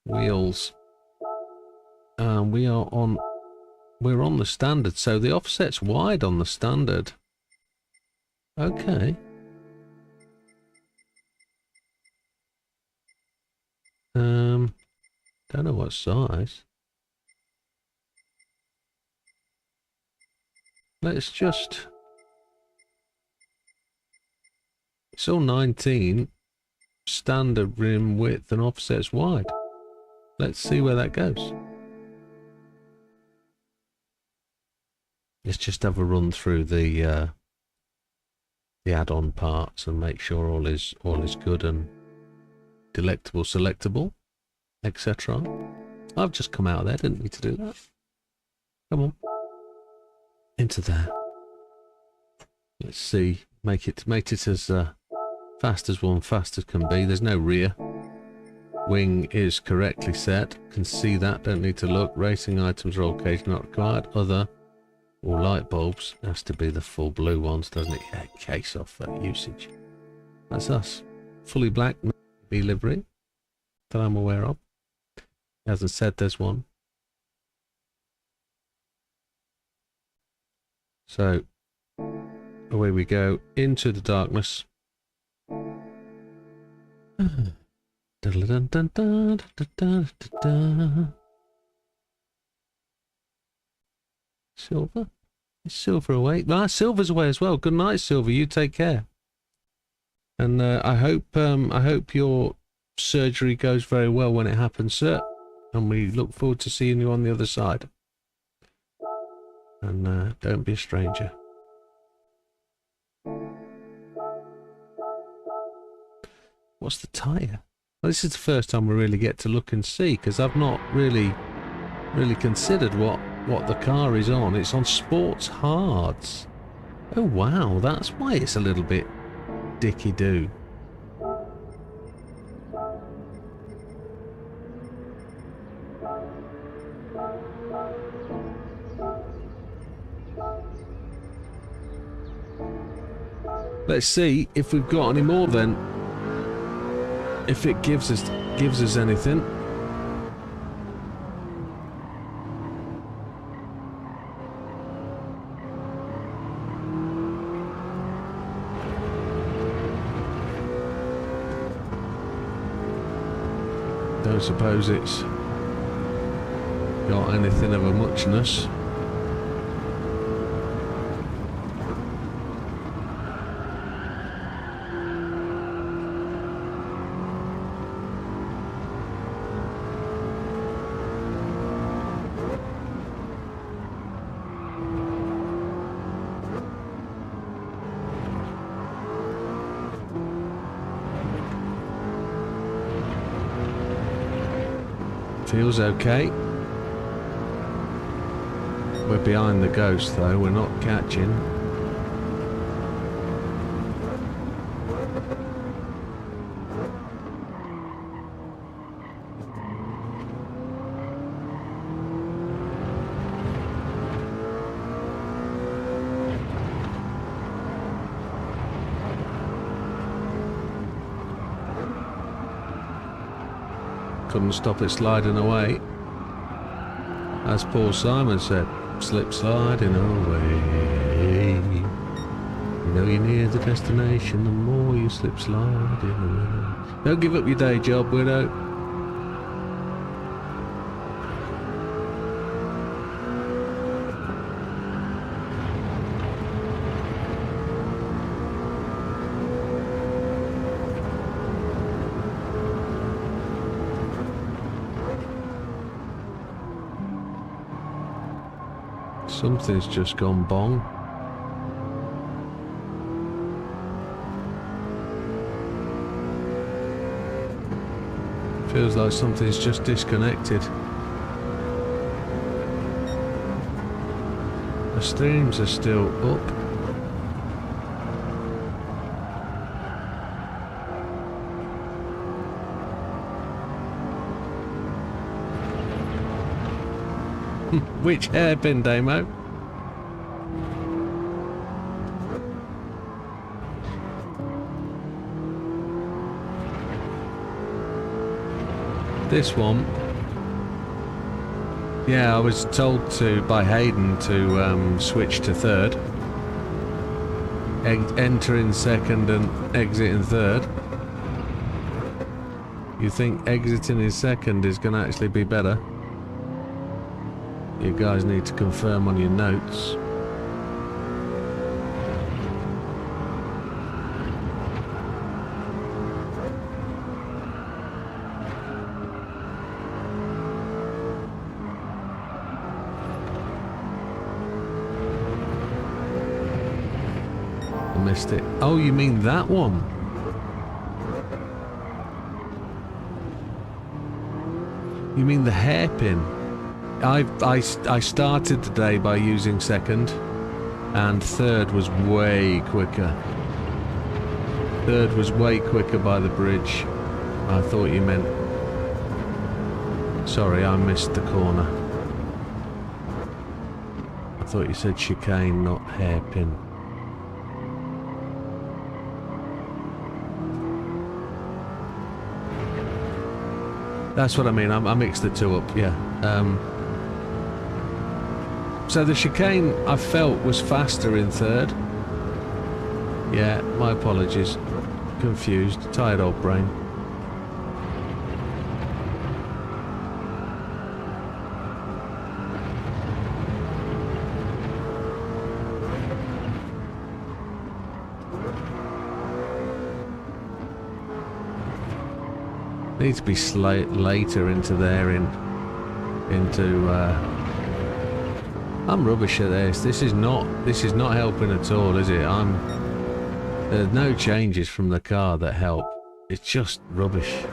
Wheels. We're on the standard. So the offset's wide on the standard. Okay. Don't know what size. Let's just... It's all 19. Standard rim width and offsets wide. Let's see where that goes. Let's just have a run through the add-on parts and make sure all is good and delectable, selectable, etc. I've just come out of there, didn't need to do that. Come on. Into there. Let's see. Make it as fast as can be. There's no rear. Wing is correctly set. Can see that. Don't need to look. Racing items roll cage not required. Other or light bulbs has to be the full blue ones, doesn't it? Yeah, case off usage. That's us. Fully black B livery that I'm aware of. He hasn't said there's one. So away we go into the darkness. Silver? Is Silver away? Ah, Silver's away as well. Good night, Silver. You take care. And I hope your surgery goes very well when it happens, sir. And we look forward to seeing you on the other side. And don't be a stranger. What's the tyre? Well, this is the first time we really get to look and see, because I've not really considered what the car is on. It's on Sports Hards. Oh wow, that's why it's a little bit dicky-doo. Let's see if we've got any more then. If it gives us anything. Don't suppose it's got anything of a muchness. Feels okay. We're behind the ghost though, we're not catching. Couldn't stop it sliding away. As Paul Simon said, slip sliding away. You know you're near the destination, the more you slip sliding away. Don't give up your day job, Widow. Something's just gone bong. Feels like something's just disconnected. The streams are still up. Which hairpin, Damo? This one. Yeah, I was told to by Hayden to switch to third. Enter in second and exit in third. You think exiting in second is going to actually be better? You guys need to confirm on your notes. I missed it. Oh, you mean that one? You mean the hairpin? I started today by using second, and third was way quicker. Third was way quicker by the bridge. I thought you meant... Sorry, I missed the corner. I thought you said chicane, not hairpin. That's what I mean, I mixed the two up, yeah. So the chicane I felt was faster in third. Yeah, my apologies. Confused, tired old brain. Need to be later into there I'm rubbish at this. This is not helping at all, is it? There's no changes from the car that help. It's just rubbish.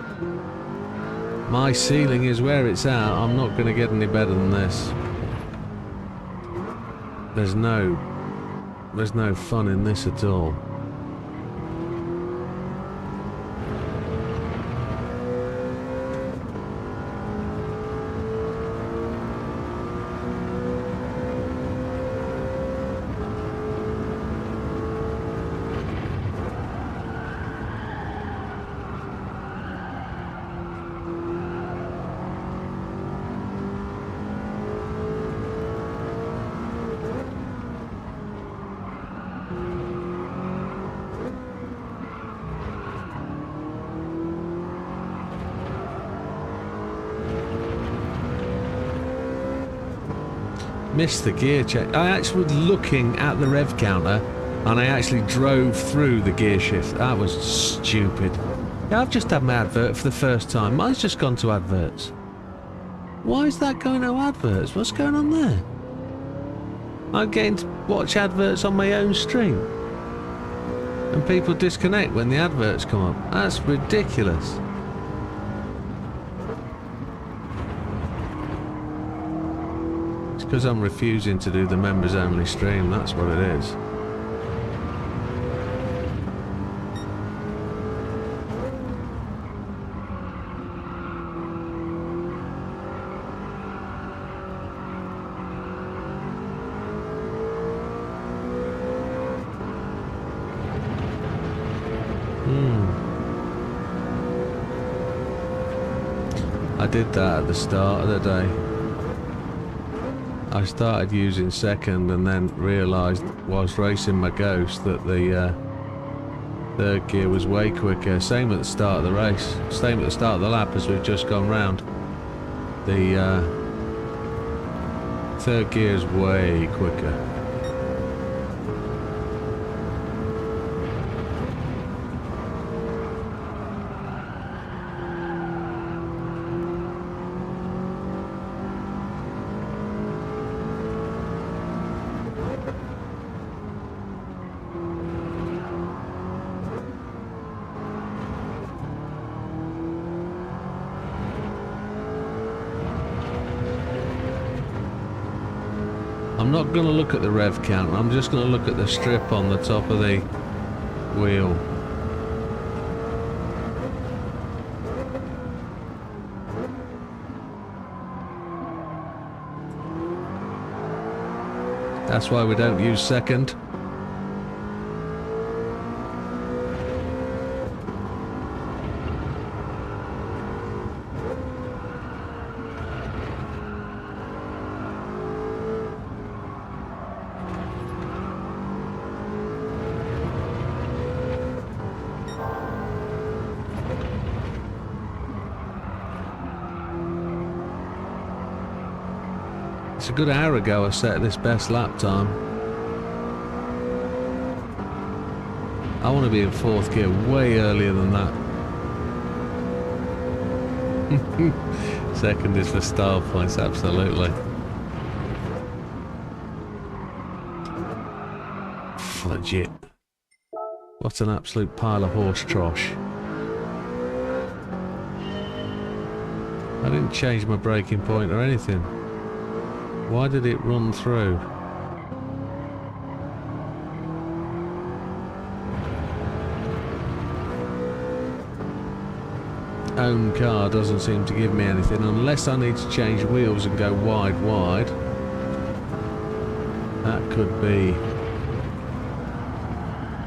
My ceiling is where it's at. I'm not going to get any better than this. There's no fun in this at all. Missed the gear check. I actually was looking at the rev counter and I actually drove through the gear shift. That was stupid. Yeah, I've just had my advert for the first time. Mine's just gone to adverts. Why is that going to adverts? What's going on there? I'm getting to watch adverts on my own stream. And people disconnect when the adverts come up. That's ridiculous. because I'm refusing to do the members only stream, that's what it is. I did that at the start of the day. I started using second and then realised whilst racing my Ghost that the third gear was way quicker. Same at the start of the race. Same at the start of the lap as we've just gone round. The third gear is way quicker. I'm not going to look at the rev count, I'm just going to look at the strip on the top of the wheel. That's why we don't use second. It's a good hour ago I set this best lap time. I want to be in fourth gear way earlier than that. Second is for style points, absolutely. Fudge it. What an absolute pile of horse trosh. I didn't change my braking point or anything. Why did it run through? Own car doesn't seem to give me anything unless I need to change wheels and go wide. That could be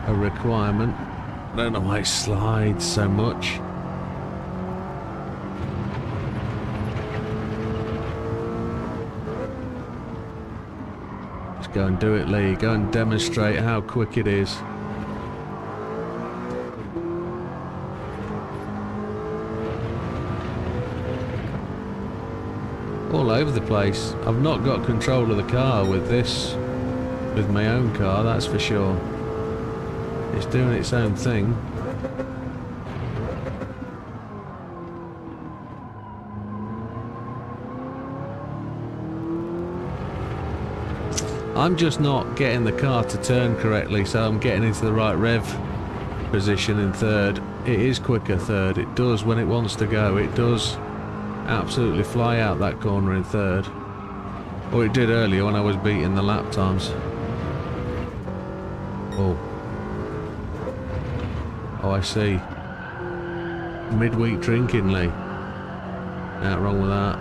a requirement. I don't know why it slides so much. Just go and do it, Lee. Go and demonstrate how quick it is. All over the place. I've not got control of the car with this, with my own car, that's for sure. It's doing its own thing. I'm just not getting the car to turn correctly, so I'm getting into the right rev position in third. It is quicker third. It does when it wants to go. It does absolutely fly out that corner in third. Or it did earlier when I was beating the lap times. Oh. Oh, I see. Midweek drinking, Lee. Nothing wrong with that.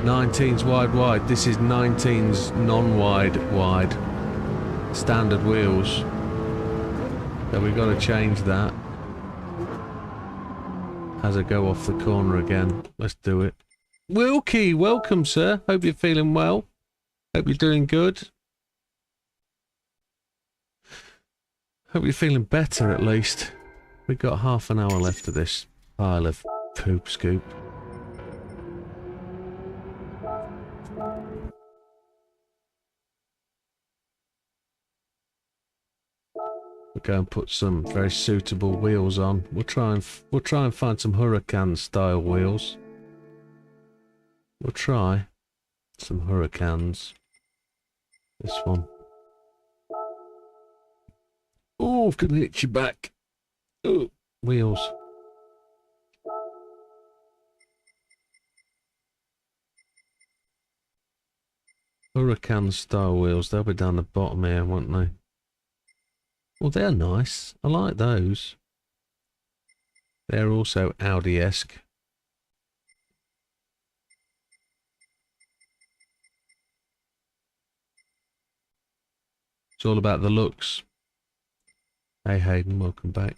'19's wide. This is 19's non-wide. Standard wheels. So we've got to change that as I go off the corner again. Let's do it. Wilkie, welcome, sir. Hope you're feeling well. Hope you're doing good. Hope you're feeling better at least. We've got half an hour left of this pile of poop scoop. We'll go and put some very suitable wheels on. We'll try and find some Huracan style wheels. We'll try some Huracans. This one. Oh, I've got an itchy back. Oh, wheels. Hurricane style wheels. They'll be down the bottom here, won't they? Well, they're nice. I like those. They're also Audi-esque. It's all about the looks. Hey Hayden, welcome back.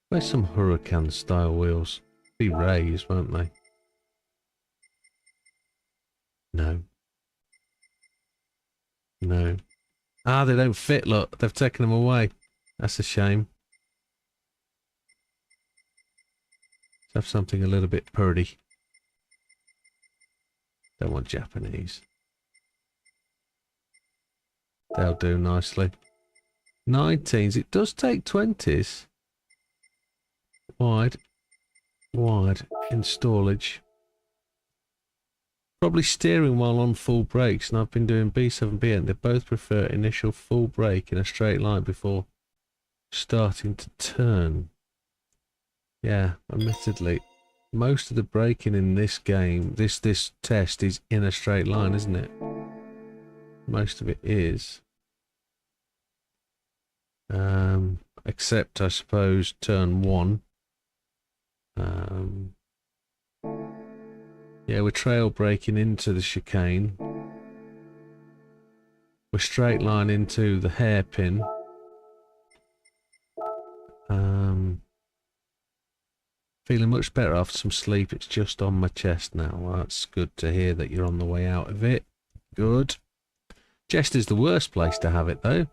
Where's some Hurricane style wheels? Be raised, won't they? No. No. Ah, they don't fit, look. They've taken them away. That's a shame. Let's have something a little bit purdy. Don't want Japanese. They'll do nicely. 19s. It does take 20s. Wide. Wide. In stallage. Probably steering while on full brakes, and I've been doing B7B and they both prefer initial full brake in a straight line before starting to turn. Yeah, admittedly, most of the braking in this game, this test is in a straight line, isn't it? Most of it is. Except, I suppose, turn 1. Yeah, we're trail braking into the chicane. We're straight line into the hairpin. Feeling much better after some sleep. It's just on my chest now. Well, that's good to hear that you're on the way out of it. Good. Chest is the worst place to have it, though. At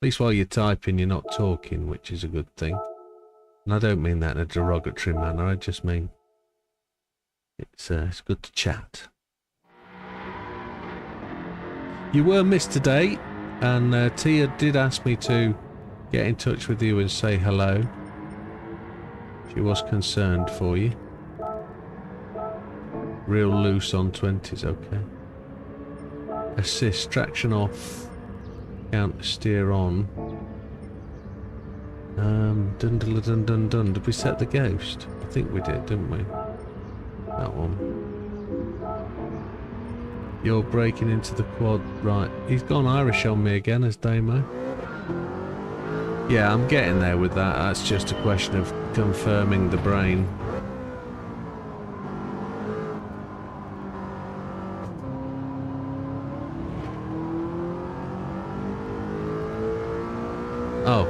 least while you're typing, you're not talking, which is a good thing. And I don't mean that in a derogatory manner. I just mean it's good to chat. You were missed today, and Tia did ask me to get in touch with you and say hello. She was concerned for you. Real loose on 20s, okay. Assist, traction off, counter steer on. Dun dun dun dun dun. Did we set the ghost? I think we did, didn't we? That one. You're breaking into the quad, right? He's gone Irish on me again as Damo. Yeah, I'm getting there with that. That's just a question of confirming the brain. Oh,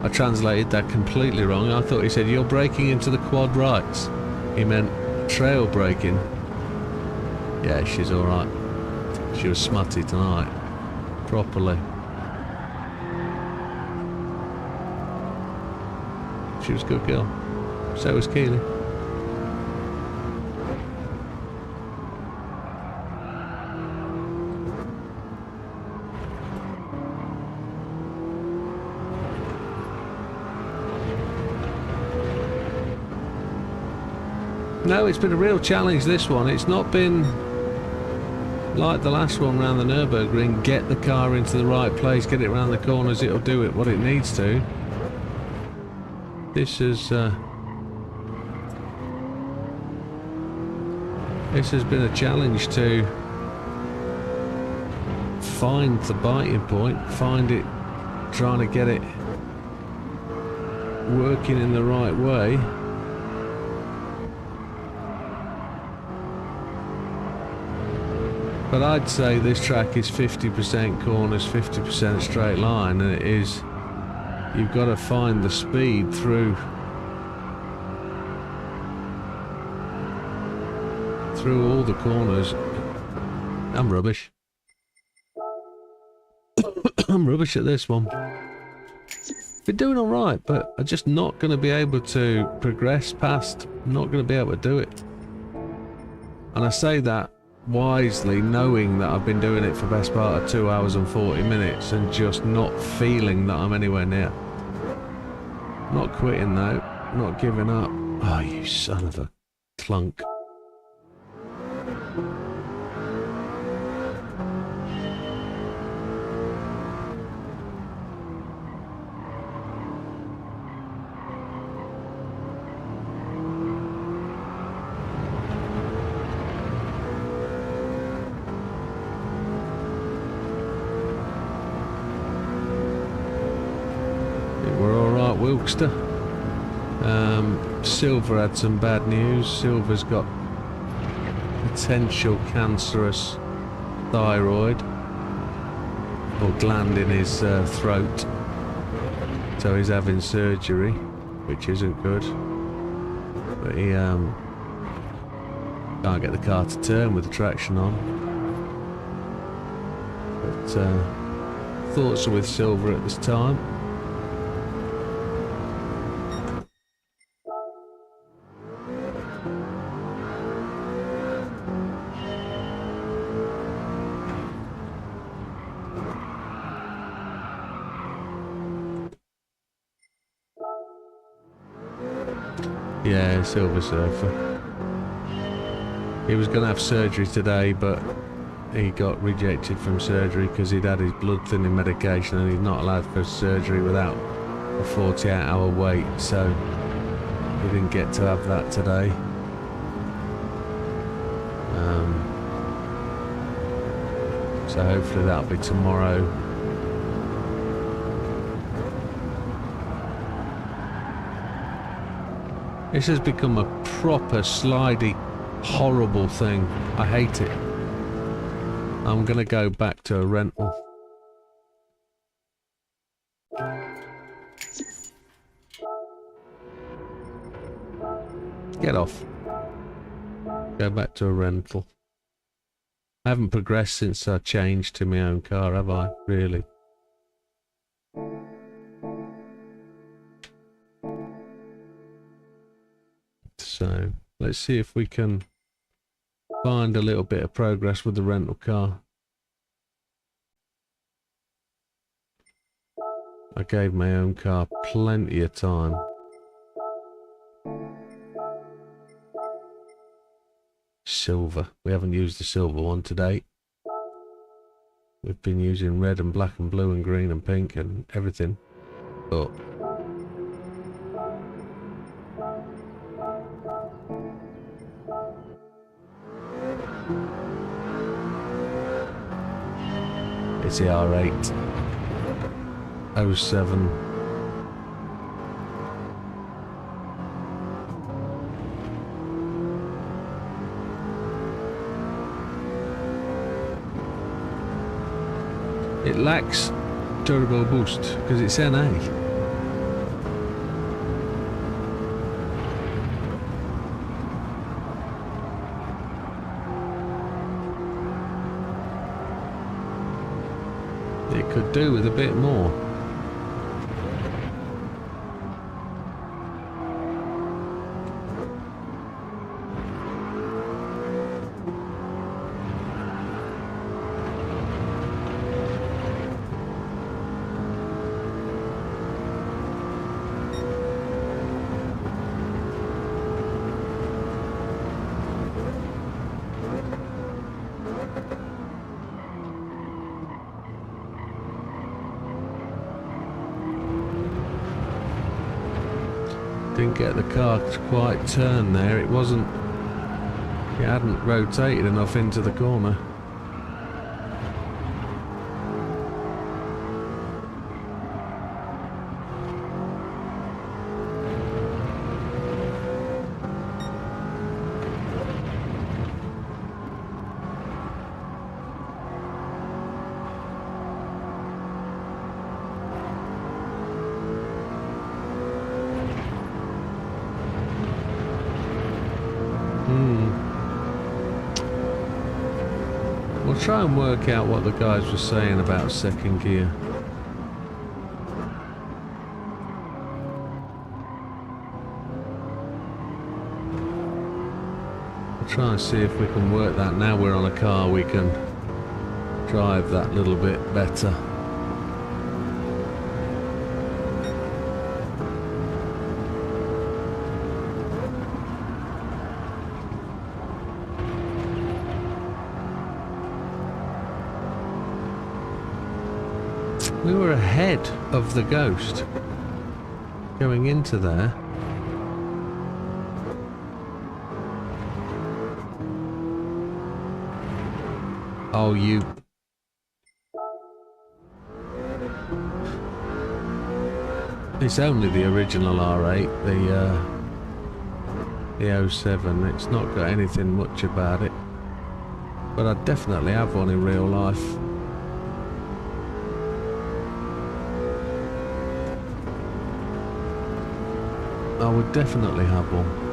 I translated that completely wrong. I thought he said you're breaking into the quad rights. He meant trail braking. Yeah, she's alright. She was smutty tonight. Properly. She was a good girl. So was Keely. No, it's been a real challenge, this one. It's not been like the last one round the Nürburgring. Get the car into the right place, get it round the corners, it'll do it what it needs to. This has been a challenge to find the biting point, find it, trying to get it working in the right way. But I'd say this track is 50% corners, 50% straight line, and it is. You've got to find the speed through all the corners. I'm rubbish. I'm rubbish at this one. Been doing all right, but I'm just not going to be able to progress past. I'm not going to be able to do it. And I say that wisely, knowing that I've been doing it for the best part of 2 hours and 40 minutes and just not feeling that I'm anywhere near. Not quitting though, not giving up. Oh, you son of a clunk. think we're alright, Wilkster. Silver had some bad news. Silver's got potential cancerous thyroid or gland in his throat. So he's having surgery, which isn't good. But he can't get the car to turn with the traction on. But thoughts are with Silver at this time. Yeah, Silver Surfer. He was going to have surgery today, but he got rejected from surgery because he'd had his blood thinning medication and he's not allowed for surgery without a 48-hour wait, so he didn't get to have that today. So hopefully that'll be tomorrow. This has become a proper slidey, horrible thing. I hate it. I'm gonna go back to a rental. Get off. Go back to a rental. I haven't progressed since I changed to my own car, have I? Really? So, let's see if we can find a little bit of progress with the rental car. I gave my own car plenty of time. Silver. We haven't used the silver one today. We've been using red and black and blue and green and pink and everything. But it's the R8 07. It lacks turbo boost because it's NA. It could do with a bit more. Didn't get the car to quite turn there. It wasn't. It hadn't rotated enough into the corner. We'll try and work out what the guys were saying about second gear. We'll try and see if we can work that. Now we're on a car, we can drive that little bit better. We were ahead of the Ghost going into there. Oh, you... It's only the original R8, the 07. It's not got anything much about it. But I'd definitely have one in real life. I would definitely have one.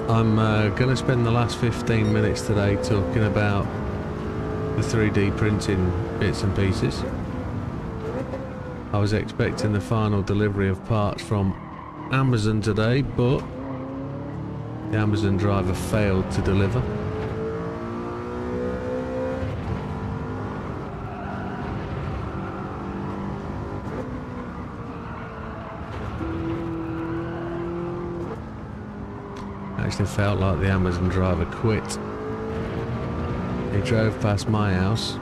I'm going to spend the last 15 minutes today talking about the 3D printing bits and pieces. I was expecting the final delivery of parts from Amazon today, but the Amazon driver failed to deliver. Actually felt like the Amazon driver quit. He drove past my house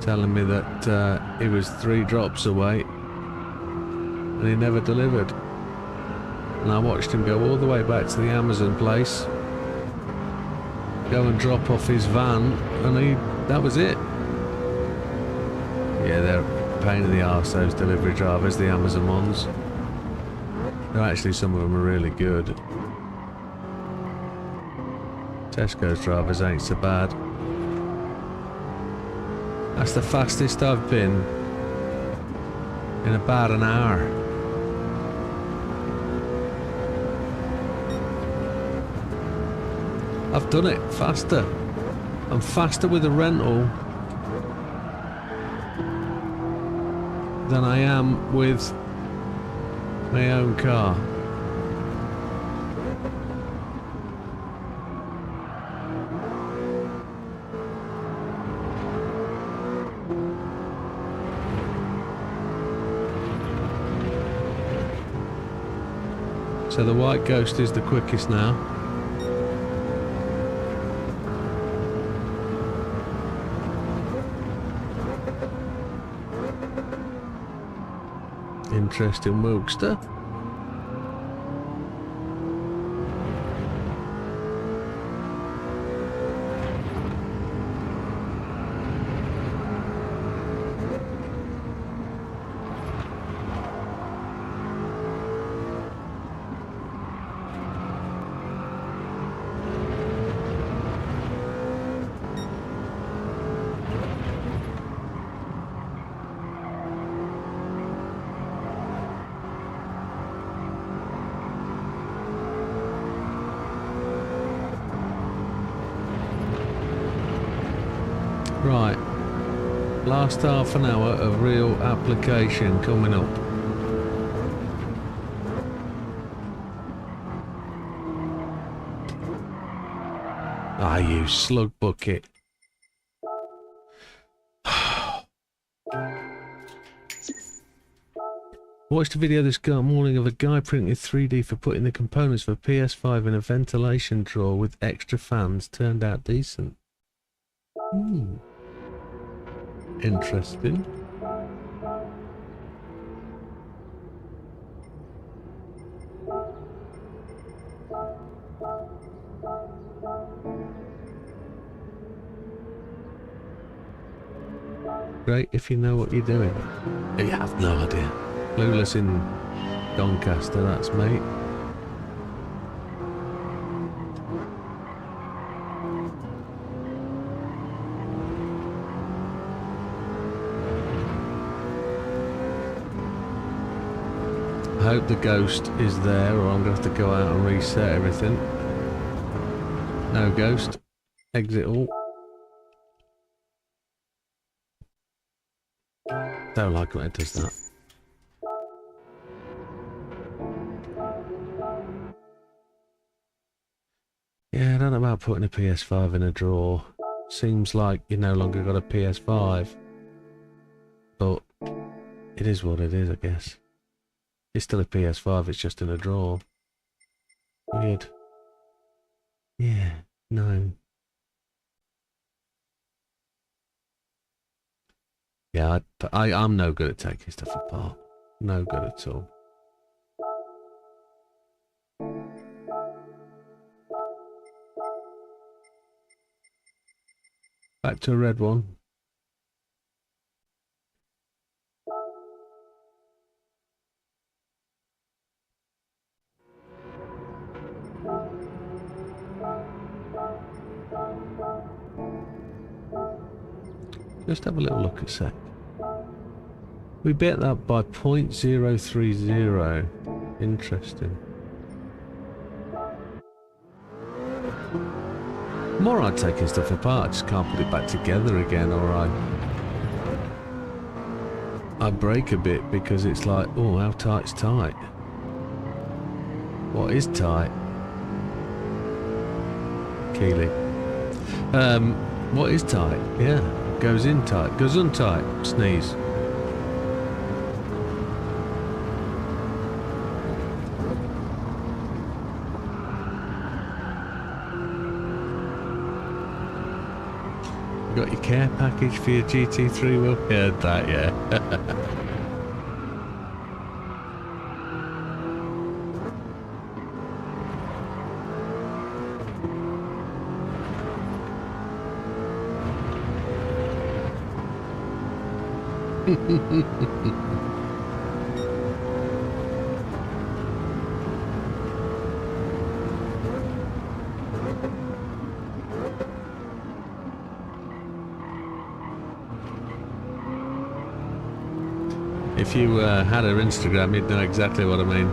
telling me that he was 3 drops away and he never delivered. And I watched him go all the way back to the Amazon place, go and drop off his van, and that was it. Yeah, they're a pain in the arse, those delivery drivers, the Amazon ones. Actually, some of them are really good. Tesco's drivers ain't so bad. That's the fastest I've been in about an hour. I've done it faster. I'm faster with a rental than I am with my own car. So the White Ghost is the quickest now. Interesting Wilkster. Right, last half an hour of real application coming up. Ah, you slug bucket. Watched a video this morning of a guy printing 3D for putting the components for PS5 in a ventilation drawer with extra fans. Turned out decent. Interesting. Great if you know what you're doing. You have no idea. Clueless in Doncaster, that's me. I hope the ghost is there, or I'm going to have to go out and reset everything. No ghost. Exit all. Don't like when it does that. Yeah, I don't know about putting a PS5 in a drawer. Seems like you no longer got a PS5. But It is what it is, I guess. It's still a PS5, it's just in a drawer. Weird. Yeah, no. Yeah, I'm no good at taking stuff apart. No good at all. Back to a red one. Just have a little look a sec. We bet that by 0.030. Interesting. I'm alright taking stuff apart, I just can't put it back together again, or I break a bit because it's like, oh, how tight's tight? What is tight? Keely. What is tight? Yeah, goes in tight, goes untight, sneeze. Got your care package for your GT3 wheel? Yeah, that, yeah. If you had her Instagram, you'd know exactly what I mean.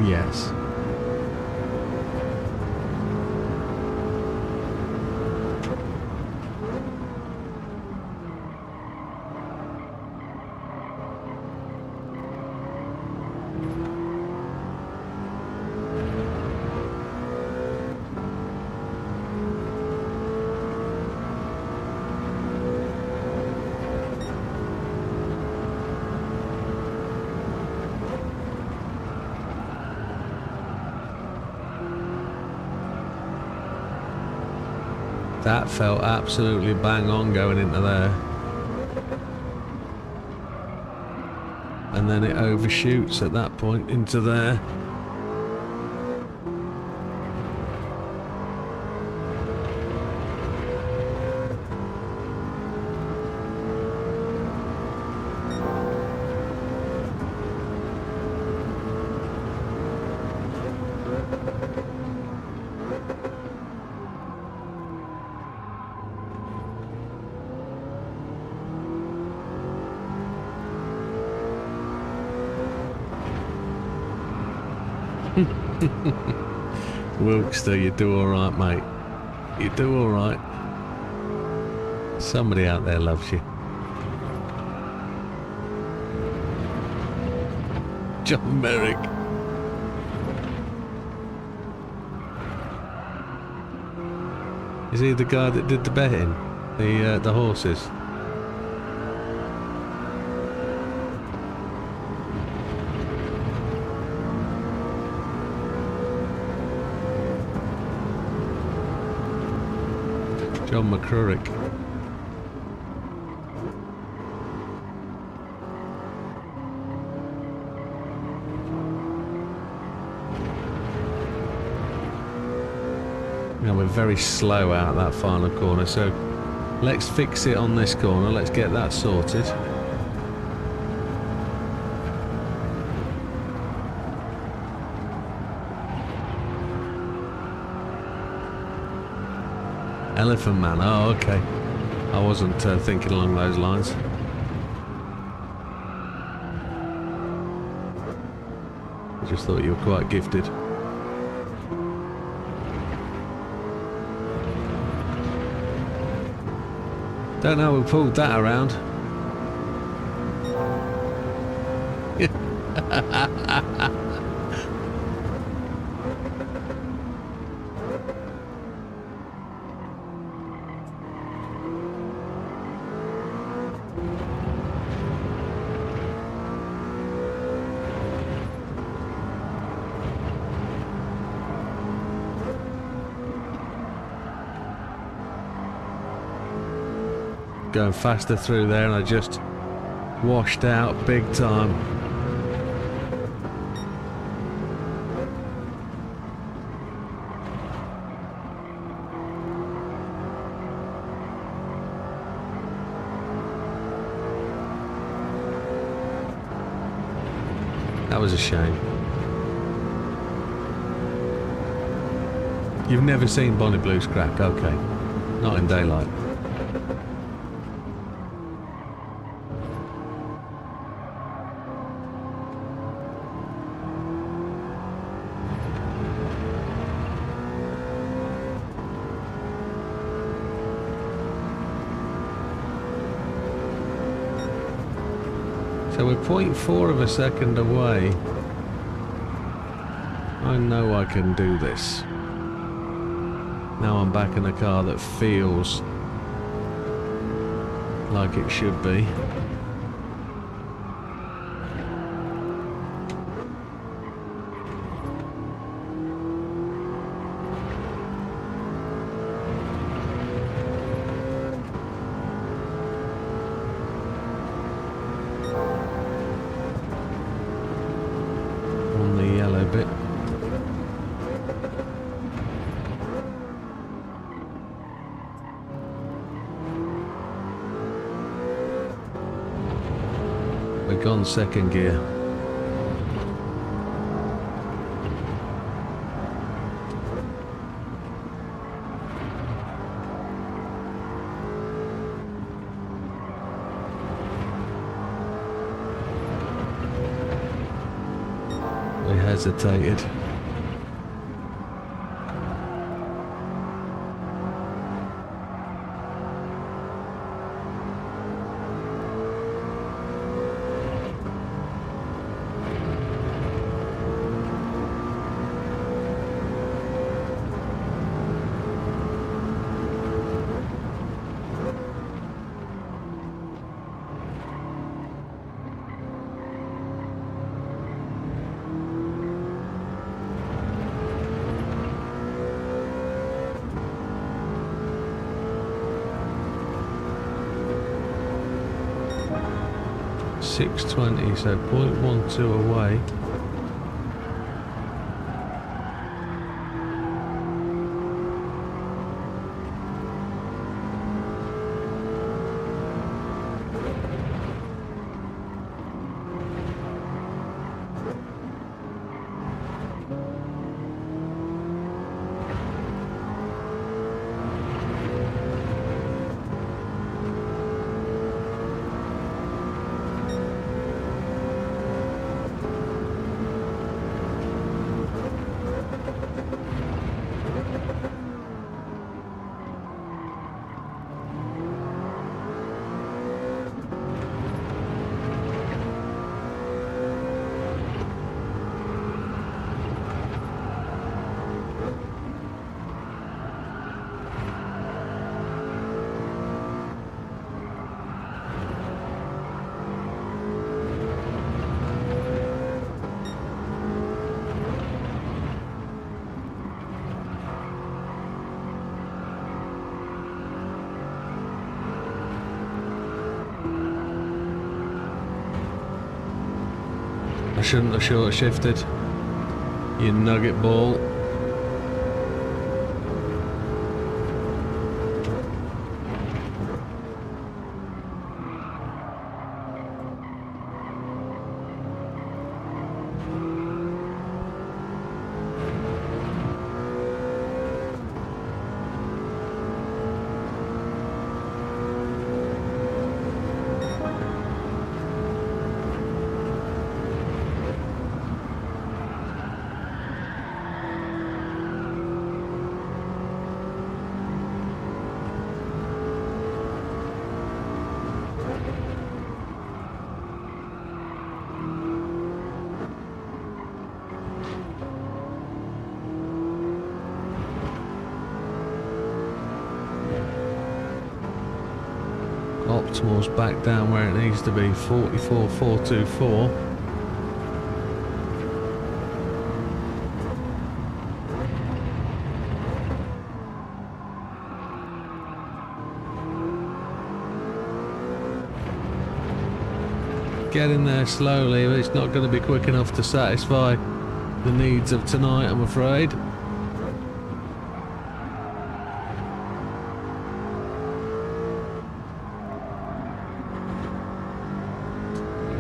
Yes. That felt absolutely bang on going into there. And then it overshoots at that point into there. Wilkster, you do alright, mate. You do alright. Somebody out there loves you. John Merrick. Is he the guy that did the betting? The horses? John McCrurick. Now we're very slow out that final corner, so let's fix it on this corner. Let's get that sorted. Elephant Man, oh okay. I wasn't thinking along those lines. just thought you were quite gifted. Don't know who pulled that around. Going faster through there and I just washed out big time. That was a shame. You've never seen Bonnet Blues crack? Okay. Not in daylight. So we're 0.4 of a second away. I know I can do this. Now I'm back in a car that feels like it should be. On the yellow bit. We're gone second gear. We hesitated. .620, so 0.12 away. I shouldn't have short shifted, you nugget ball. Baltimore's back down where it needs to be, 44,424. Getting there slowly, but it's not going to be quick enough to satisfy the needs of tonight, I'm afraid.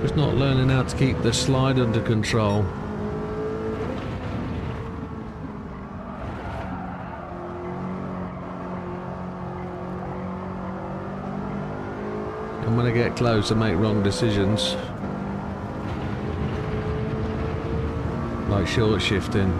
Just not learning how to keep the slide under control. And when I get close, I make wrong decisions. Like short shifting.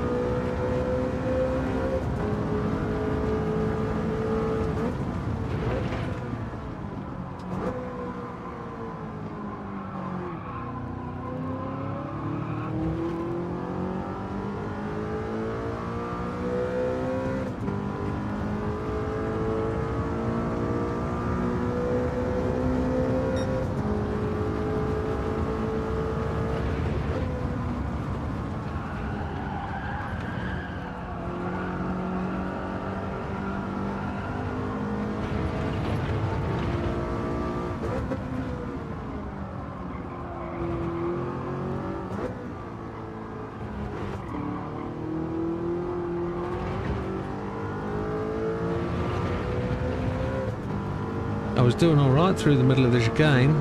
I was doing alright through the middle of the chicane.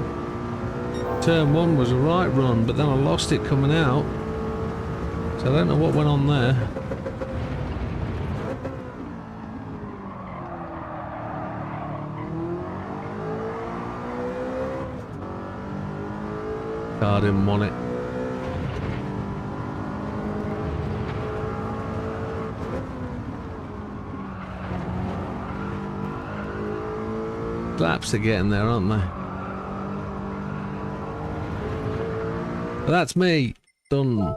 Turn 1 was a right run, but then I lost it coming out. So I don't know what went on there. Car didn't want it. Laps are getting there, aren't they? But that's me done,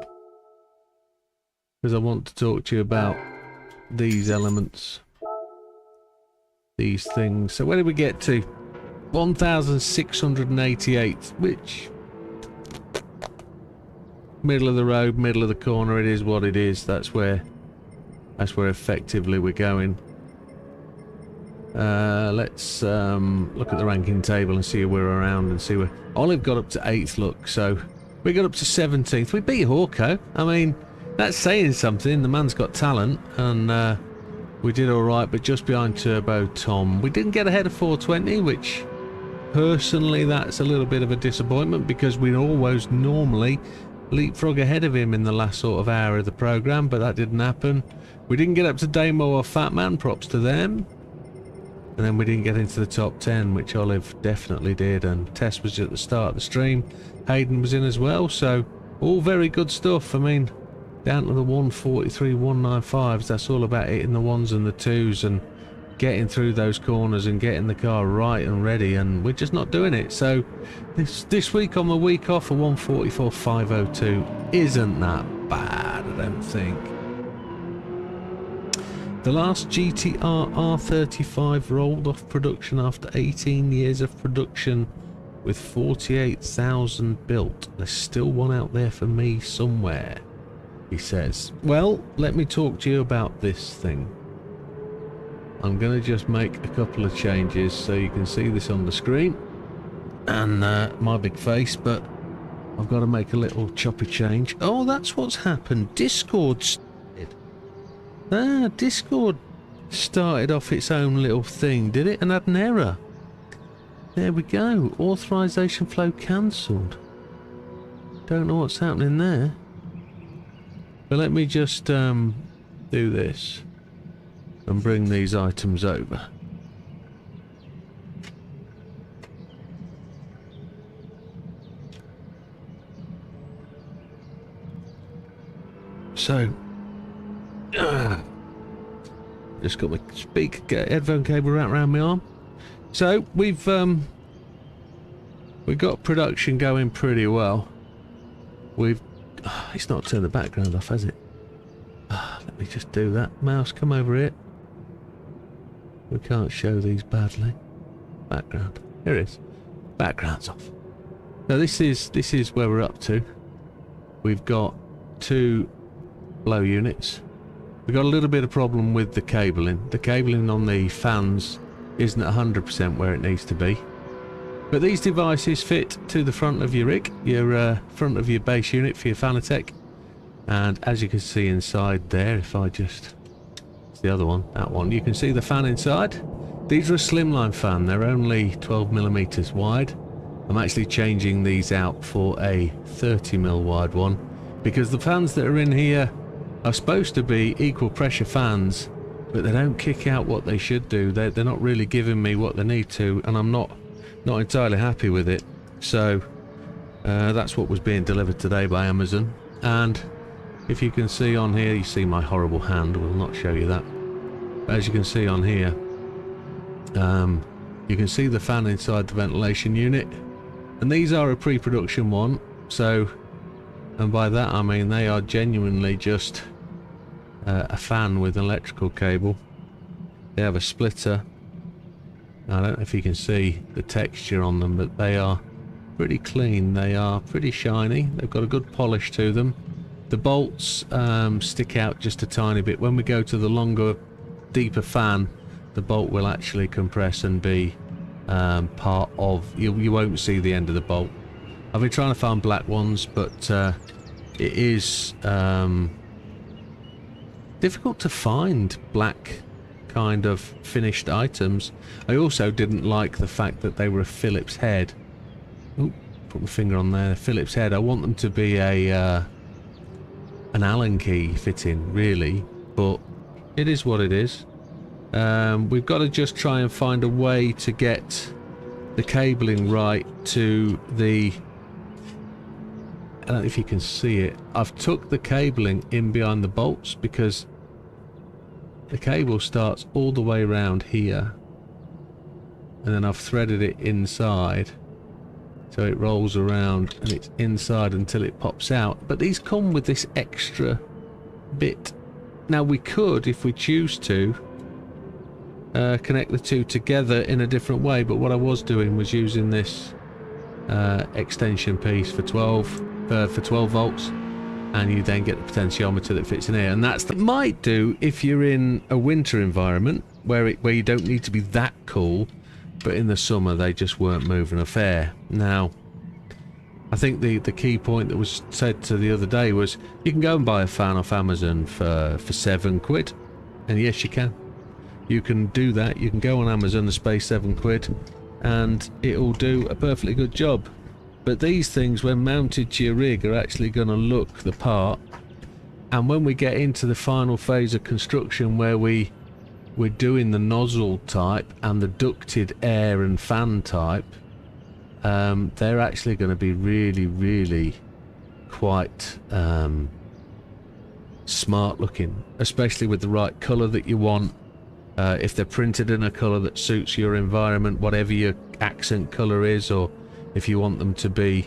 because I want to talk to you about these elements, these things. So where did we get to? 1,688, which middle of the road, middle of the corner. It is what it is. That's where effectively we're going. Let's look at the ranking table and see where we're around and see where Olive got up to 8th. Look, so we got up to 17th. We beat Hawko. I mean, that's saying something. The man's got talent, and we did all right, but just behind Turbo Tom. We didn't get ahead of 420, which personally that's a little bit of a disappointment, because we'd always normally leapfrog ahead of him in the last sort of hour of the program, but that didn't happen. We didn't get up to Damo or Fatman. Props to them. And then we didn't get into the top 10, which Olive definitely did, and Tess was at the start of the stream. Hayden was in as well, so all very good stuff. I mean, down to the 143, 195s, that's all about hitting the ones and the twos and getting through those corners and getting the car right and ready, and we're just not doing it. So this week on the week off, a 144, 502 isn't that bad, I don't think. The last GTR R35 rolled off production after 18 years of production with 48,000 built. There's still one out there for me somewhere, he says. Well, let me talk to you about this thing. I'm going to just make a couple of changes so you can see this on the screen and my big face, but I've got to make a little choppy change. Oh, that's what's happened. Discord started. Discord started off its own little thing, did it? And had an error. There we go. Authorization flow cancelled. Don't know what's happening there. But let me just do this and bring these items over. So just got my headphone cable wrapped around my arm. So we've got production going pretty well. It's not turned the background off, has it? Let me just do that. Mouse, come over here. We can't show these badly. Background. Here it is. Background's off. So this is where we're up to. We've got 2 blow units. We've got a little bit of problem with the cabling. The cabling on the fans isn't 100% where it needs to be. But these devices fit to the front of your rig, your front of your base unit for your Fanatec. And as you can see inside there, if I just... it's the other one, that one. You can see the fan inside. These are a slimline fan. They're only 12mm wide. I'm actually changing these out for a 30mm wide one, because the fans that are in here are supposed to be equal pressure fans, but they don't kick out what they should do. They're not really giving me what they need to, and I'm not entirely happy with it. So that's what was being delivered today by Amazon. And if you can see on here, you see my horrible hand. We'll not show you that. But as you can see on here, you can see the fan inside the ventilation unit, and these are a pre-production one. So, and by that I mean they are genuinely just a fan with an electrical cable. They have a splitter. I don't know if you can see the texture on them, but they are pretty clean. They are pretty shiny. They've got a good polish to them. The bolts stick out just a tiny bit. When we go to the longer, deeper fan, the bolt will actually compress and be part of... You won't see the end of the bolt. I've been trying to find black ones, but it is difficult to find black kind of finished items. I also didn't like the fact that they were a Phillips head. Ooh, put my finger on there. Phillips head. I want them to be a an Allen key fitting, really, but it is what it is. We've got to just try and find a way to get the cabling right to the... I don't know if you can see it. I've took the cabling in behind the bolts because the cable starts all the way around here, and then I've threaded it inside, so it rolls around and it's inside until it pops out. But these come with this extra bit. Now we could, if we choose to, connect the two together in a different way, but what I was doing was using this extension piece for 12 volts, and you then get the potentiometer that fits in here, and it might do if you're in a winter environment where you don't need to be that cool, but in the summer they just weren't moving a fair. Now I think the key point that was said to the other day was you can go and buy a fan off Amazon for £7, and yes, you can do that. You can go on Amazon and pay £7 and it'll do a perfectly good job. But these things, when mounted to your rig, are actually going to look the part. And when we get into the final phase of construction, where we're doing the nozzle type and the ducted air and fan type, they're actually going to be really, really quite smart looking, especially with the right colour that you want. If they're printed in a colour that suits your environment, whatever your accent colour is, or if you want them to be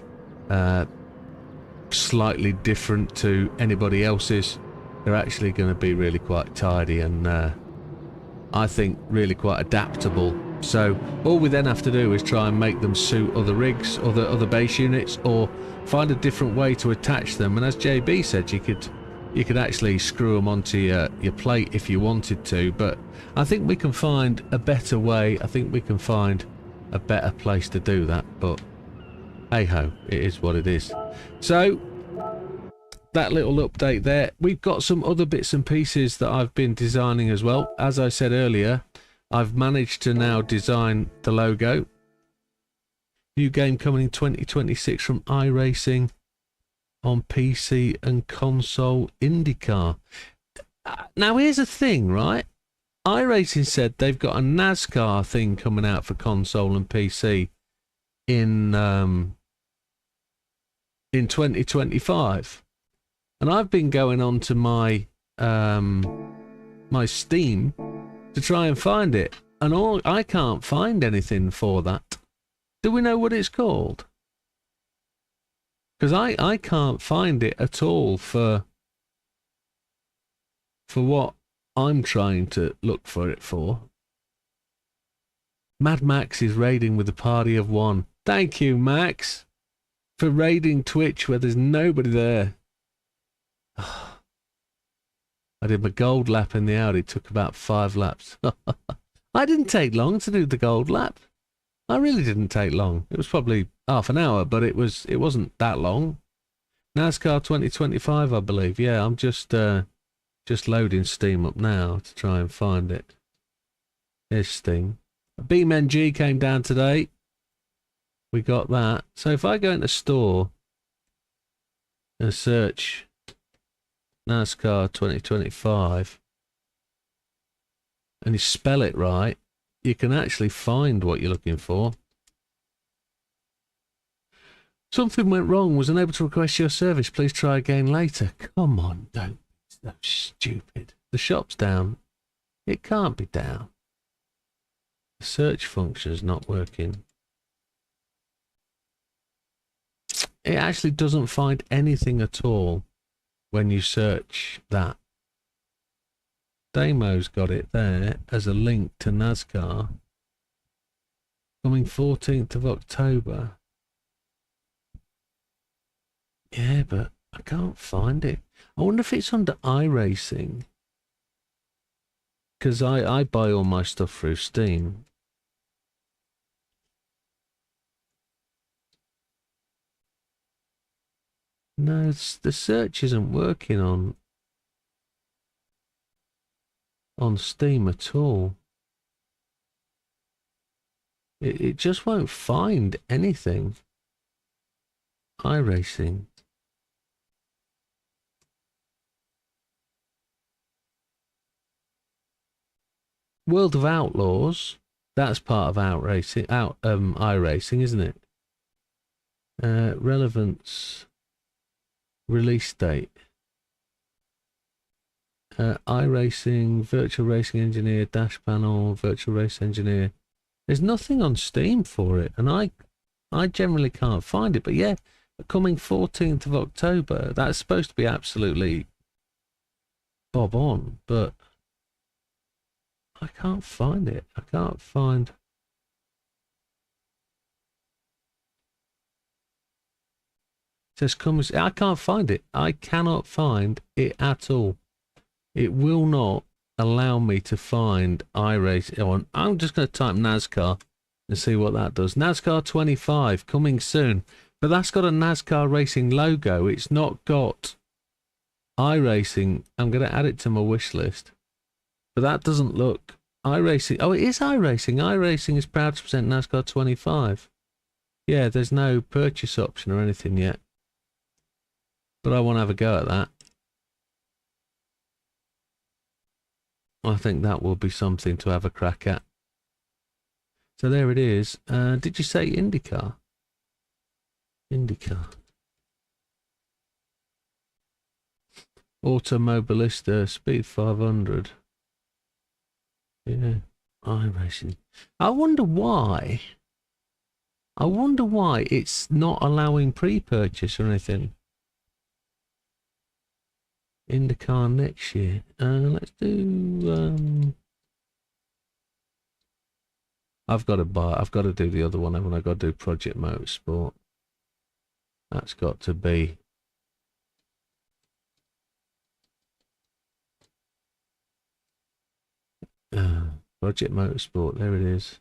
slightly different to anybody else's, they're actually going to be really quite tidy and I think really quite adaptable. So all we then have to do is try and make them suit other rigs or the other base units, or find a different way to attach them. And as JB said, you could actually screw them onto your plate if you wanted to, but I think we can find a better way. I think we can find a better place to do that, but hey ho, it is what it is. So that little update there. We've got some other bits and pieces that I've been designing as well. As I said earlier, I've managed to now design the logo. New game coming in 2026 from iRacing on PC and console, IndyCar. Now here's the thing, right? iRacing said they've got a NASCAR thing coming out for console and PC in 2025, and I've been going on to my my Steam to try and find it, and I can't find anything for that. Do we know what it's called? Because I can't find it at all for what I'm trying to look for it for. Mad Max is raiding with a party of one. Thank you, Max, for raiding Twitch where there's nobody there. I did my gold lap in the Audi. It took about 5 laps. I didn't take long to do the gold lap. I really didn't take long. It was probably half an hour, but it wasn't that long. NASCAR 2025, I believe. Yeah, I'm just loading Steam up now to try and find it. Here's Steam. BeamNG came down today. We got that. So if I go into store and search NASCAR 2025 and you spell it right, you can actually find what you're looking for. Something went wrong. Was unable to request your service. Please try again later. Come on, don't be so stupid. The shop's down. It can't be down. The search function is not working. It actually doesn't find anything at all when you search that. Damo's got it there as a link to NASCAR. Coming 14th of October. Yeah, but I can't find it. I wonder if it's under iRacing. Because I buy all my stuff through Steam. No, the search isn't working on Steam at all. It just won't find anything. iRacing. World of Outlaws. That's part of iRacing, isn't it? Relevance. Release date. iRacing, Virtual Racing Engineer, Dash Panel, Virtual Race Engineer. There's nothing on Steam for it, and I generally can't find it. But yeah, coming 14th of October, that's supposed to be absolutely bob on, but I can't find it. I can't find... It says comes... I can't find it. I cannot find it at all. It will not allow me to find iRacing. I'm just going to type NASCAR and see what that does. NASCAR 25 coming soon. But that's got a NASCAR racing logo. It's not got iRacing. I'm going to add it to my wish list. But that doesn't look... iRacing. Oh, it is iRacing. iRacing is proud to present NASCAR 25. Yeah, there's no purchase option or anything yet. But I want to have a go at that. I think that will be something to have a crack at. So there it is. Did you say IndyCar? IndyCar. Automobilista, Speed 500. Yeah, iRacing. I wonder why. I wonder why it's not allowing pre-purchase or anything. IndyCar next year. Let's do... I've got to do the other one, haven't I? I've got to do Project Motorsport. That's got to be... Project Motorsport, there it is.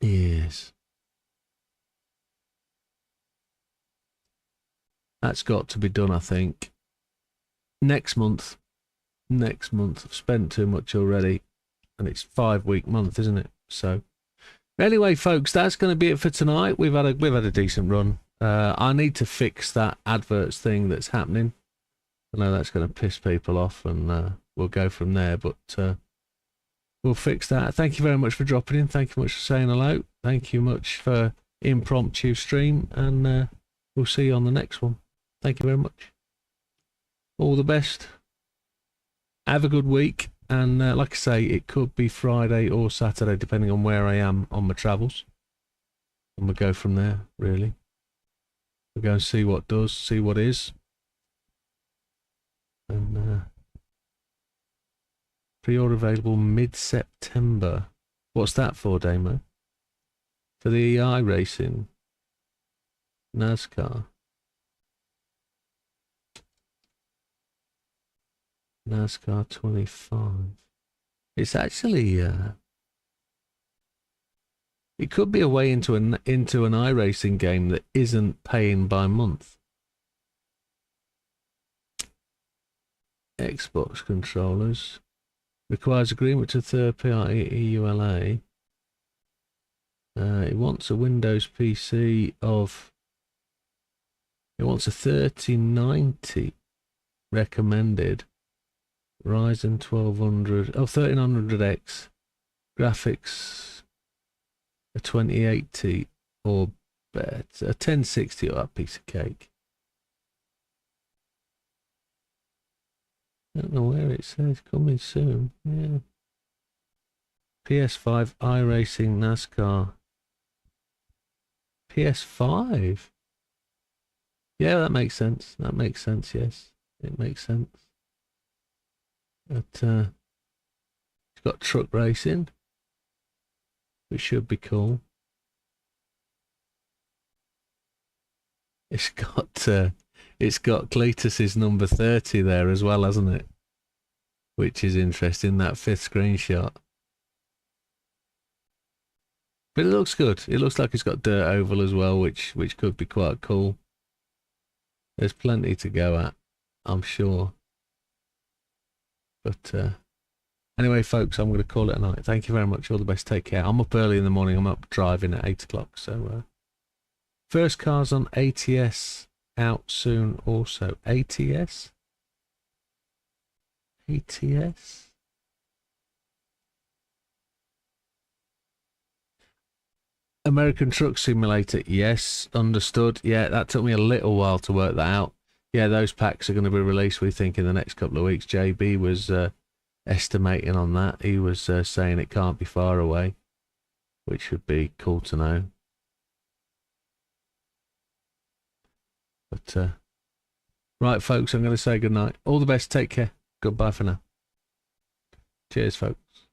Yes. That's got to be done, I think. Next month. Next month. I've spent too much already. And it's 5-week month, isn't it? So anyway, folks, that's going to be it for tonight. We've had a decent run. I need to fix that adverts thing that's happening. I know that's going to piss people off, and we'll go from there, but we'll fix that. Thank you very much for dropping in. Thank you much for saying hello. Thank you much for impromptu stream, and we'll see you on the next one. Thank you very much. All the best. Have a good week, and like I say, it could be Friday or Saturday, depending on where I am on my travels. And we'll go from there, really. We'll go and see what does, see what is. And pre-order available mid-September. What's that for, Damo? For the iRacing NASCAR. NASCAR 25. It's actually it could be a way into an iRacing game that isn't paying by month. Xbox controllers requires agreement to third party EULA. It wants a Windows PC of. It wants a 3090 recommended. Ryzen 1200, 1300X, graphics, a 2080 or better, a 1060 or that piece of cake. I don't know where it says, coming soon, yeah. PS5, iRacing, NASCAR. PS5? Yeah, that makes sense, yes, it makes sense. But it's got truck racing, which should be cool. It's got Cletus's number 30 there as well, hasn't it? Which is interesting, that 5th screenshot. But it looks good. It looks like it's got dirt oval as well, which could be quite cool. There's plenty to go at, I'm sure. But anyway, folks, I'm going to call it a night. Thank you very much. All the best. Take care. I'm up early in the morning. I'm up driving at 8 o'clock. So first cars on ATS out soon also. ATS? ATS? American Truck Simulator. Yes, understood. Yeah, that took me a little while to work that out. Yeah, those packs are going to be released, we think, in the next couple of weeks. JB was estimating on that. He was saying it can't be far away, which would be cool to know. But, right, folks, I'm going to say goodnight. All the best. Take care. Goodbye for now. Cheers, folks.